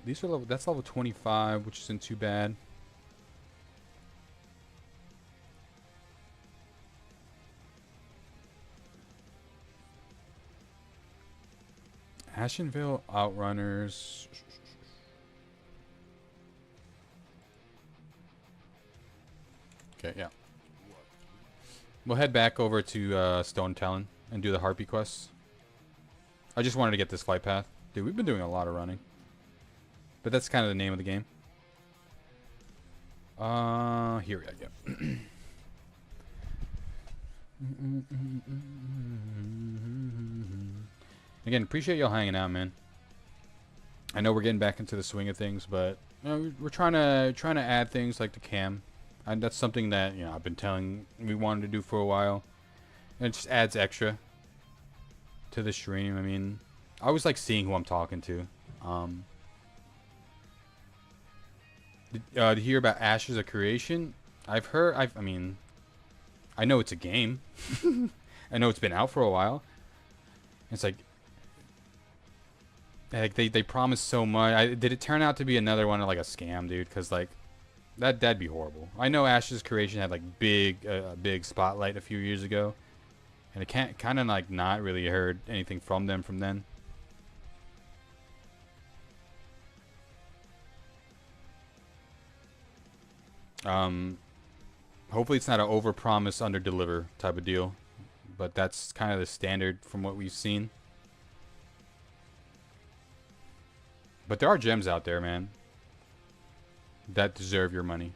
Speaker 1: These are that's level 25, which isn't too bad. Ashenvale Outrunners. Okay, yeah. We'll head back over to Stone Talon and do the Harpy quests. I just wanted to get this flight path. Dude, we've been doing a lot of running. But that's kind of the name of the game. Here we go. Again, appreciate y'all hanging out, man. I know we're getting back into the swing of things, but you know, we're trying to add things like the cam. And that's something that, you know, I've been telling we wanted to do for a while. And it just adds extra to the stream. I mean, I always like seeing who I'm talking to. To hear about Ashes of Creation, I mean, I know it's a game. I know it's been out for a while. It's like they promised so much. Did it turn out to be another one, like a scam, dude? Because like that'd be horrible. I know Ashes of Creation had like big spotlight a few years ago, And I can't kind of like not really heard anything from them from then. Hopefully it's not an over-promise, under-deliver type of deal. But that's kind of the standard from what we've seen. But there are gems out there, man, that deserve your money.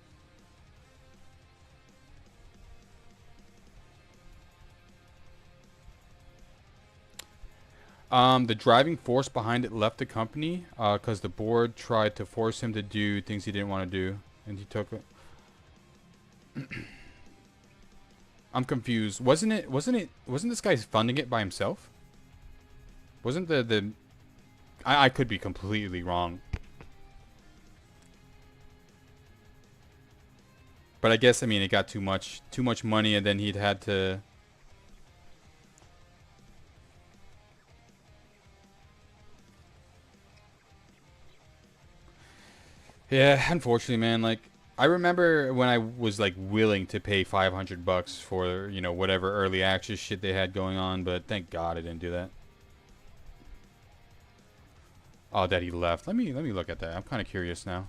Speaker 1: The driving force behind it left the company because the board tried to force him to do things he didn't want to do, and he took it. I'm confused. Wasn't this guy funding it by himself? Wasn't I could be completely wrong. But I guess, I mean, it got too much money, and then he'd had to. Yeah, unfortunately, man. Like, I remember when I was like willing to pay $500 for, you know, whatever early access shit they had going on, but thank God I didn't do that. Oh, that he left. Let me look at that. I'm kind of curious now.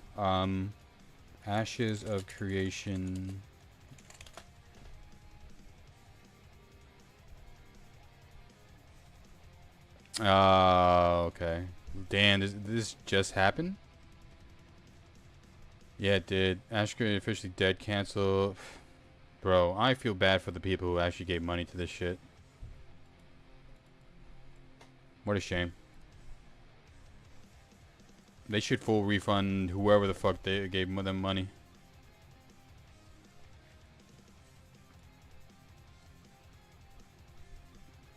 Speaker 1: Ashes of Creation. Okay. Damn, this just happened? Yeah, it did. Ash Creation officially dead. Cancel. Bro, I feel bad for the people who actually gave money to this shit. What a shame. They should full refund whoever the fuck they gave them money.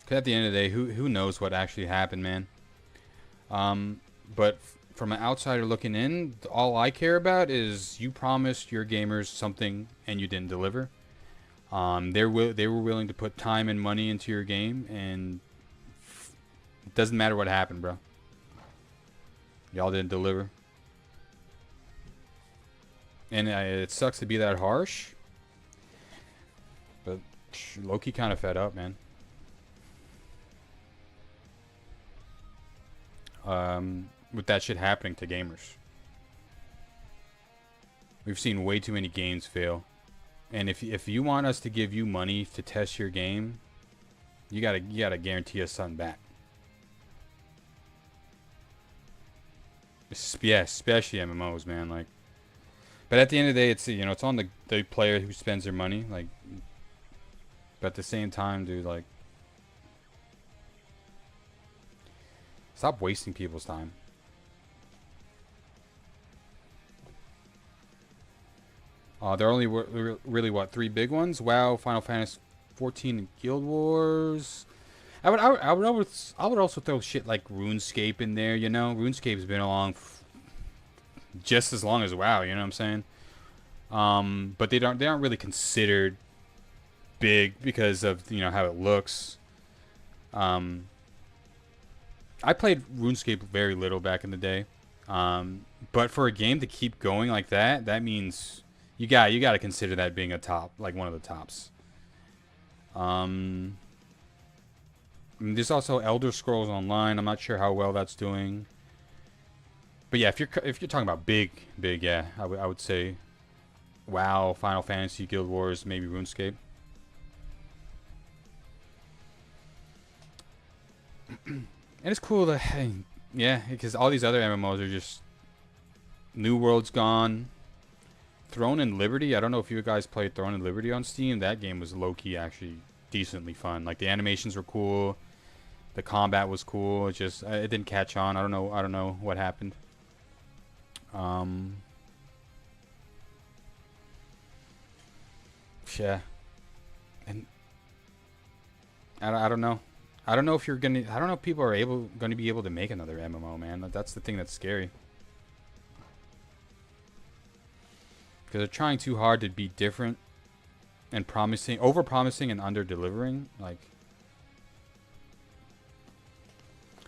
Speaker 1: Cause at the end of the day, who knows what actually happened, man. But from an outsider looking in, all I care about is you promised your gamers something and you didn't deliver. They were willing to put time and money into your game, and it doesn't matter what happened, bro. Y'all didn't deliver. And it sucks to be that harsh. But low-key kind of fed up, man. With that shit happening to gamers. We've seen way too many games fail. And if you want us to give you money to test your game, you gotta guarantee us something back. Yeah, especially MMOs, man. Like, but at the end of the day, it's, you know, it's on the player who spends their money. Like, but at the same time, dude, like, stop wasting people's time. There are only really what, 3 big ones? WoW, Final Fantasy 14, and Guild Wars. I would also throw shit like RuneScape in there, you know. RuneScape's been along just as long as WoW, you know what I'm saying? But they aren't really considered big because of, you know, how it looks. I played RuneScape very little back in the day. But for a game to keep going like that, that means you got to consider that being a top, like one of the tops. There's also Elder Scrolls Online. I'm not sure how well that's doing. But yeah, if you're talking about big, yeah, I would say WoW, Final Fantasy, Guild Wars, maybe RuneScape. And it's cool that, yeah, because all these other MMOs are just New World's gone. Throne and Liberty. I don't know if you guys played Throne and Liberty on Steam. That game was low-key actually decently fun. Like, the animations were cool. The combat was cool. It just it didn't catch on. I don't know what happened. Yeah. And I don't know. I don't know if you're gonna. I don't know if people are gonna be able to make another MMO, man. That's the thing that's scary. Because they're trying too hard to be different and over-promising and under-delivering. Like,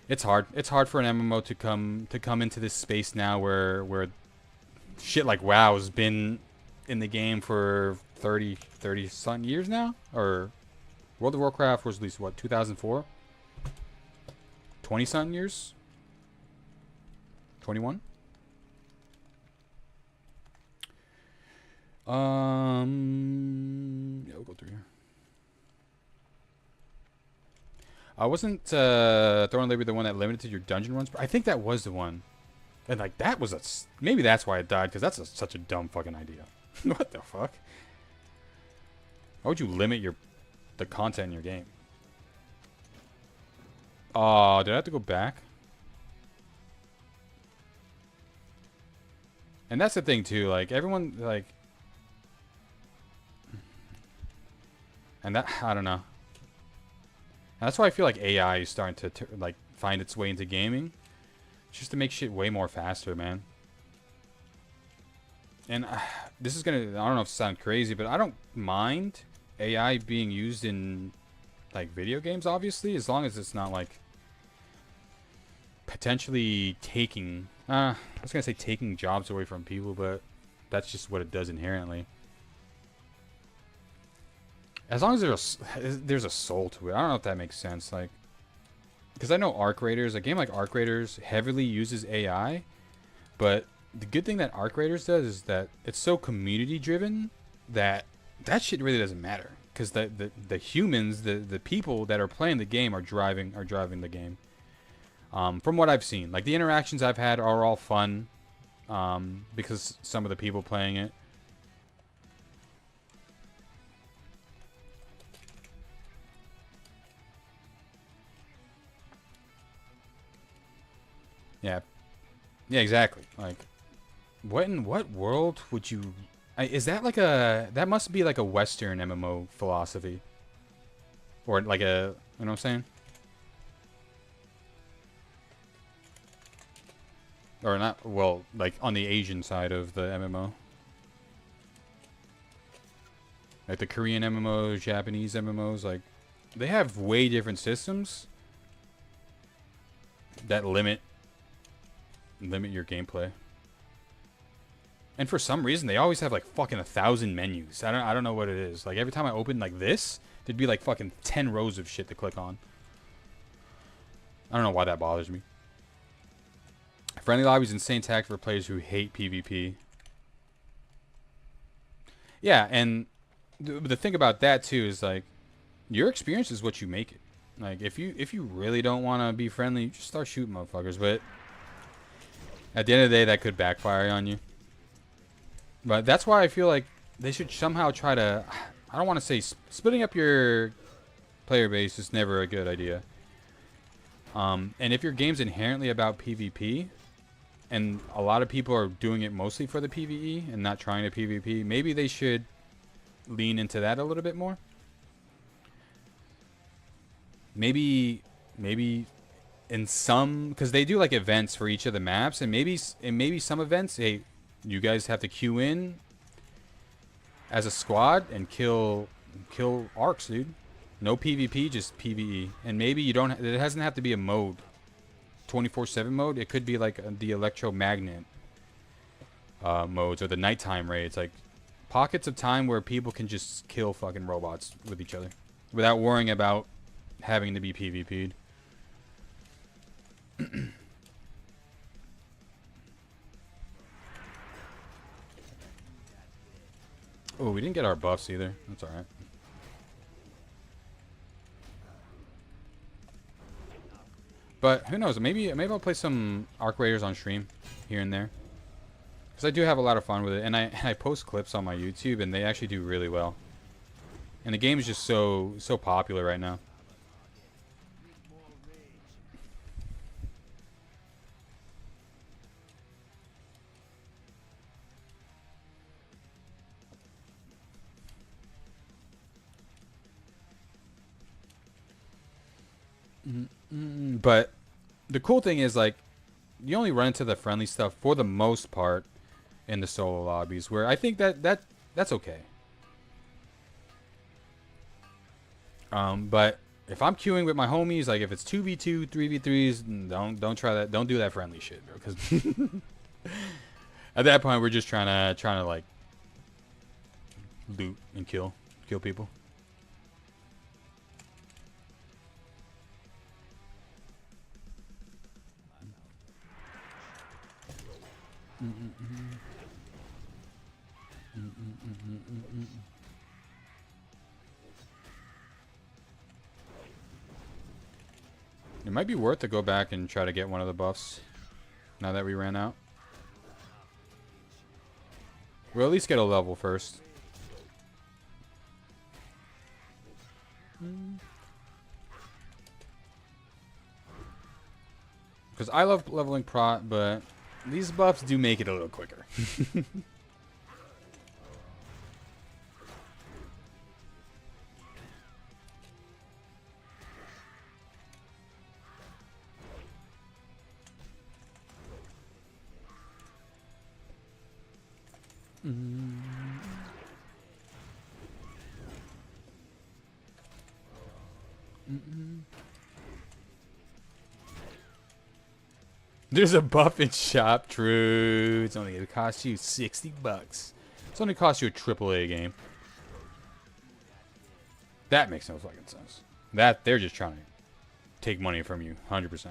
Speaker 1: it's hard. It's hard for an MMO to come into this space now where shit like WoW has been in the game for 30 something years now, or World of Warcraft was released, what, 2004? 20-something years? 21? Yeah, we'll go through here. Wasn't Throne of Liberty the one that limited your dungeon runs? I think that was the one. And, like, that was a... Maybe that's why it died, because that's such a dumb fucking idea. What the fuck? Why would you limit the content in your game? Oh, did I have to go back? And that's the thing, too. Like, everyone, like... And that... I don't know. And that's why I feel like AI is starting to, like, find its way into gaming. Just to make shit way more faster, man. And this is gonna... I don't know if it sounds crazy, but I don't mind AI being used in, like, video games, obviously. As long as it's not, like... potentially taking... I was gonna say taking jobs away from people, but that's just what it does inherently. As long as there's a soul to it. I don't know if that makes sense. Like, because I know Arc Raiders, a game like Arc Raiders heavily uses AI, but the good thing that Arc Raiders does is that it's so community driven that shit really doesn't matter. Because the humans, the people that are playing the game are driving the game. From what I've seen, like the interactions I've had are all fun, because some of the people playing it. Yeah, yeah, exactly. Like, what world would you? Is that like that must be like a Western MMO philosophy, or like you know what I'm saying? Or not, well, like on the Asian side of the MMO. Like the Korean MMOs, Japanese MMOs, like, they have way different systems that limit your gameplay. And for some reason, they always have like fucking 1,000 menus. I don't know what it is. Like every time I open like this, there'd be like fucking 10 rows of shit to click on. I don't know why that bothers me. Friendly lobbies insane tactic for players who hate PvP. Yeah, and the thing about that too is like your experience is what you make it. Like if you really don't want to be friendly, just start shooting motherfuckers. But at the end of the day, that could backfire on you. But that's why I feel like they should somehow try to... I don't want to say... Splitting up your player base is never a good idea. And if your game's inherently about PvP, and a lot of people are doing it mostly for the PvE and not trying to PvP, maybe they should lean into that a little bit more. Maybe in some... Because they do like events for each of the maps, and maybe some events... Hey, you guys have to queue in as a squad and kill arcs, dude. No PvP, just PvE. And maybe you don't... It doesn't have to be a mode. 24/7 mode. It could be like the electromagnet modes or the nighttime raids. Like pockets of time where people can just kill fucking robots with each other without worrying about having to be PvP'd. Oh, we didn't get our buffs either. That's alright. But who knows? Maybe I'll play some Arc Raiders on stream here and there, because I do have a lot of fun with it, and I post clips on my YouTube, and they actually do really well. And the game is just so popular right now. But the cool thing is, like, you only run into the friendly stuff for the most part in the solo lobbies, where I think that's okay. But if I'm queuing with my homies, like if it's 2v2, 3v3s, don't try that. Don't do that friendly shit, bro. Because at that point, we're just trying to like loot and kill people. It might be worth to go back and try to get one of the buffs now that we ran out. We'll at least get a level first. Because I love leveling Prot, but these buffs do make it a little quicker. There's a buff in shop. True. It's only going to cost you 60 bucks. It's only cost you a AAA game. That makes no fucking sense. That they're just trying to take money from you, 100%.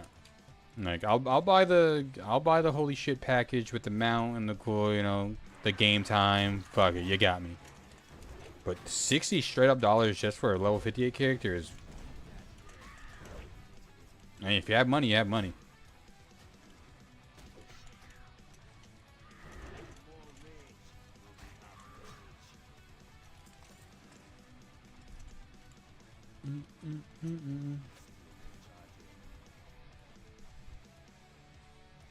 Speaker 1: Like I'll buy the holy shit package with the mount and the cool, you know, the game time. Fuck it, you got me. But 60 straight up dollars just for a level 58 character is. I mean, if you have money, you have money.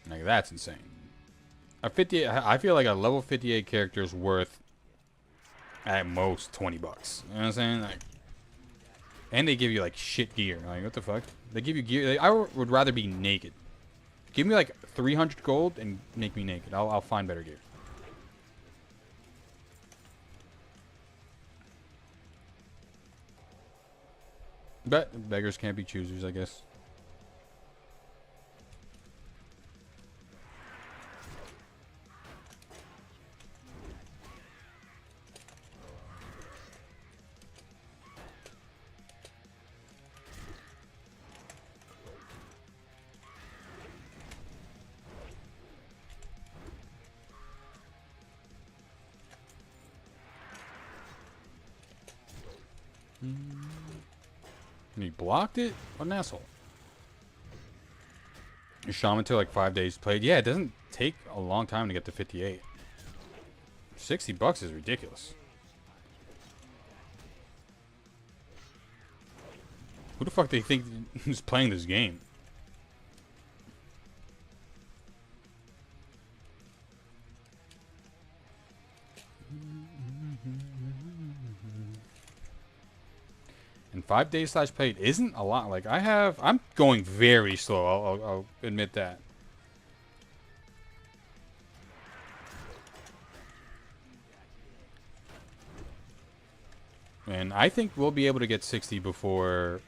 Speaker 1: Like that's insane. A 58, I feel like a level 58 character is worth at most 20 bucks. You know what I'm saying? Like, and they give you like shit gear. Like what the fuck? They give you gear. Like, I would rather be naked. Give me like 300 gold and make me naked. I'll find better gear. But beggars can't be choosers, I guess. And he blocked it? What an asshole. Your shaman took like 5 days played. Yeah, it doesn't take a long time to get to 58. 60 bucks is ridiculous. Who the fuck do you think is playing this game? And 5 days slash played isn't a lot. Like I'm going very slow. I'll admit that. And I think we'll be able to get 60 before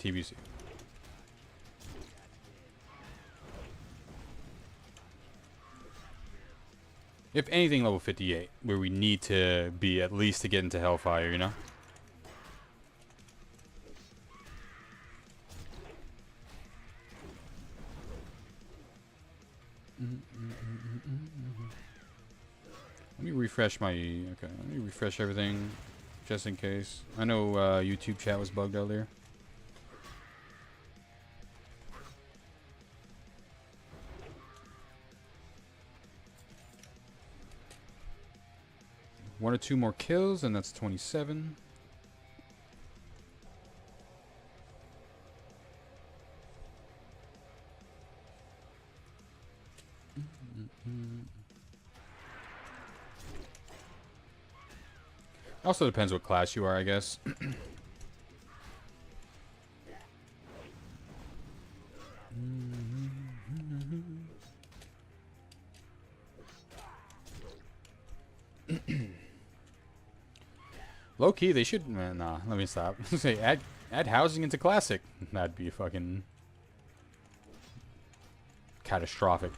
Speaker 1: TBC. If anything, level 58, where we need to be at least to get into Hellfire, you know? Let me refresh my... Okay, let me refresh everything just in case. I know YouTube chat was bugged earlier. One or two more kills, and that's 27. Also depends what class you are, I guess. Low key, they should. Nah, let me stop. Say add housing into classic. That'd be fucking catastrophic.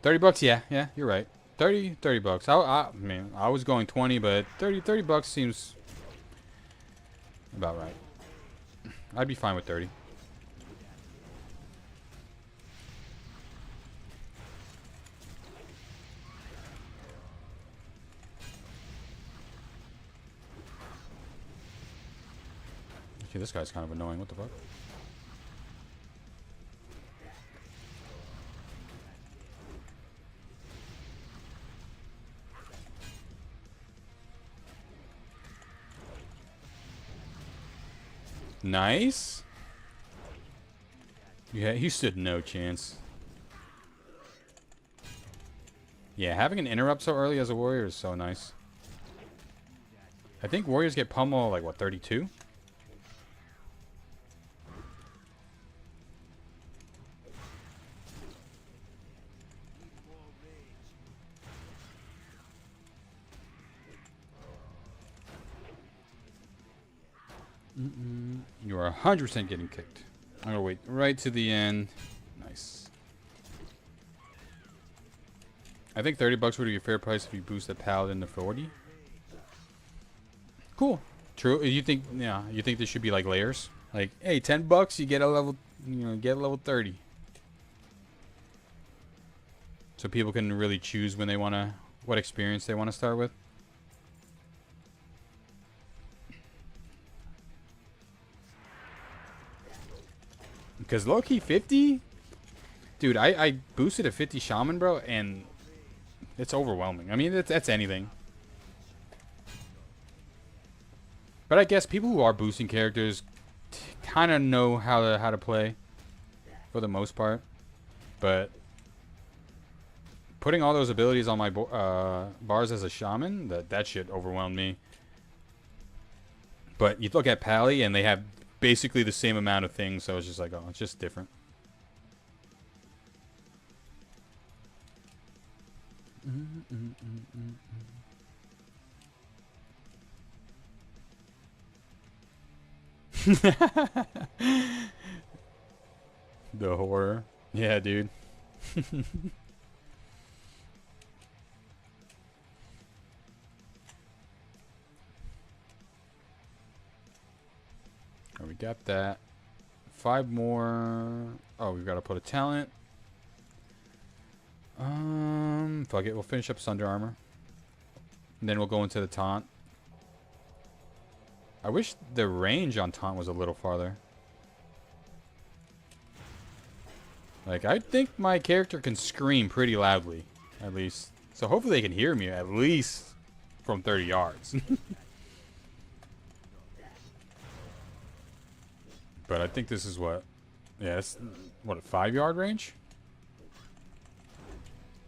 Speaker 1: $30, yeah, yeah, you're right. 30 bucks. I mean, I was going 20, but 30 bucks seems about right. I'd be fine with 30. Okay, this guy's kind of annoying. What the fuck? Nice. Yeah, he stood no chance. Yeah, having an interrupt so early as a warrior is so nice. I think warriors get pummeled like what, 32? You are 100% getting kicked. I'm gonna wait right to the end. Nice. I think 30 bucks would be a fair price if you boost the paladin to 40. Cool. True. You think? Yeah. You think this should be like layers? Like, hey, 10 bucks, you get a level. You know, get a level 30. So people can really choose when they wanna, what experience they wanna start with. Because low-key 50? Dude, I boosted a 50 shaman, bro, and it's overwhelming. I mean, that's anything. But I guess people who are boosting characters kind of know how to play for the most part. But putting all those abilities on my bars as a shaman, that shit overwhelmed me. But you look at Pally, and they have basically the same amount of things, so it's just like, oh, it's just different. The horror. Yeah, dude. Oh, we got that. 5 more. Oh, we've got to put a talent. Fuck it. We'll finish up Sunder Armor. And then we'll go into the taunt. I wish the range on taunt was a little farther. Like, I think my character can scream pretty loudly, at least. So hopefully they can hear me at least from 30 yards. But I think this is what... Yeah, it's, what, a 5-yard range?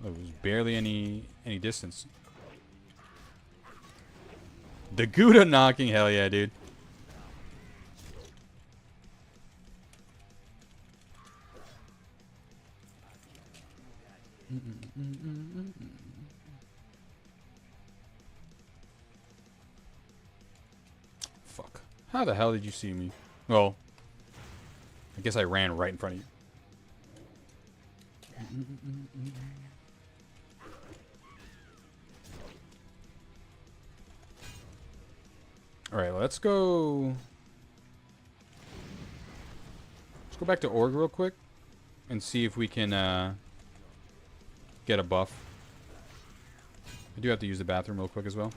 Speaker 1: Oh, it was barely any distance. The Gouda knocking, hell yeah, dude. Fuck. How the hell did you see me? Well, I guess I ran right in front of you. Alright, let's go... Let's go back to Org real quick. And see if we can, get a buff. I do have to use the bathroom real quick as well.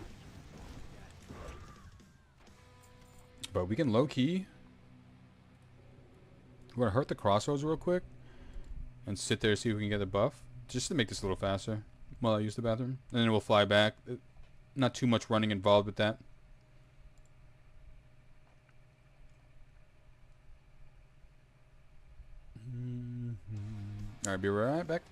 Speaker 1: But we can low-key... We're going to hurt the crossroads real quick. And sit there, see if we can get a buff. Just to make this a little faster. While I use the bathroom. And then we'll fly back. Not too much running involved with that. Alright, be right back.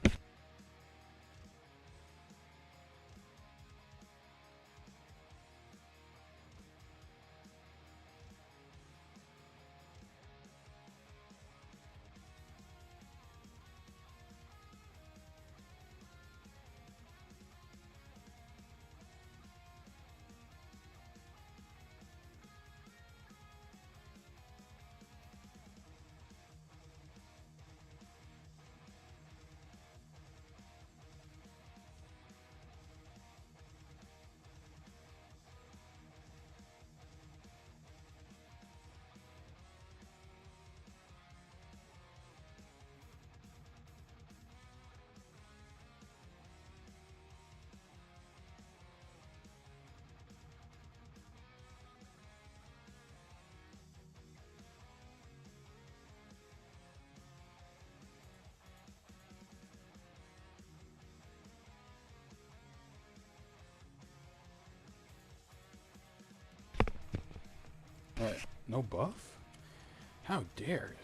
Speaker 1: Alright, no buff? How dare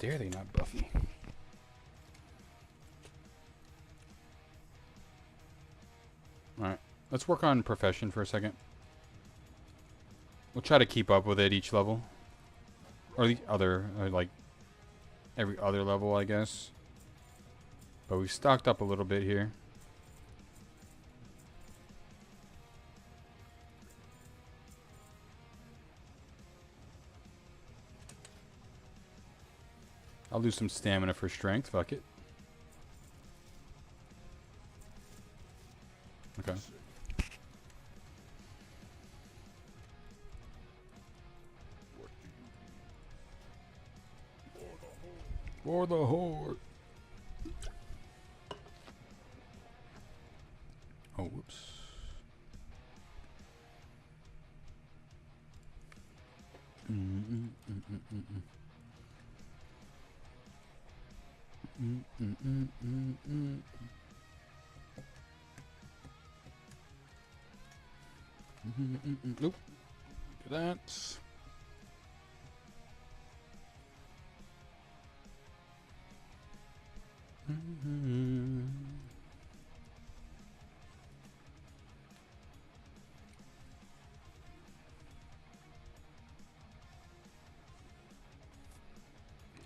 Speaker 1: they not buff me? Alright, let's work on profession for a second. We'll try to keep up with it each level. Or the other, like, every other level, I guess. But we've stocked up a little bit here. I'll lose some stamina for strength. Fuck it. Okay. For the horde. Oh, whoops. Oop. Do that.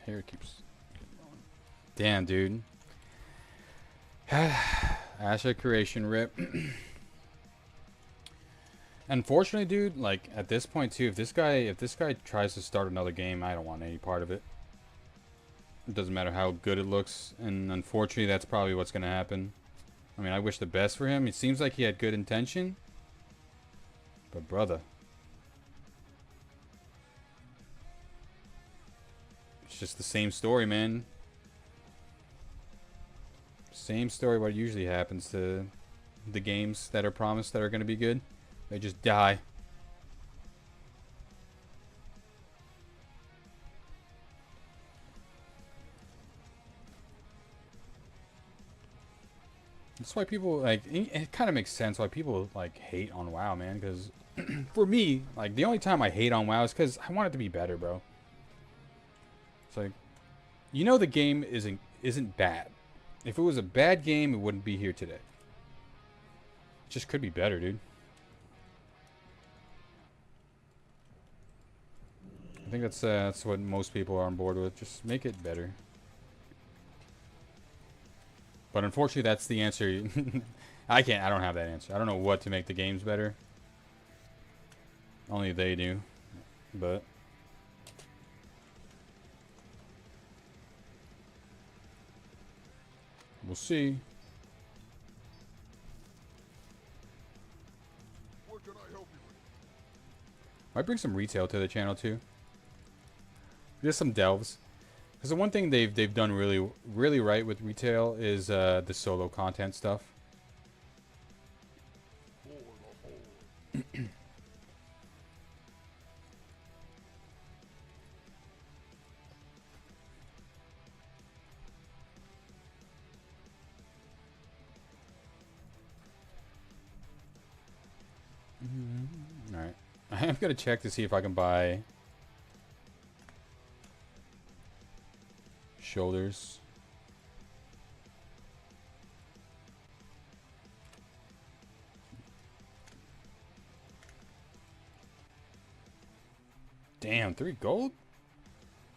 Speaker 1: Hair keeps getting on. Damn, dude. Asset creation rip. Unfortunately, dude, like at this point too, if this guy tries to start another game, I don't want any part of it. It doesn't matter how good it looks, and unfortunately, that's probably what's gonna happen. I mean, I wish the best for him. It seems like he had good intention, but brother, it's just the same story, man. Same story. What usually happens to the games that are promised that are gonna be good. They just die. That's why people, like, it kind of makes sense why people, like, hate on WoW, man. Because, for me, like, the only time I hate on WoW is because I want it to be better, bro. It's like, you know the game isn't bad. If it was a bad game, it wouldn't be here today. It just could be better, dude. I think that's what most people are on board with. Just make it better. But unfortunately, that's the answer. I don't have that answer. I don't know what to make the games better. Only they do. But we'll see.
Speaker 3: What can I help you with?
Speaker 1: Might bring some retail to the channel too. Just some delves. Because the one thing they've done really right with retail is the solo content stuff. All right, I'm gonna check to see if I can buy shoulders. Damn, 3 gold?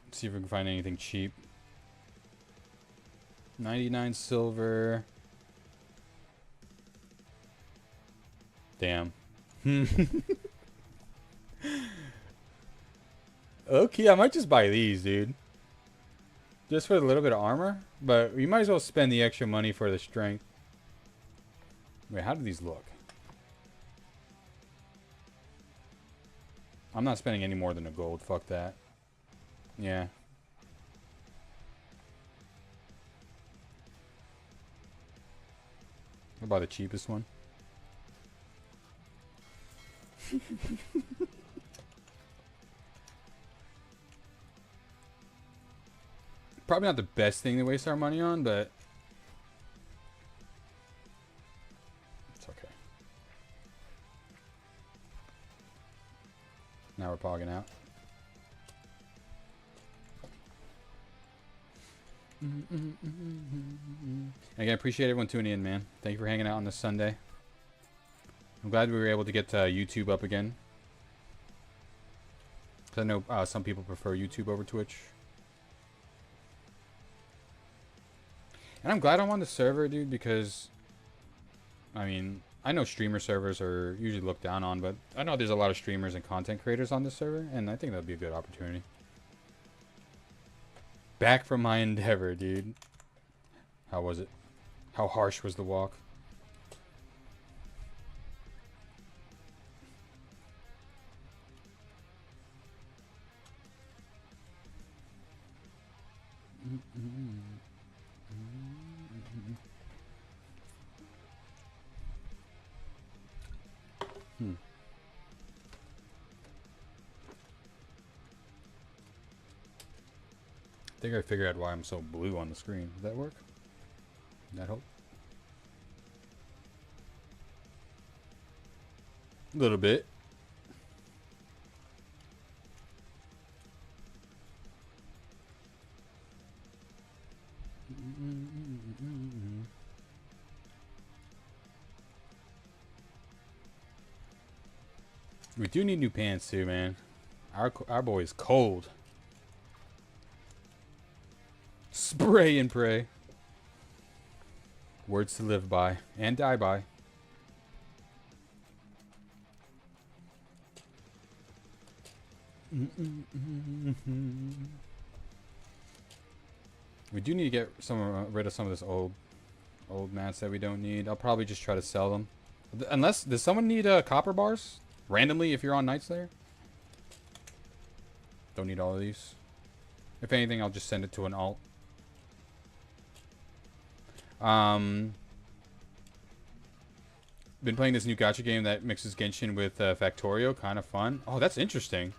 Speaker 1: Let's see if we can find anything cheap. 99 silver. Damn. Okay, I might just buy these, dude. Just for a little bit of armor. But we might as well spend the extra money for the strength. Wait, how do these look? I'm not spending any more than a gold. Fuck that. Yeah. I'll buy the cheapest one. Probably not the best thing to waste our money on, but it's okay. Now we're pogging out. And again, appreciate everyone tuning in, man. Thank you for hanging out on this Sunday. I'm glad we were able to get YouTube up again. 'Cause I know some people prefer YouTube over Twitch. And I'm glad I'm on the server, dude, because, I mean, I know streamer servers are usually looked down on, but I know there's a lot of streamers and content creators on this server, and I think that would be a good opportunity. Back from my endeavor, dude. How was it? How harsh was the walk? I think I figured out why I'm so blue on the screen. Does that work? That help? A little bit. We do need new pants too, man. Our boy is cold. Spray and pray. Words to live by and die by. We do need to get rid of some of this old mats that we don't need. I'll probably just try to sell them. Unless, does someone need copper bars? Randomly, if you're on Nightslayer? Don't need all of these. If anything, I'll just send it to an alt. Been playing this new gacha game that mixes Genshin with Factorio. Kind of fun. Oh, that's interesting.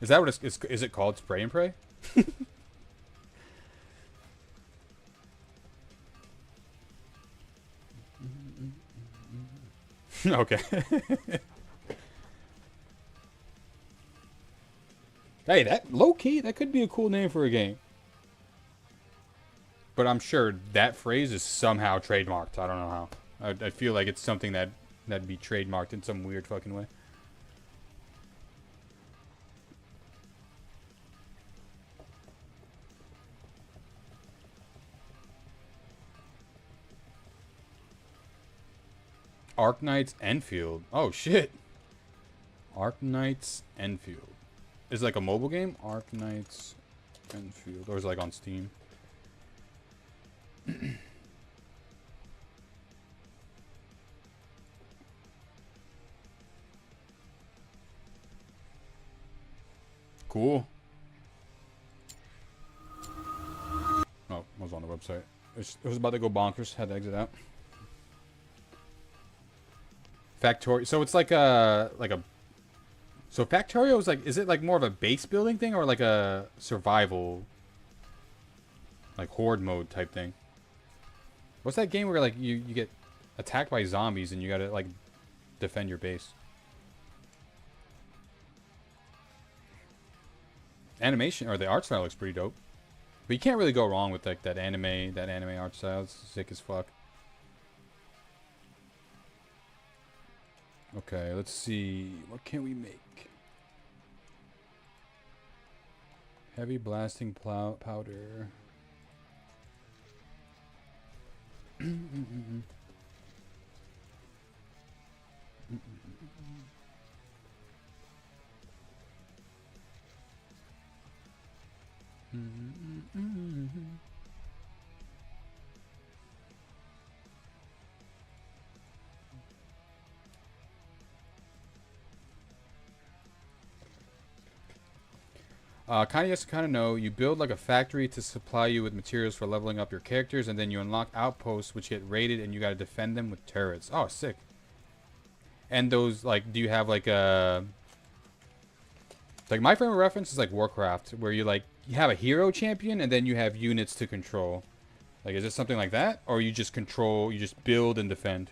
Speaker 1: Is that what is it called? Spray and pray? Okay. Hey, that low key, that could be a cool name for a game. But I'm sure that phrase is somehow trademarked. I don't know how. I feel like it's something that'd be trademarked in some weird fucking way. Arknights Enfield. Oh shit. Arknights Enfield. Is it like a mobile game? Arknights Enfield. Or is it like on Steam? Cool. Oh, I was on the website. It was about to go bonkers. Had to exit out. Factorio. So it's like a So Factorio is like, is it like more of a base building thing or like a survival, like horde mode type thing? What's that game where like you get attacked by zombies and you gotta like defend your base? Animation or the art style looks pretty dope, but you can't really go wrong with like that anime art style. It's sick as fuck. Okay, let's see. What can we make? Heavy blasting powder. Kind of yes, kind of no. You build like a factory to supply you with materials for leveling up your characters, and then you unlock outposts which get raided, and you got to defend them with turrets. Oh, sick. And those, like, do you have like a... Like, my frame of reference is like Warcraft, where you like, you have a hero champion, and then you have units to control. Like, is it something like that? Or you just control, you just build and defend?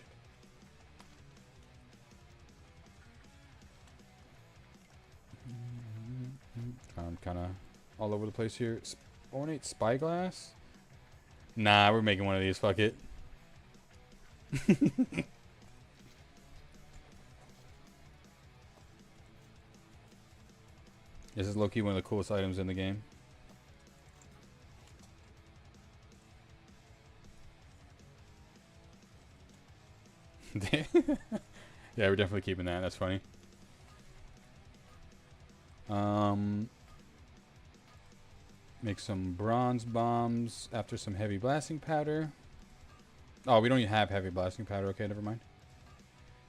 Speaker 1: I'm kind of all over the place here. Ornate Spyglass? Nah, we're making one of these. Fuck it. This is low-key one of the coolest items in the game. Yeah, we're definitely keeping that. That's funny. Make some bronze bombs after some heavy blasting powder. Oh, we don't even have heavy blasting powder. Okay, never mind.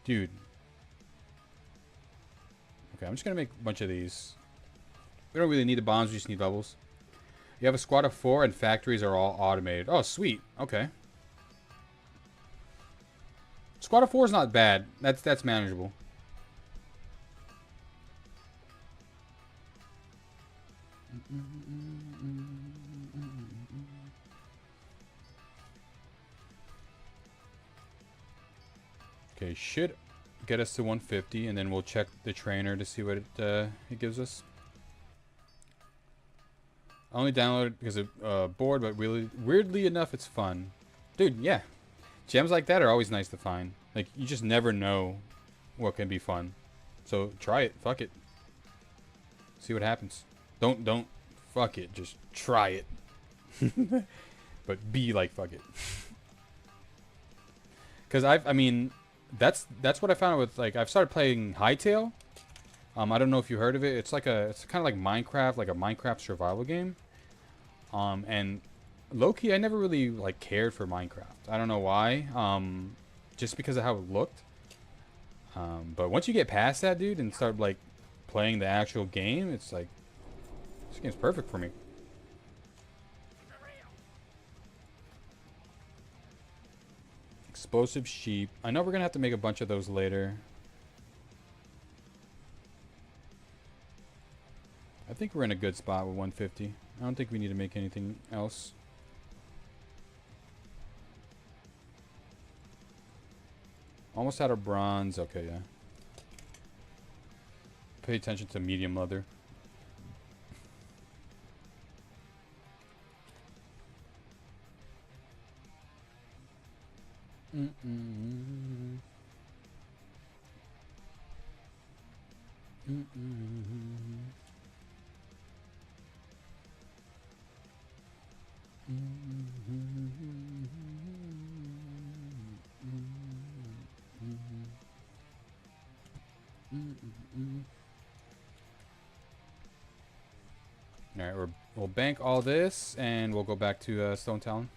Speaker 1: Dude. Okay, I'm just going to make a bunch of these. We don't really need the bombs. We just need bubbles. You have a squad of 4 and factories are all automated. Oh, sweet. Okay. Squad of 4 is not bad. That's manageable. Okay, should get us to 150, and then we'll check the trainer to see what it gives us. I only downloaded it because of bored, but really, weirdly enough, it's fun. Dude, yeah. Gems like that are always nice to find. Like, you just never know what can be fun. So, try it. Fuck it. See what happens. Don't fuck it. Just try it. But be like, fuck it. Because I mean, that's what I found with, like, I've started playing Hightail. I don't know if you heard of it. It's kind of like Minecraft, like a Minecraft survival game. And low-key, I never really like cared for Minecraft. I don't know why. Just because of how it looked. But once you get past that, dude, and start like playing the actual game, it's like this game's perfect for me. Explosive sheep. I know we're gonna have to make a bunch of those later. I think we're in a good spot with 150. I don't think we need to make anything else. Almost out of bronze. Okay, yeah. Pay attention to medium leather. Alright, we'll bank all this and we'll go back to Stone Talon.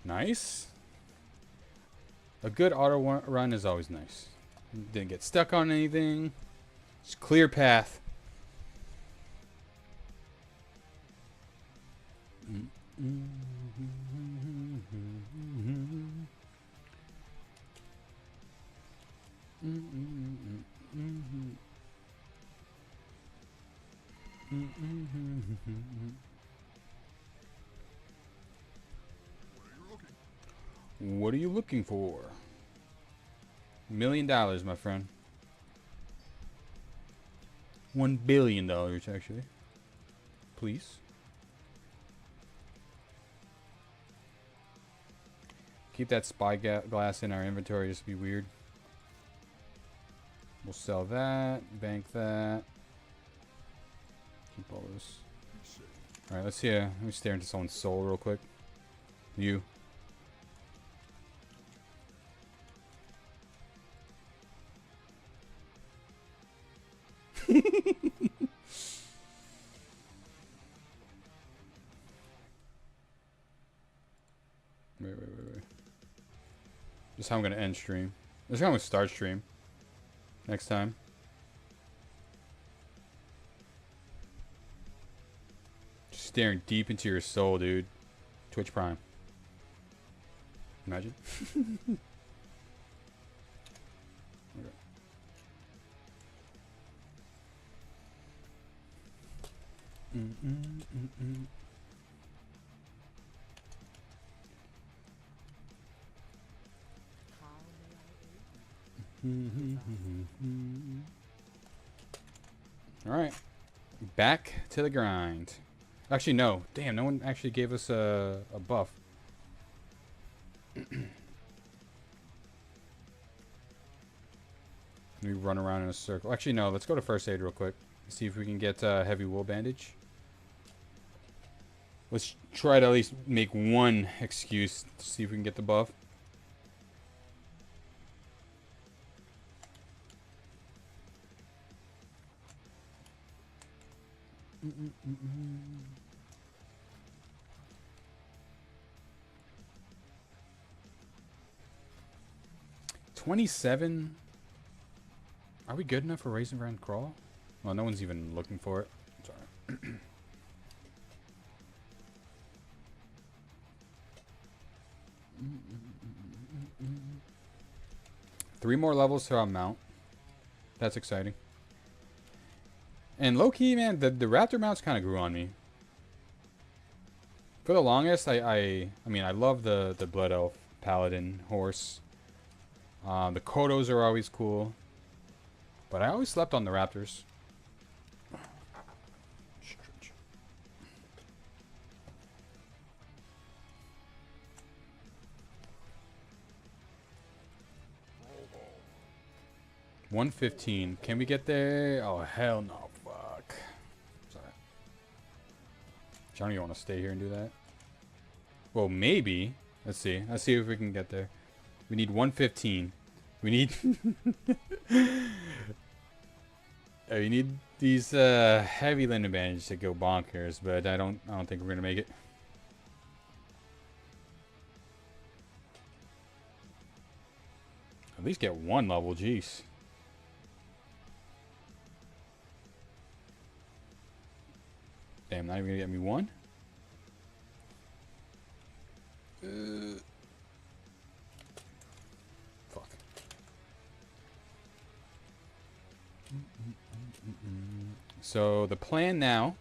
Speaker 1: Nice. A good auto run is always nice. Didn't get stuck on anything. Just clear path. What are you looking for? $1 million, my friend. $1 billion, actually. Please. Keep that spy glass in our inventory, just to be weird. We'll sell that, bank that. Keep all this. Alright, let's see. Let me stare into someone's soul real quick. You. This is how I'm gonna end stream. This is how I'm gonna start stream next time. Just staring deep into your soul, dude. Twitch Prime. Imagine. Okay. Alright. Back to the grind. Actually, no. Damn, no one actually gave us a buff. We run around in a circle. Actually, no. Let's go to first aid real quick. See if we can get heavy wool bandage. Let's try to at least make one excuse to see if we can get the buff. Mm. 27. Are we good enough for Raisin Brand Crawl? Well, no one's even looking for it. Sorry. 3 more levels to our mount. That's exciting. And low-key, man, the raptor mounts kind of grew on me. For the longest, I mean, I love the Blood Elf Paladin horse. The Kodos are always cool. But I always slept on the raptors. 115. Can we get there? Oh, hell no. Fuck. Sorry. Johnny, you want to stay here and do that? Well, maybe. Let's see. Let's see if we can get there. We need 115. We need... we need these heavy linen bandages to go bonkers, but I don't think we're going to make it. At least get 1 level, jeez. Damn, not even gonna get me 1. Fuck. So the plan now.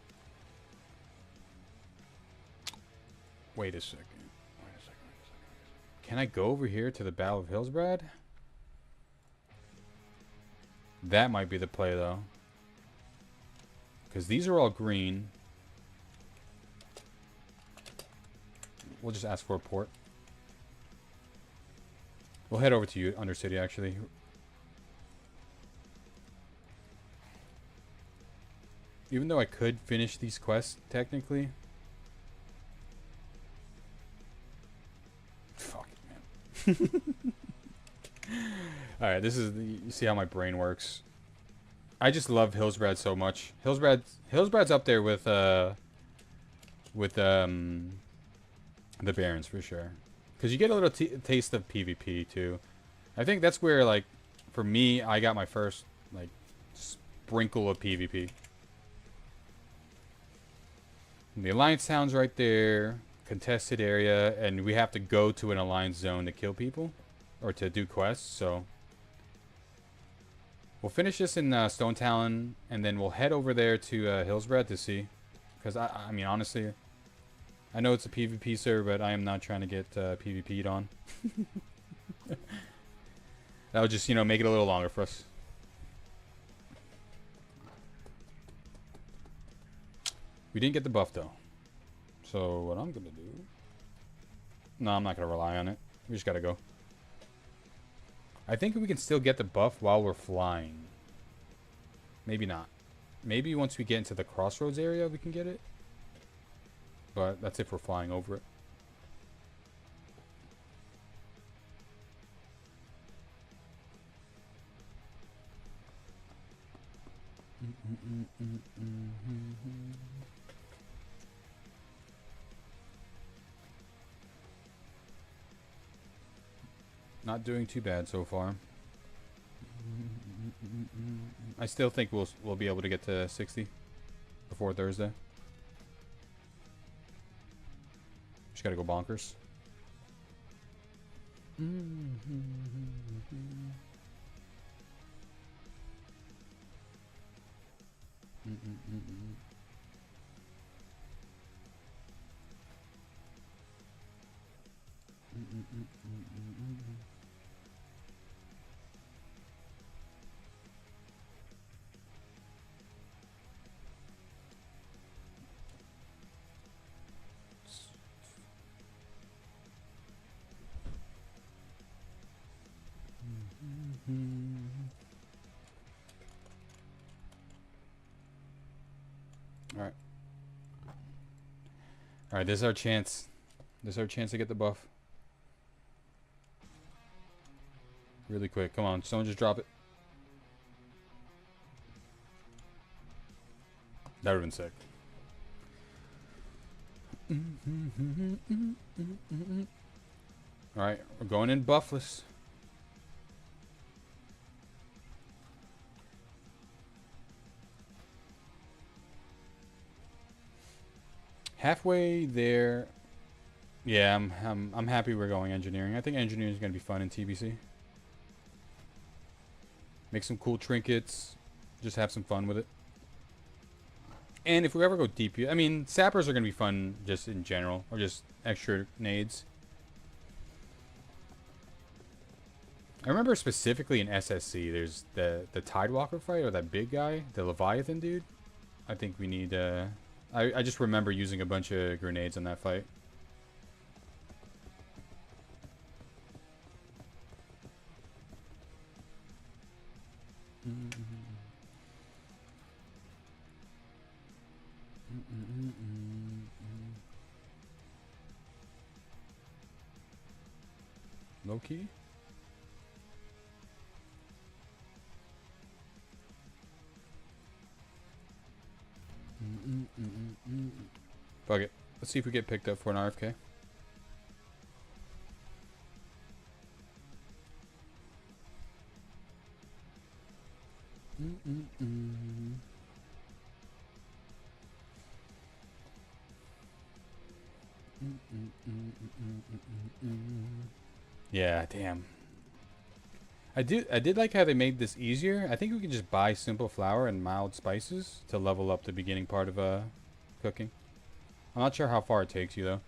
Speaker 1: Wait a second. Can I go over here to the Battle of Hillsbrad? That might be the play, though. Because these are all green. We'll just ask for a port. We'll head over to you, Undercity, actually. Even though I could finish these quests, technically. Fuck it, man. Alright, this is... You see how my brain works. I just love Hillsbrad so much. Hillsbrad's up there with the Barons for sure, because you get a little taste of PvP too. I think that's where, like, for me, I got my first like sprinkle of PvP. And the Alliance town's right there, contested area, and we have to go to an Alliance zone to kill people or to do quests. So we'll finish this in Stone Talon, and then we'll head over there to Hillsbrad to see, because I mean, honestly, I know it's a PvP server, but I am not trying to get PvP'd on. That would just, you know, make it a little longer for us. We didn't get the buff, though. So, what I'm going to do... No, I'm not going to rely on it. We just got to go. I think we can still get the buff while we're flying. Maybe not. Maybe once we get into the crossroads area, we can get it. But that's if we're flying over it. Not doing too bad so far. I still think we'll be able to get to 60 before Thursday. Just gotta go bonkers. Alright. Alright, this is our chance. This is our chance to get the buff. Really quick. Come on, someone just drop it. That would have been sick. Alright, we're going in buffless. Halfway there. Yeah, I'm happy we're going engineering. I think engineering is gonna be fun in TBC. Make some cool trinkets. Just have some fun with it. And if we ever go deep, I mean, sappers are gonna be fun just in general, or just extra nades. I remember specifically in SSC, there's the Tidewalker fight, or that big guy, the Leviathan dude. I think we need. I just remember using a bunch of grenades in that fight. Low key. Fuck it. Let's see if we get picked up for an RFK. Yeah, damn. I did like how they made this easier. I think we can just buy simple flour and mild spices to level up the beginning part of cooking. I'm not sure how far it takes you though.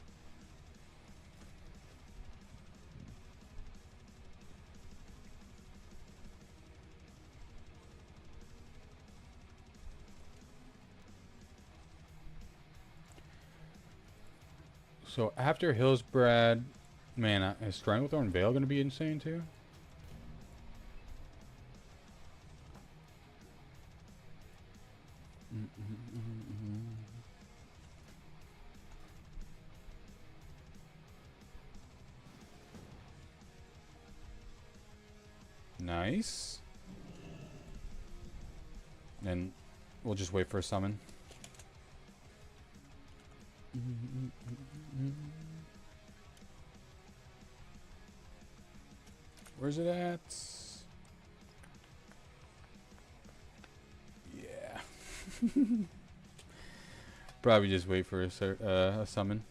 Speaker 1: So after Hillsbrad, man, is Stranglethorn Vale going to be insane too? Nice. And we'll just wait for a summon. Where's it at? Yeah. Probably just wait for a summon.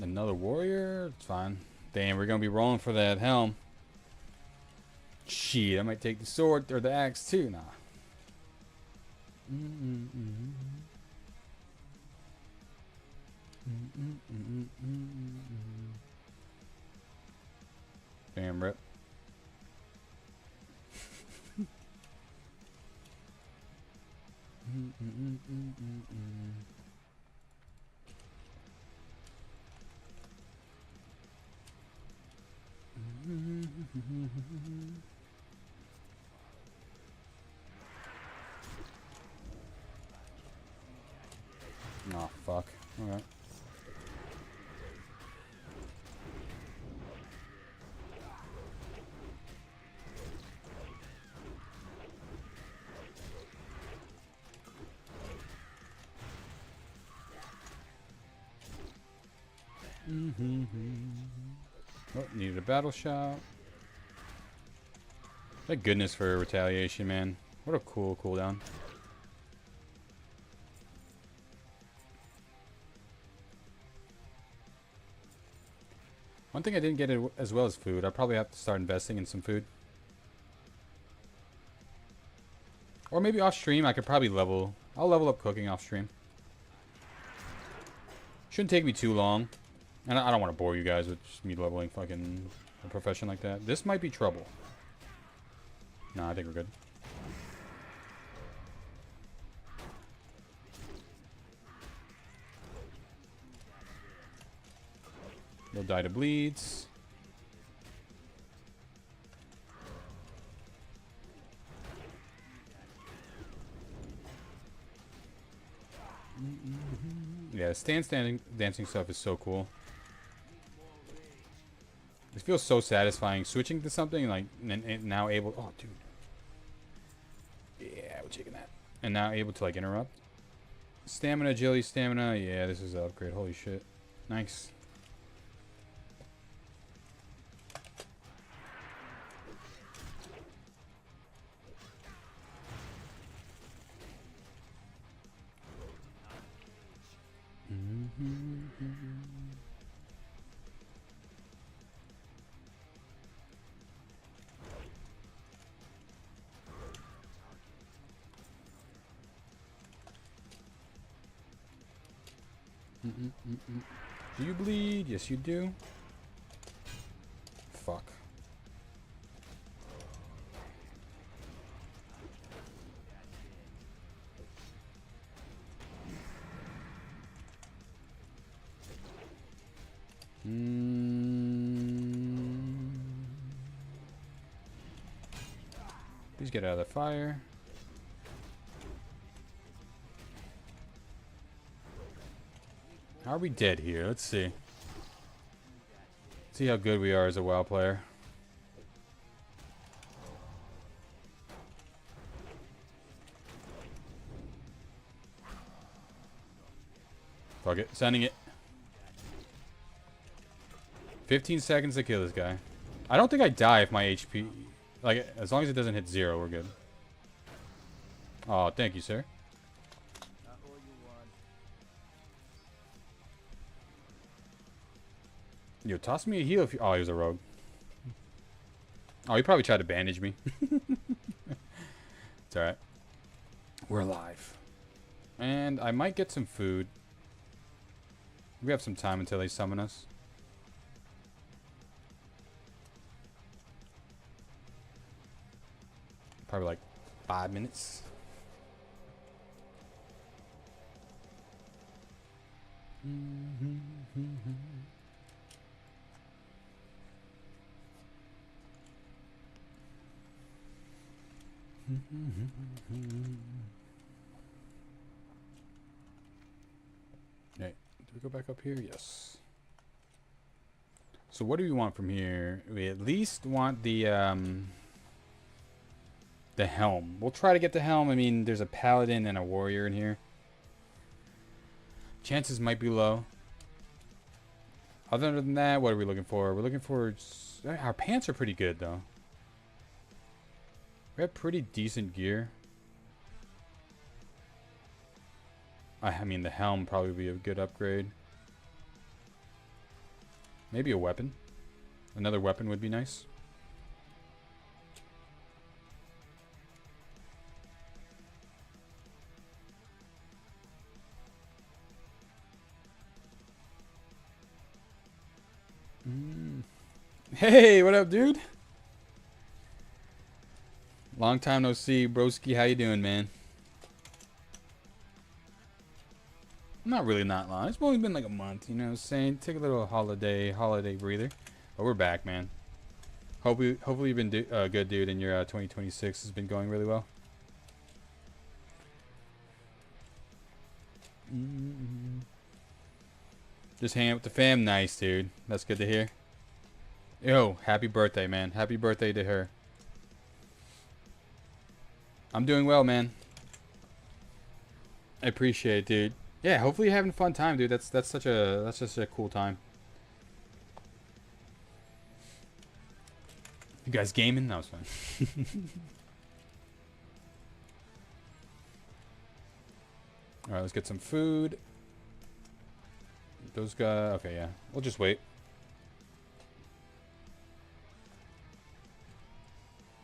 Speaker 1: Another warrior? It's fine. Damn, we're gonna be rolling for that helm. Shit, I might take the sword or the axe too. Nah. Damn, rip. Oh, fuck. Okay. Oh, needed a battle shot. Thank goodness for retaliation, man. What a cool cooldown. One thing I didn't get as well as food. I probably have to start investing in some food. Or maybe off stream I could probably level. I'll level up cooking off stream. Shouldn't take me too long. And I don't want to bore you guys with just me leveling fucking a profession like that. This might be trouble. Nah, I think we're good. They'll die to bleeds. Yeah, standing dancing stuff is so cool. It feels so satisfying switching to something like and now able. Oh, dude. Yeah, we're taking that. And now able to like interrupt. Stamina, agility, stamina. Yeah, this is an upgrade. Holy shit. Nice. Do you bleed? Yes, you do. Fuck. Please get out of the fire. How are we dead here? Let's see. See how good we are as a WoW player. Fuck it. Sending it. 15 seconds to kill this guy. I don't think I die if my HP... Like, as long as it doesn't hit 0, we're good. Oh, thank you, sir. Yo, toss me a heal if you... Oh, he was a rogue. Oh, he probably tried to bandage me. It's alright. We're alive. And I might get some food. We have some time until they summon us. Probably like 5 minutes. Hey, do we go back up here? Yes. So what do we want from here? We at least want the helm. We'll try to get the helm. I mean, there's a paladin and a warrior in here. Chances might be low. Other than that, what are we looking for? We're looking for... Our pants are pretty good, though. We have pretty decent gear. I mean, the helm probably would be a good upgrade. Maybe a weapon. Another weapon would be nice. Hey, what up, dude? Long time no see, broski. How you doing, man? Not really not long. It's only been like a month, you know what I'm saying? Take a little holiday breather. But we're back, man. Hopefully you've been good, dude, and your 2026 has been going really well. Just hanging out with the fam. Nice, dude. That's good to hear. Yo, happy birthday, man. Happy birthday to her. I'm doing well, man. I appreciate it, dude. Yeah, hopefully you're having a fun time, dude. That's such a cool time. You guys gaming? That was fun. Alright, let's get some food. Those guys... Okay, yeah. We'll just wait.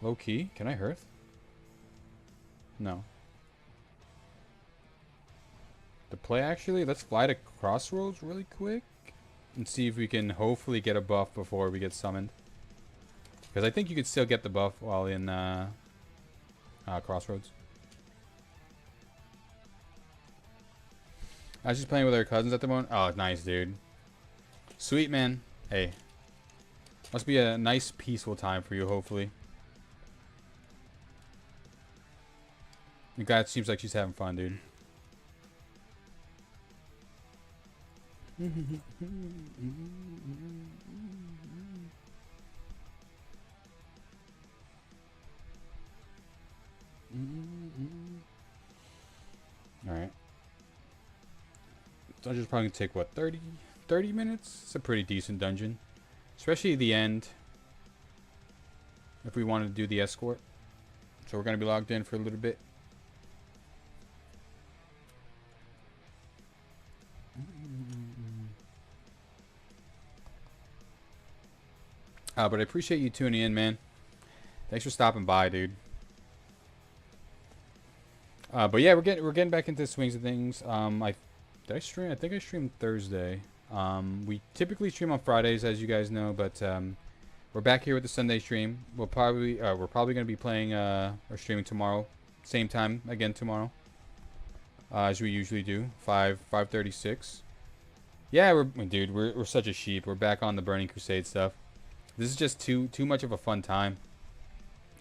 Speaker 1: Low key? Can I hearth? No. To play, actually, let's fly to Crossroads really quick. And see if we can hopefully get a buff before we get summoned. Because I think you could still get the buff while in Crossroads. I was just playing with our cousins at the moment. Oh, nice, dude. Sweet, man. Hey. Must be a nice, peaceful time for you, hopefully. The guy seems like she's having fun, dude. Alright. Dungeon's probably gonna take, what, 30 minutes? It's a pretty decent dungeon. Especially the end. If we wanted to do the escort. So we're gonna be logged in for a little bit. But I appreciate you tuning in, man. Thanks for stopping by, dude. But yeah, we're getting back into the swings of things. Did I stream? I think I streamed Thursday. We typically stream on Fridays, as you guys know, but we're back here with the Sunday stream. We're probably gonna be playing or streaming tomorrow, same time again tomorrow, as we usually do, 5:36. Yeah, dude, we're such a sheep. We're back on the Burning Crusade stuff. This is just too much of a fun time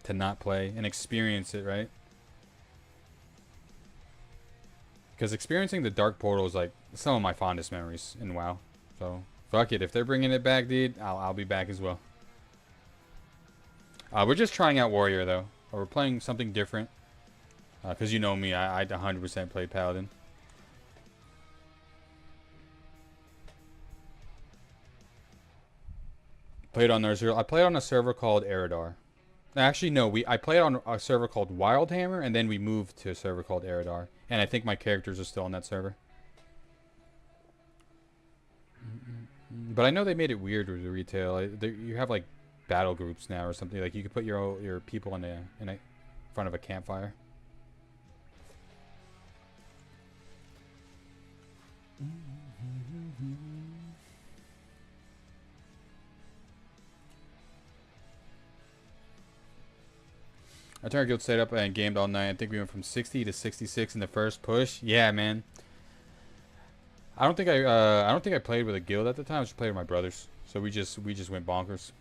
Speaker 1: to not play and experience it, right? Because experiencing the Dark Portal is like some of my fondest memories in WoW. So fuck it, if they're bringing it back, dude, I'll be back as well. We're just trying out Warrior though. We're playing something different. Because you know me, I 100% play Paladin. Played on their I played on a server called Eridar. Actually, no, I played on a server called Wildhammer, and then we moved to a server called Eridar. And I think my characters are still on that server. But I know they made it weird with the retail. You have like battle groups now or something. Like you could put your people in front of a campfire. Our entire guild stayed up and gamed all night. I think we went from 60 to 66 in the first push. Yeah, man. I don't think I played with a guild at the time. I just played with my brothers. So we just went bonkers.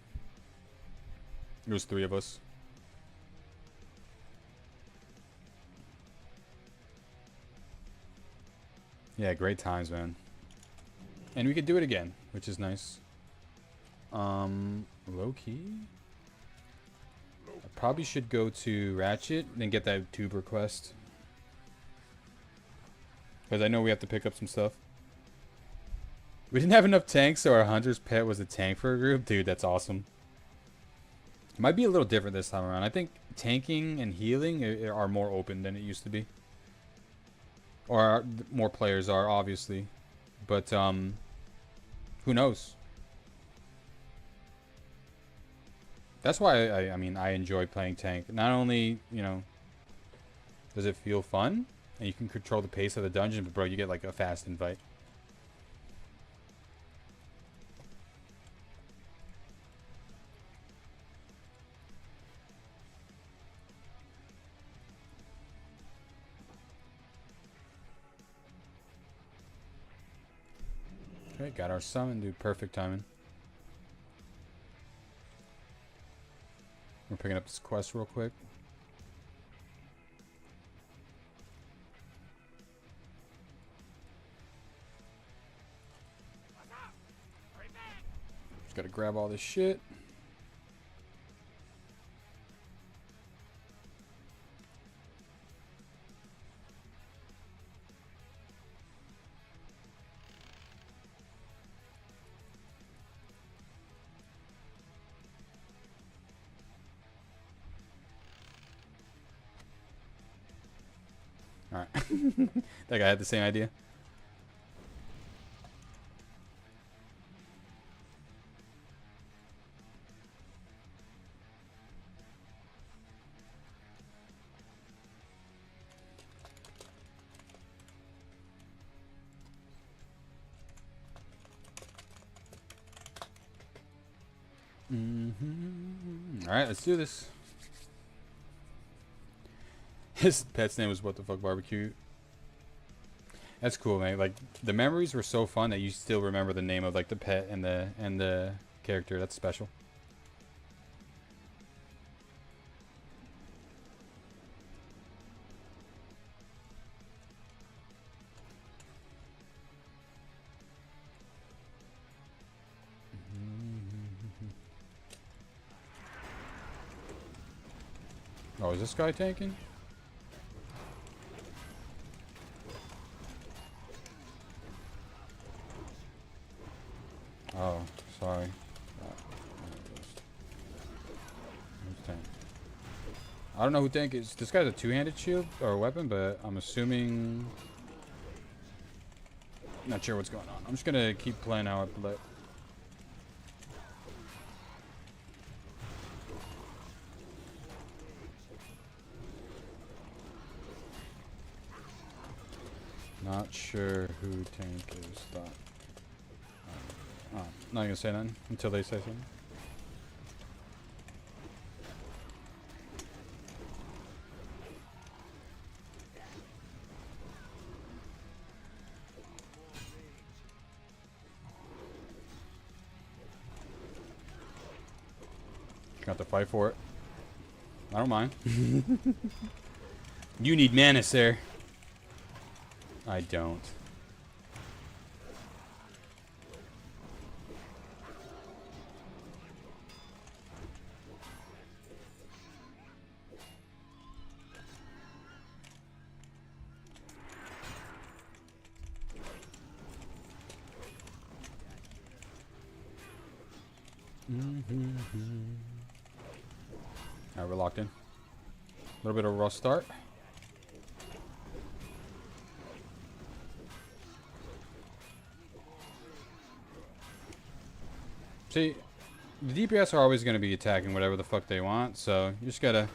Speaker 1: It was 3 of us. Yeah, great times, man. And we could do it again, which is nice. Low key. I probably should go to Ratchet and get that tuber quest. Because I know we have to pick up some stuff. We didn't have enough tanks, so our hunter's pet was a tank for a group. Dude, that's awesome. It might be a little different this time around. I think tanking and healing are more open than it used to be. Or more players are, obviously. But, who knows? That's why I mean, I enjoy playing tank. Not only, you know, does it feel fun, and you can control the pace of the dungeon, but bro, you get like a fast invite. Okay, got our summon, dude. Perfect timing. We're picking up this quest real quick. Just gotta grab all this shit. Alright. That guy had the same idea. Alright, let's do this. His pet's name was What the Fuck Barbecue. That's cool, man. Like, the memories were so fun that you still remember the name of like the pet and the character. That's special. Oh, is this guy tanking? Oh, sorry. I don't know who tank is. This guy's a two-handed shield or a weapon, but I'm assuming. Not sure what's going on. I'm just gonna keep playing how I play. Not sure who tank is that. Oh, not gonna say nothing until they say something. Got to fight for it. I don't mind. You need mana, sir. I don't. Alright, we're locked in. A little bit of a rough start. See, the DPS are always going to be attacking whatever the fuck they want, so you just gotta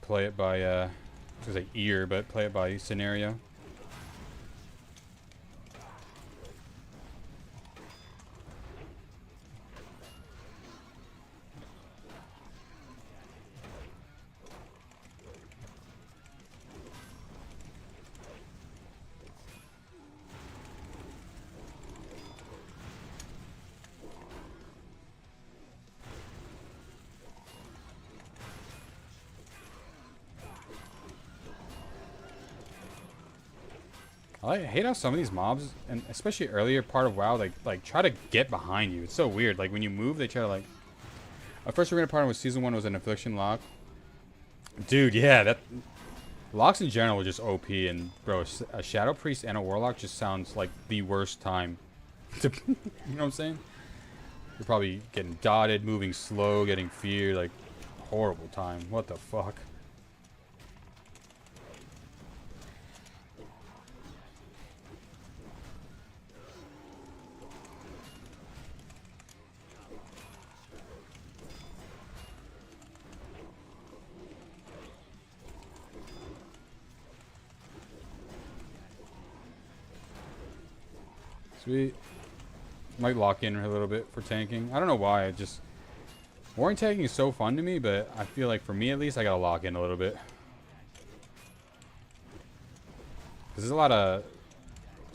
Speaker 1: play it by, I was gonna say ear, but play it by scenario. I hate how some of these mobs, and especially earlier part of WoW, like try to get behind you. It's so weird. Like when you move, they try to like. Our first arena partner with season 1 was an affliction lock. Dude, yeah, that locks in general were just OP, and bro, a shadow priest and a warlock just sounds like the worst time. To, you know what I'm saying? You're probably getting dotted, moving slow, getting feared, like horrible time. What the fuck? Sweet. Might lock in a little bit for tanking. I don't know why. I just warring tanking is so fun to me, but I feel like for me at least, I gotta lock in a little bit. Cause there's a lot of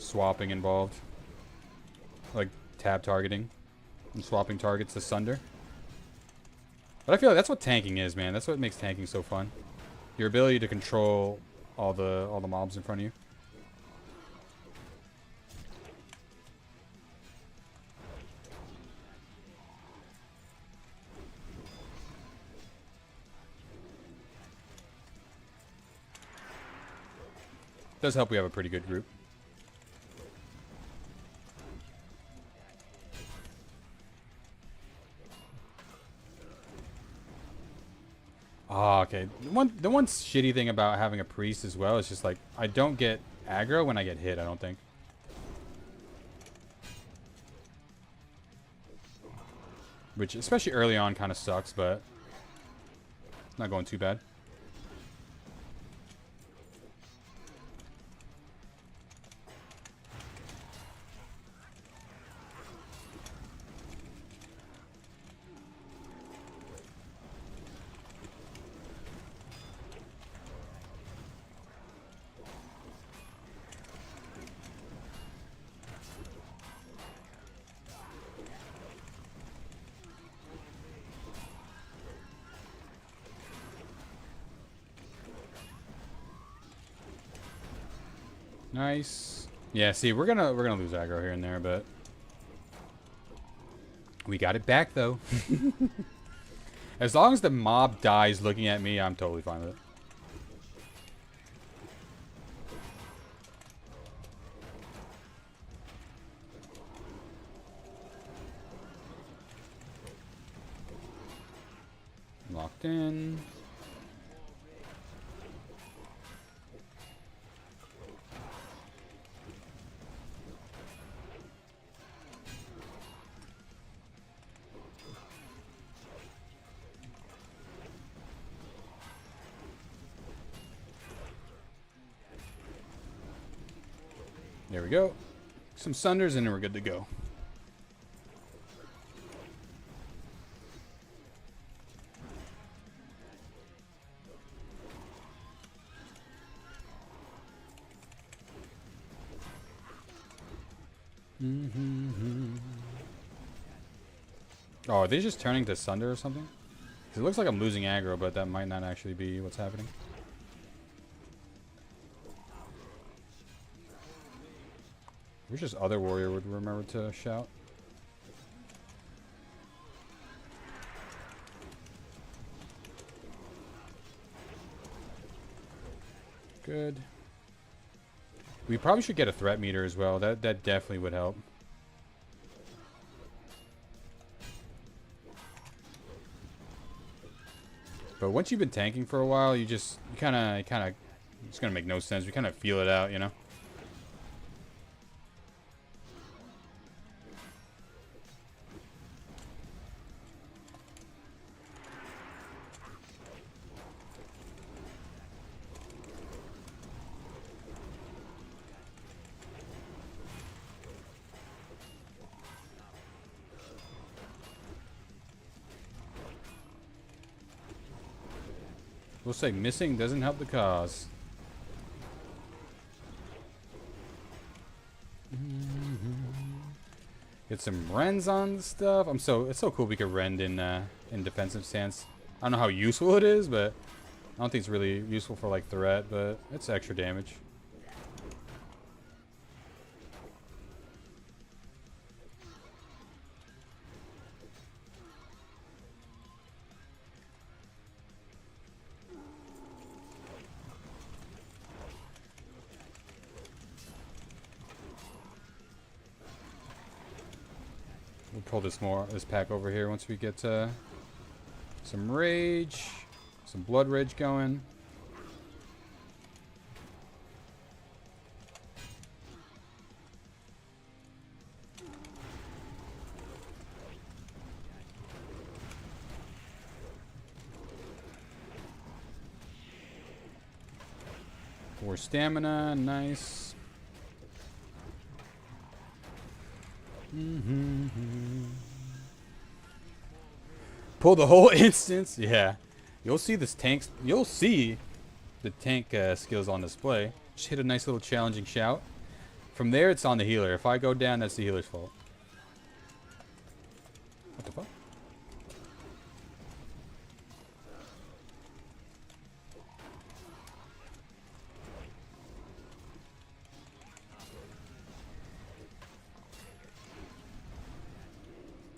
Speaker 1: swapping involved. Like tab targeting and swapping targets to Sunder. But I feel like that's what tanking is, man. That's what makes tanking so fun. Your ability to control all the mobs in front of you. Does help we have a pretty good group. Oh, okay. The one shitty thing about having a priest as well is just like I don't get aggro when I get hit, I don't think. Which especially early on kind of sucks, but not going too bad. Nice. Yeah, see, we're gonna lose aggro here and there, but we got it back though. As long as the mob dies looking at me, I'm totally fine with it. Locked in. There we go. Some Sunders and then we're good to go. Oh, are they just turning to Sunder or something? 'Cause it looks like I'm losing aggro, but that might not actually be what's happening. I wish this other warrior would remember to shout. Good. We probably should get a threat meter as well. That definitely would help. But once you've been tanking for a while, you kind of, it's gonna make no sense. We kind of feel it out, you know. We'll say missing doesn't help the cause. Get some rends on stuff. It's so cool we could rend in defensive stance. I don't know how useful it is, but I don't think it's really useful for like threat, but it's extra damage. We'll pull this pack over here once we get some rage, some blood rage going. More stamina, nice. Pull the whole instance. Yeah, you'll see this tanks. You'll see the tank skills on display. Just hit a nice little challenging shout. From there, it's on the healer. If I go down, that's the healer's fault. What the fuck?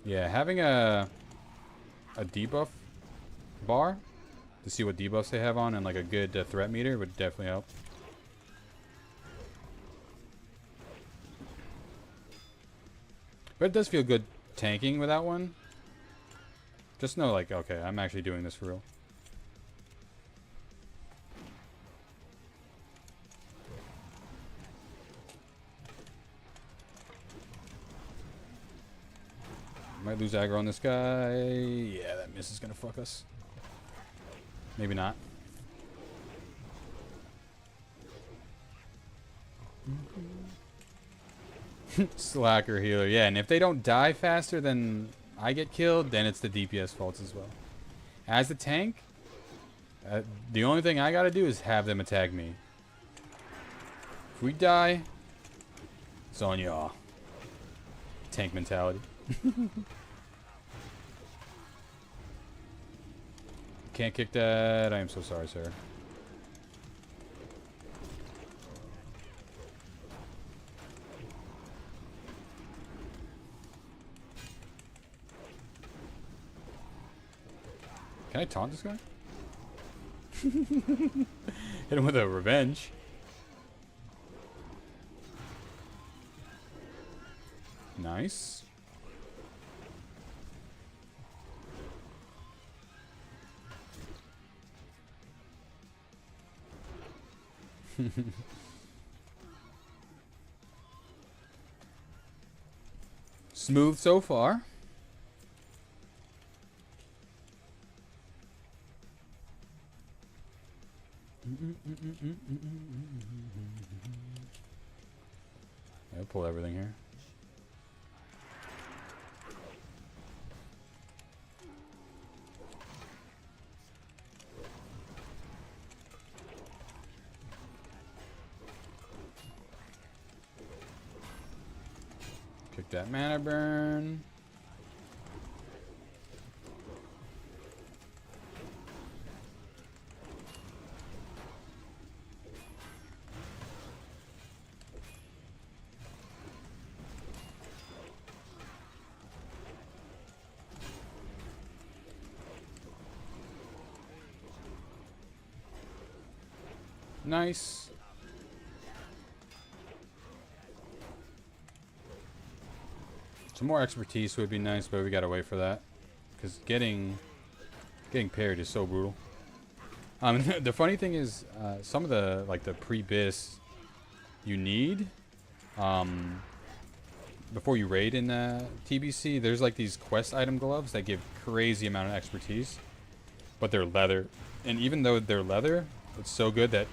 Speaker 1: Yeah, having a debuff bar to see what debuffs they have on and like a good threat meter would definitely help. But it does feel good tanking with that one. Just know, like, okay, I'm actually doing this for real. Might lose aggro on this guy. Yeah, that miss is gonna fuck us. Maybe not. Slacker healer. Yeah, and if they don't die faster than I get killed, then it's the DPS faults as well. As the tank, the only thing I gotta do is have them attack me. If we die, it's on y'all. Tank mentality. Can't kick that. I am so sorry, sir. Can I taunt this guy? Hit him with a revenge. Nice. Smooth so far. I'll pull everything here. Kick that mana burn. Nice. Some more expertise would be nice, but we gotta wait for that. Because getting paired is so brutal. The funny thing is, some of the the pre-bis you need before you raid in TBC. There's like these quest item gloves that give crazy amount of expertise, but they're leather. And even though they're leather, it's so good that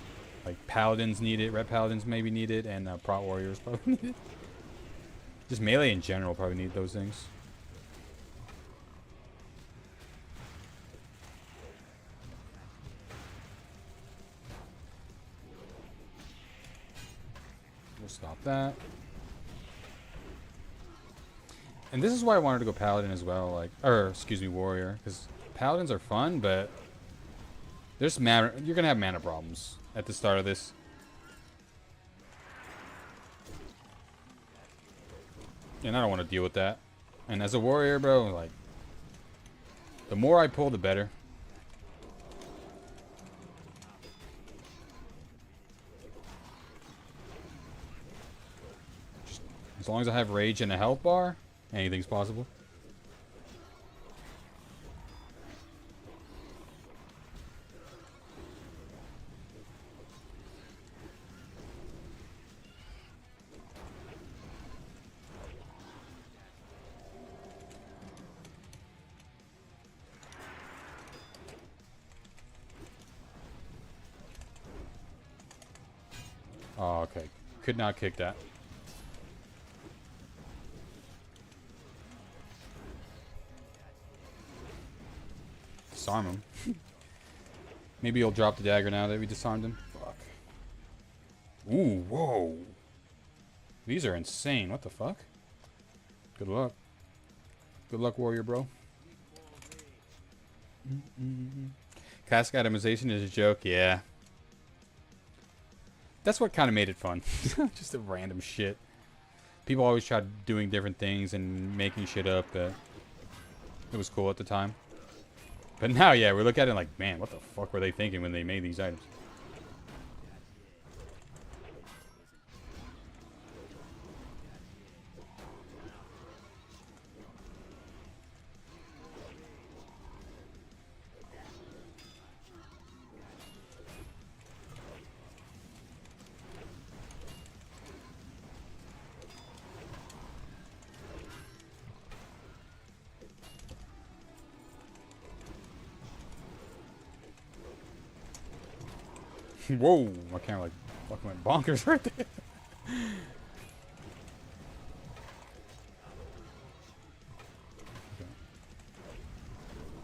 Speaker 1: like paladins need it, red paladins maybe need it, and prot warriors probably need it. Just melee in general probably need those things. We'll stop that. And this is why I wanted to go paladin as well, or excuse me, warrior, because paladins are fun, but there's mana. You're gonna have mana problems at the start of this. And I don't want to deal with that. And as a warrior, bro, like, the more I pull, the better. Just, as long as I have rage and a health bar, anything's possible. Oh, okay. Could not kick that. Disarm him. Maybe he'll drop the dagger now that we disarmed him. Fuck. Ooh, whoa. These are insane. What the fuck? Good luck. Good luck, warrior, bro. Cask itemization is a joke. Yeah. That's what kind of made it fun. Just a random shit. People always tried doing different things and making shit up that it was cool at the time. But now, yeah, we look at it like, man, what the fuck were they thinking when they made these items? Whoa, my camera like fucking went bonkers right there. Okay.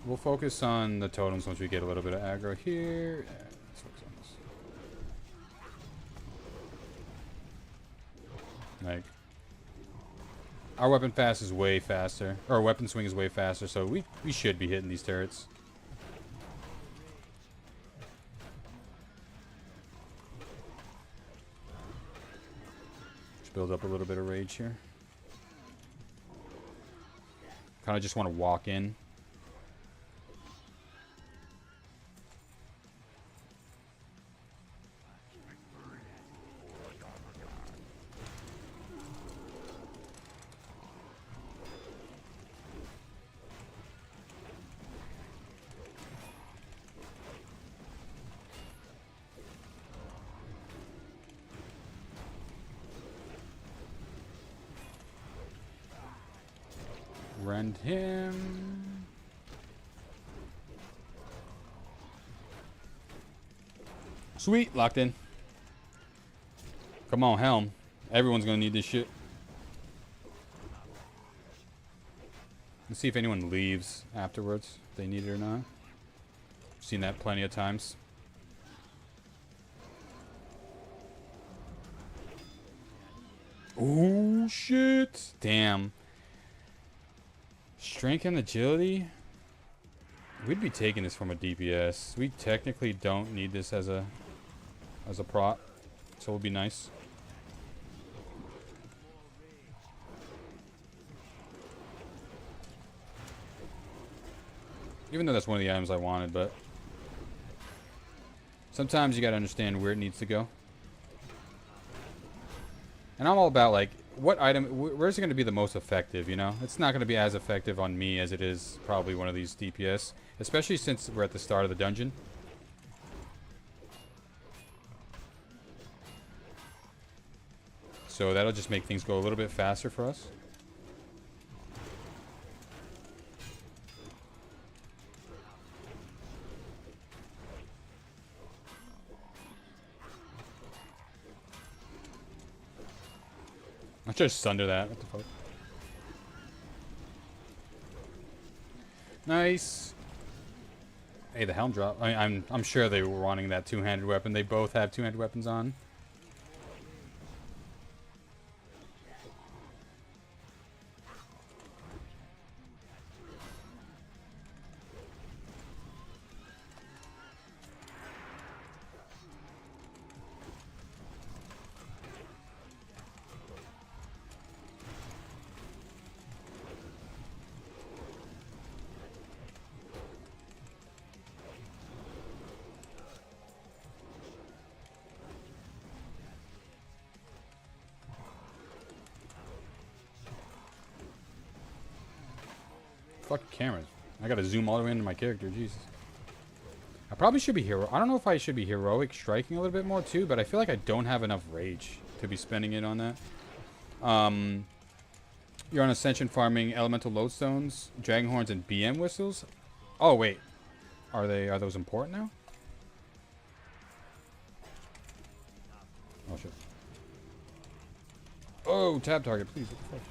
Speaker 1: We'll focus on the totems once we get a little bit of aggro here. Yeah, let's focus on this. Like, our weapon fast is way faster. Or our weapon swing is way faster, so we should be hitting these turrets. Build up a little bit of rage here. Kind of just want to walk in. Rend him. Sweet, locked in. Come on, Helm. Everyone's gonna need this shit. Let's see if anyone leaves afterwards, if they need it or not. Seen that plenty of times. Oh shit! Damn. Strength and agility? We'd be taking this from a DPS. We technically don't need this as a prot, so it would be nice. Even though that's one of the items I wanted, but sometimes you gotta understand where it needs to go. And I'm all about, like, what item, where's it going to be the most effective, you know? It's not going to be as effective on me as it is probably one of these DPS. Especially since we're at the start of the dungeon. So that'll just make things go a little bit faster for us. I just sunder that. What the fuck? Nice. Hey, the helm drop. I'm sure they were wanting that two-handed weapon. They both have two-handed weapons on. Fucking cameras. I gotta zoom all the way into my character. Jesus. I probably should be hero. I don't know if I should be heroic striking a little bit more too, but I feel like I don't have enough rage to be spending it on that. You're on Ascension farming elemental lodestones, dragon horns, and BM whistles. Oh wait, are those important now? Oh shit. Oh, tab target, please. What the fuck?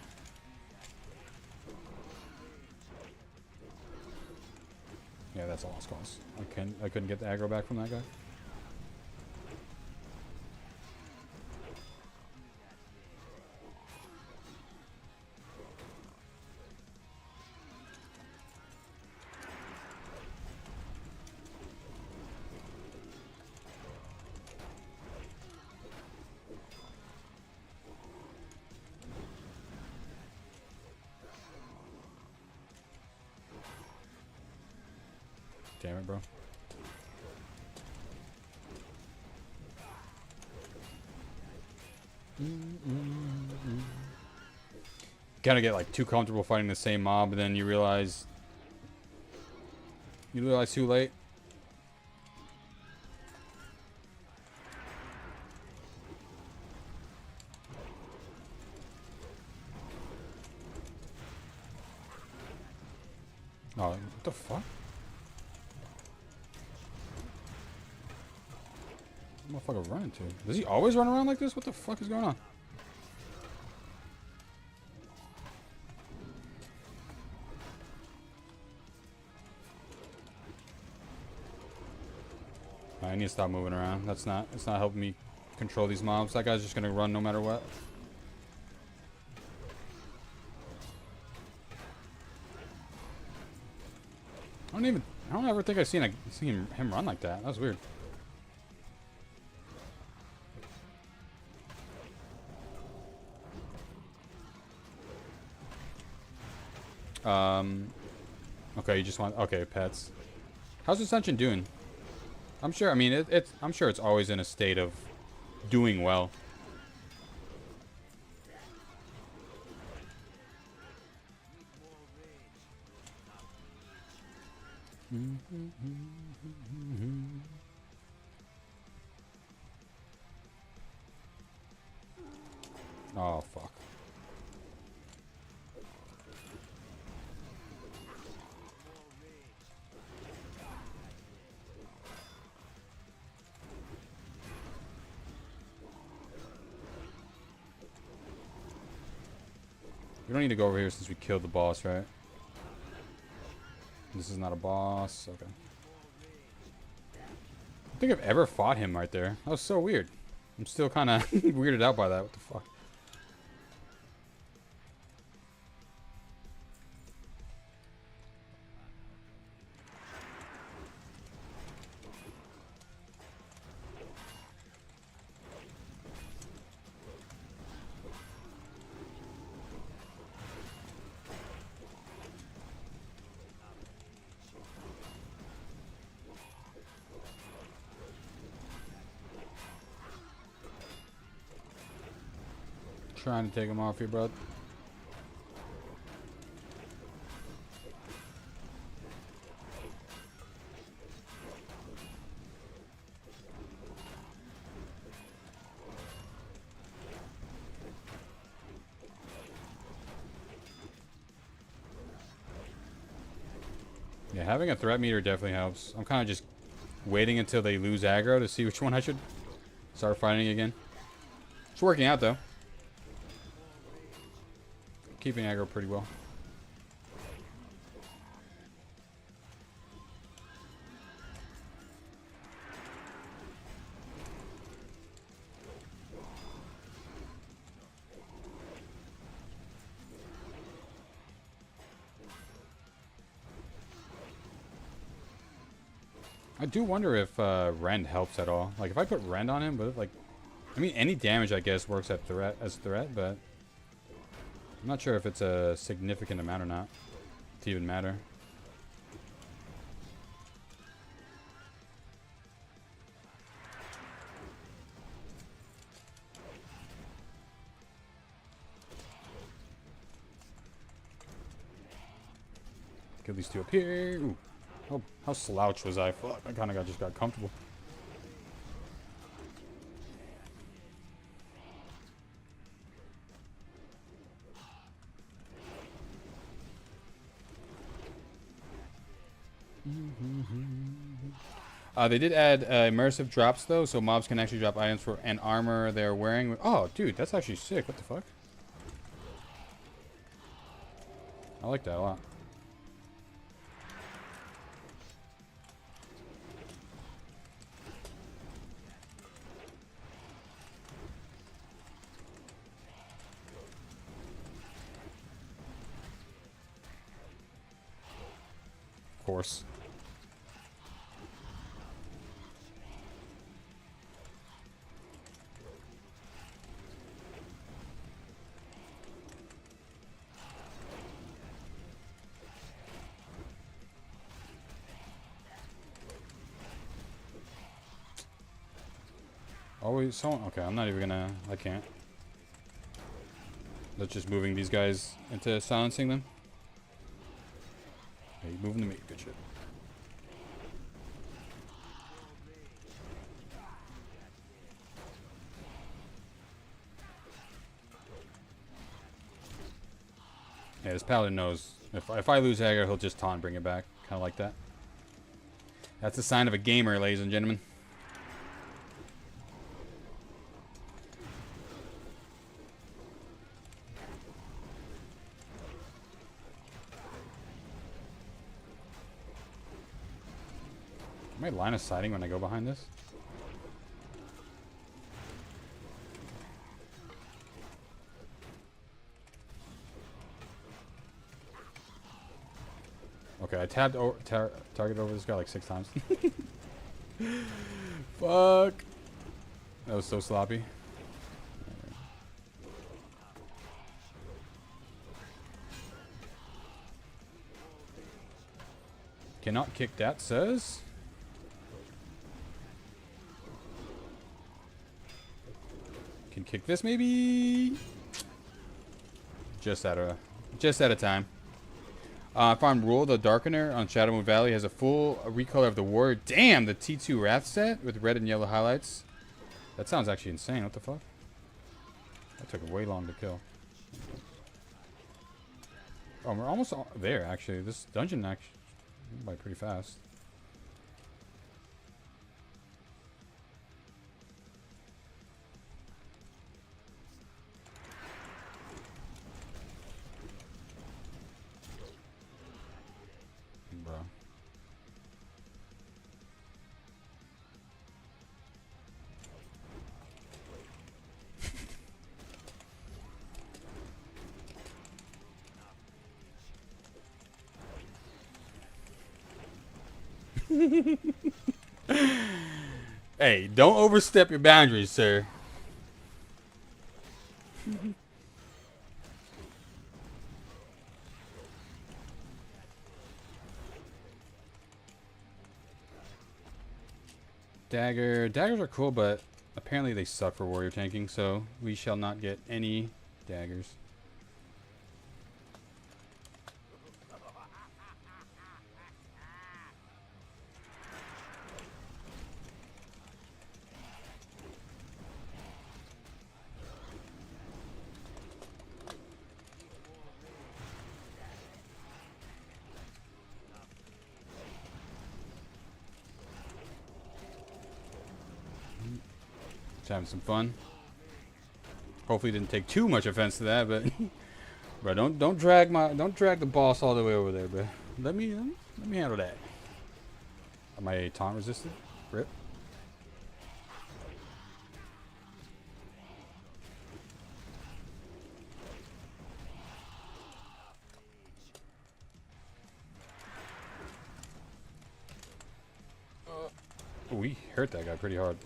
Speaker 1: Yeah, that's a lost cause. I couldn't get the aggro back from that guy. damn it, bro. Gotta get like too comfortable fighting the same mob, and then you realize too late. Oh, what the fuck? What the motherfucker running to? Does he always run around like this? What the fuck is going on? I need to stop moving around. It's not helping me control these mobs. That guy's just gonna run no matter what. I don't ever think I've seen him run like that. That was weird. Okay, you just want, okay, pets. How's Ascension doing? I'm sure, I mean, I'm sure it's always in a state of doing well. Oh, fuck. We don't need to go over here since we killed the boss, right? This is not a boss. Okay. I don't think I've ever fought him right there. That was so weird. I'm still kind of weirded out by that. What the fuck? Trying to take him off here, bro. Yeah, having a threat meter definitely helps. I'm kind of just waiting until they lose aggro to see which one I should start fighting again. It's working out, though. Keeping aggro pretty well. I do wonder if Rend helps at all. Like, if I put Rend on him, but like, I mean, any damage I guess works at as threat, but I'm not sure if it's a significant amount or not to even matter. Kill these two up here. Ooh. Oh, how slouch was I? Fuck, I kind of just got comfortable. They did add immersive drops though, so mobs can actually drop items for and armor they're wearing. Oh, dude, that's actually sick. What the fuck? I like that a lot. Of course. always someone. Okay, I'm not even gonna. I can't. That's just moving these guys into silencing them. Hey, moving to me. Good shit. Yeah, this paladin knows if I lose aggro, he'll just taunt and bring it back. Kind of like that. That's a sign of a gamer, ladies and gentlemen. Am I line of sighting when I go behind this? Okay, I tabbed target over this guy like 6 times. Fuck. That was so sloppy. Cannot kick that, says. Can kick this maybe. Just out of time. Farm Rule, the Darkener on Shadow Moon Valley has a full recolor of the Warrior. Damn, the T2 Wrath set with red and yellow highlights. That sounds actually insane. What the fuck? That took way long to kill. Oh, we're almost there, actually. This dungeon actually went by pretty fast. Bro. Hey, don't overstep your boundaries, sir. Daggers are cool, but apparently they suck for warrior tanking, so we shall not get any daggers. Just having some fun. Hopefully didn't take too much offense to that, but bro, don't drag the boss all the way over there, bro. Let me handle that. Am I taunt resistant? Rip. We hurt that guy pretty hard.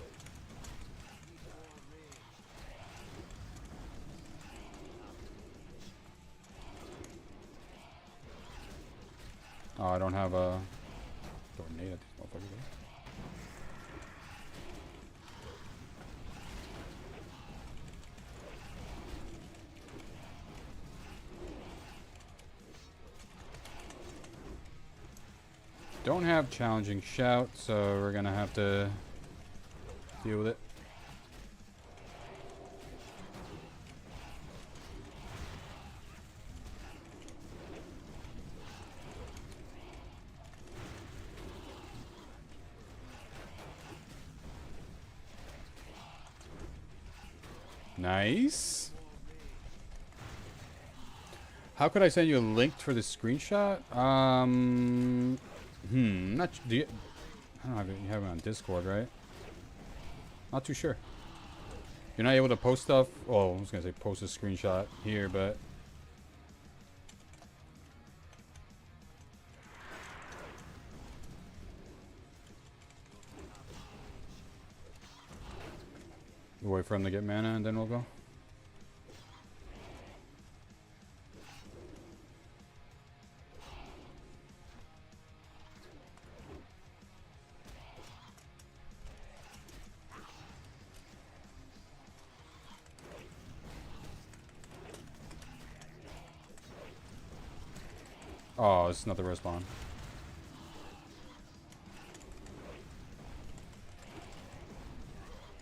Speaker 1: Oh, I don't have a tornado at these motherfuckers. Don't have challenging shout, so we're gonna have to deal with it. Nice. How could I send you a link for the screenshot? Not. Do you? I don't know. You have it on Discord, right? Not too sure. You're not able to post stuff. Oh, I was gonna say post a screenshot here, but. We'll wait for him to get mana and then we'll go. Oh, it's not the respawn.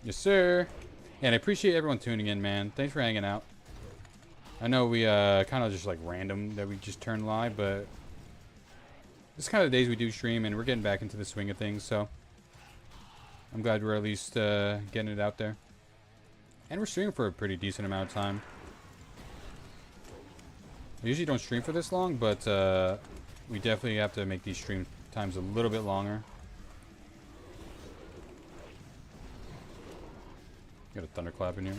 Speaker 1: Yes, sir. And I appreciate everyone tuning in, man. Thanks for hanging out. I know we kind of just like random that we just turned live, but this is kind of the days we do stream, and we're getting back into the swing of things, so I'm glad we're at least getting it out there. And we're streaming for a pretty decent amount of time. I usually don't stream for this long, but we definitely have to make these stream times a little bit longer. Got a thunderclap in here.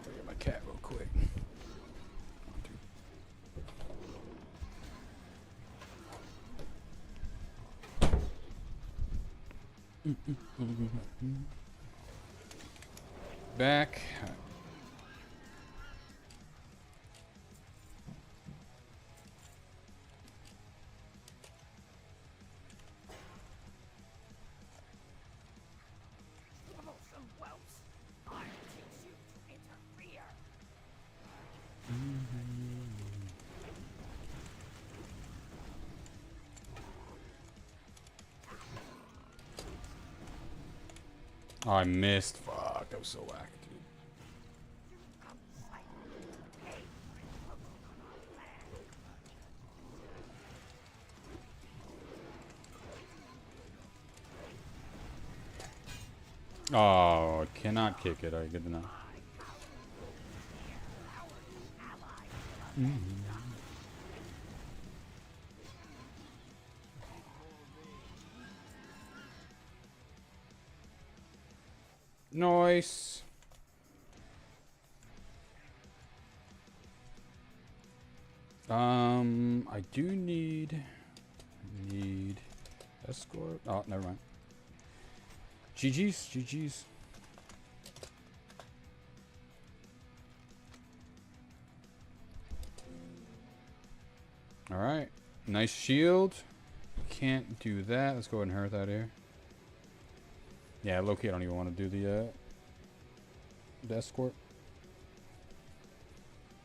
Speaker 1: Get my cat real quick. Back. Oh, I missed. Fuck, that was so whack, dude. Oh, cannot kick it. Alright, good to know. Nice. I do need escort. Oh, never mind. GG's. All right, nice shield. Can't do that. Let's go ahead and hurt that here. Yeah, low-key, I don't even want to do the escort.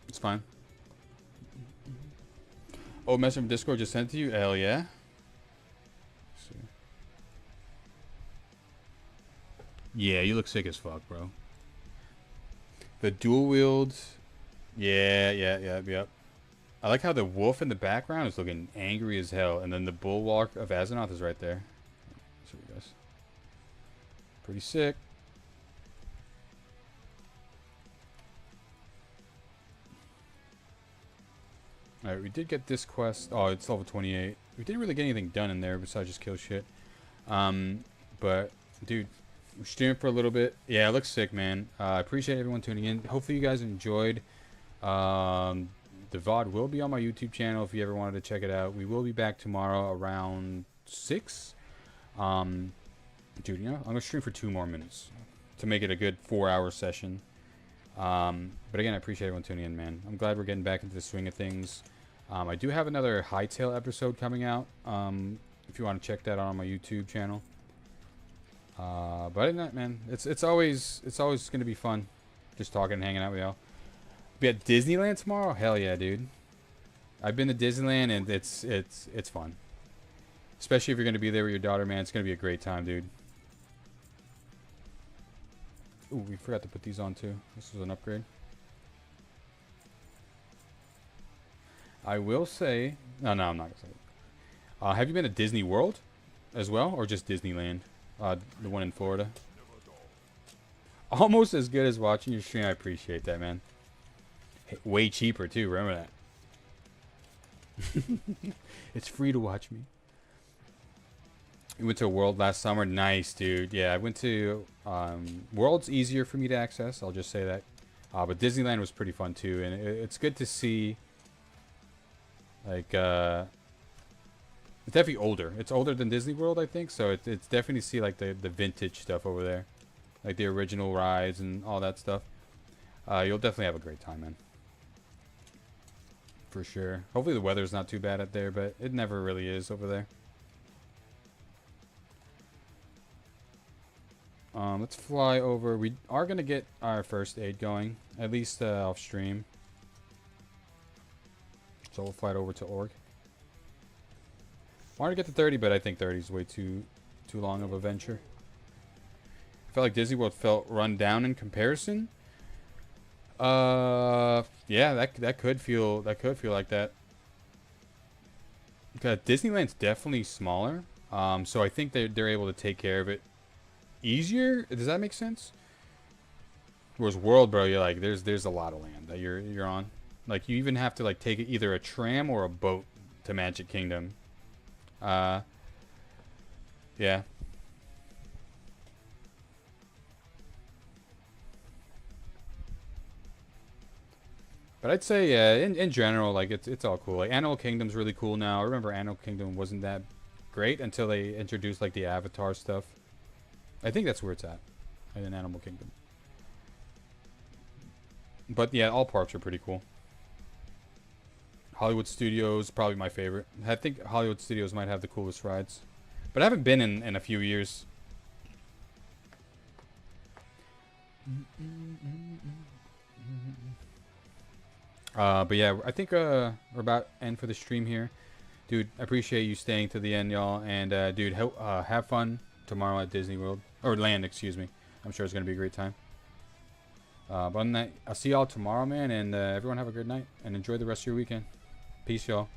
Speaker 1: It's fine. Oh, message from Discord just sent to you? Hell yeah. Yeah, you look sick as fuck, bro. The dual wield. Yep. I like how the wolf in the background is looking angry as hell, and then the bulwark of Azeroth is right there. There we go. Pretty sick. Alright, we did get this quest. Oh, it's level 28. We didn't really get anything done in there besides just kill shit. But, dude, we're streaming for a little bit. Yeah, it looks sick, man. I appreciate everyone tuning in. Hopefully you guys enjoyed. The VOD will be on my YouTube channel if you ever wanted to check it out. We will be back tomorrow around 6. Dude, you know, I'm going to stream for 2 more minutes to make it a good 4-hour session. But again, I appreciate everyone tuning in, man. I'm glad we're getting back into the swing of things. I do have another Hightail episode coming out. If you want to check that out on my YouTube channel. But other than that, man, it's always going to be fun just talking and hanging out with y'all. Be at Disneyland tomorrow? Hell yeah, dude. I've been to Disneyland and it's fun. Especially if you're going to be there with your daughter, man. It's going to be a great time, dude. Ooh, we forgot to put these on too. This is an upgrade. I will say... No, I'm not going to say it. Have you been to Disney World as well? Or just Disneyland? The one in Florida? Almost as good as watching your stream. I appreciate that, man. Hey, way cheaper too, remember that. It's free to watch me. We went to a World last summer. Nice, dude. Yeah, I went to... World's easier for me to access. I'll just say that. But Disneyland was pretty fun, too. And it's good to see Like, it's definitely older. It's older than Disney World, I think. So it's definitely see like the vintage stuff over there, like the original rides and all that stuff. You'll definitely have a great time, man. For sure. Hopefully the weather's not too bad up there, but it never really is over there. Let's fly over. We are going to get our first aid going, at least off stream. So we'll fly over to Org. Wanted to get to 30, but I think 30 is way too long of a venture. I felt like Disney World felt run down in comparison. Yeah, that could feel like that. Because Disneyland's definitely smaller. So I think they're able to take care of it easier. Does that make sense? Whereas World, bro, you're like there's a lot of land that you're on. Like you even have to like take either a tram or a boat to Magic Kingdom. Yeah. But I'd say yeah, in general, like it's all cool. Like Animal Kingdom's really cool now. I remember Animal Kingdom wasn't that great until they introduced like the Avatar stuff. I think that's where it's at, in Animal Kingdom. But yeah, all parks are pretty cool. Hollywood Studios, probably my favorite. I think Hollywood Studios might have the coolest rides. But I haven't been in a few years. But yeah, I think we're about end for the stream here. Dude, I appreciate you staying to the end, y'all. And dude, have fun tomorrow at Disney World. Or Land, excuse me. I'm sure it's going to be a great time. But other than that, I'll see y'all tomorrow, man. And everyone have a good night. And enjoy the rest of your weekend. Peace, y'all.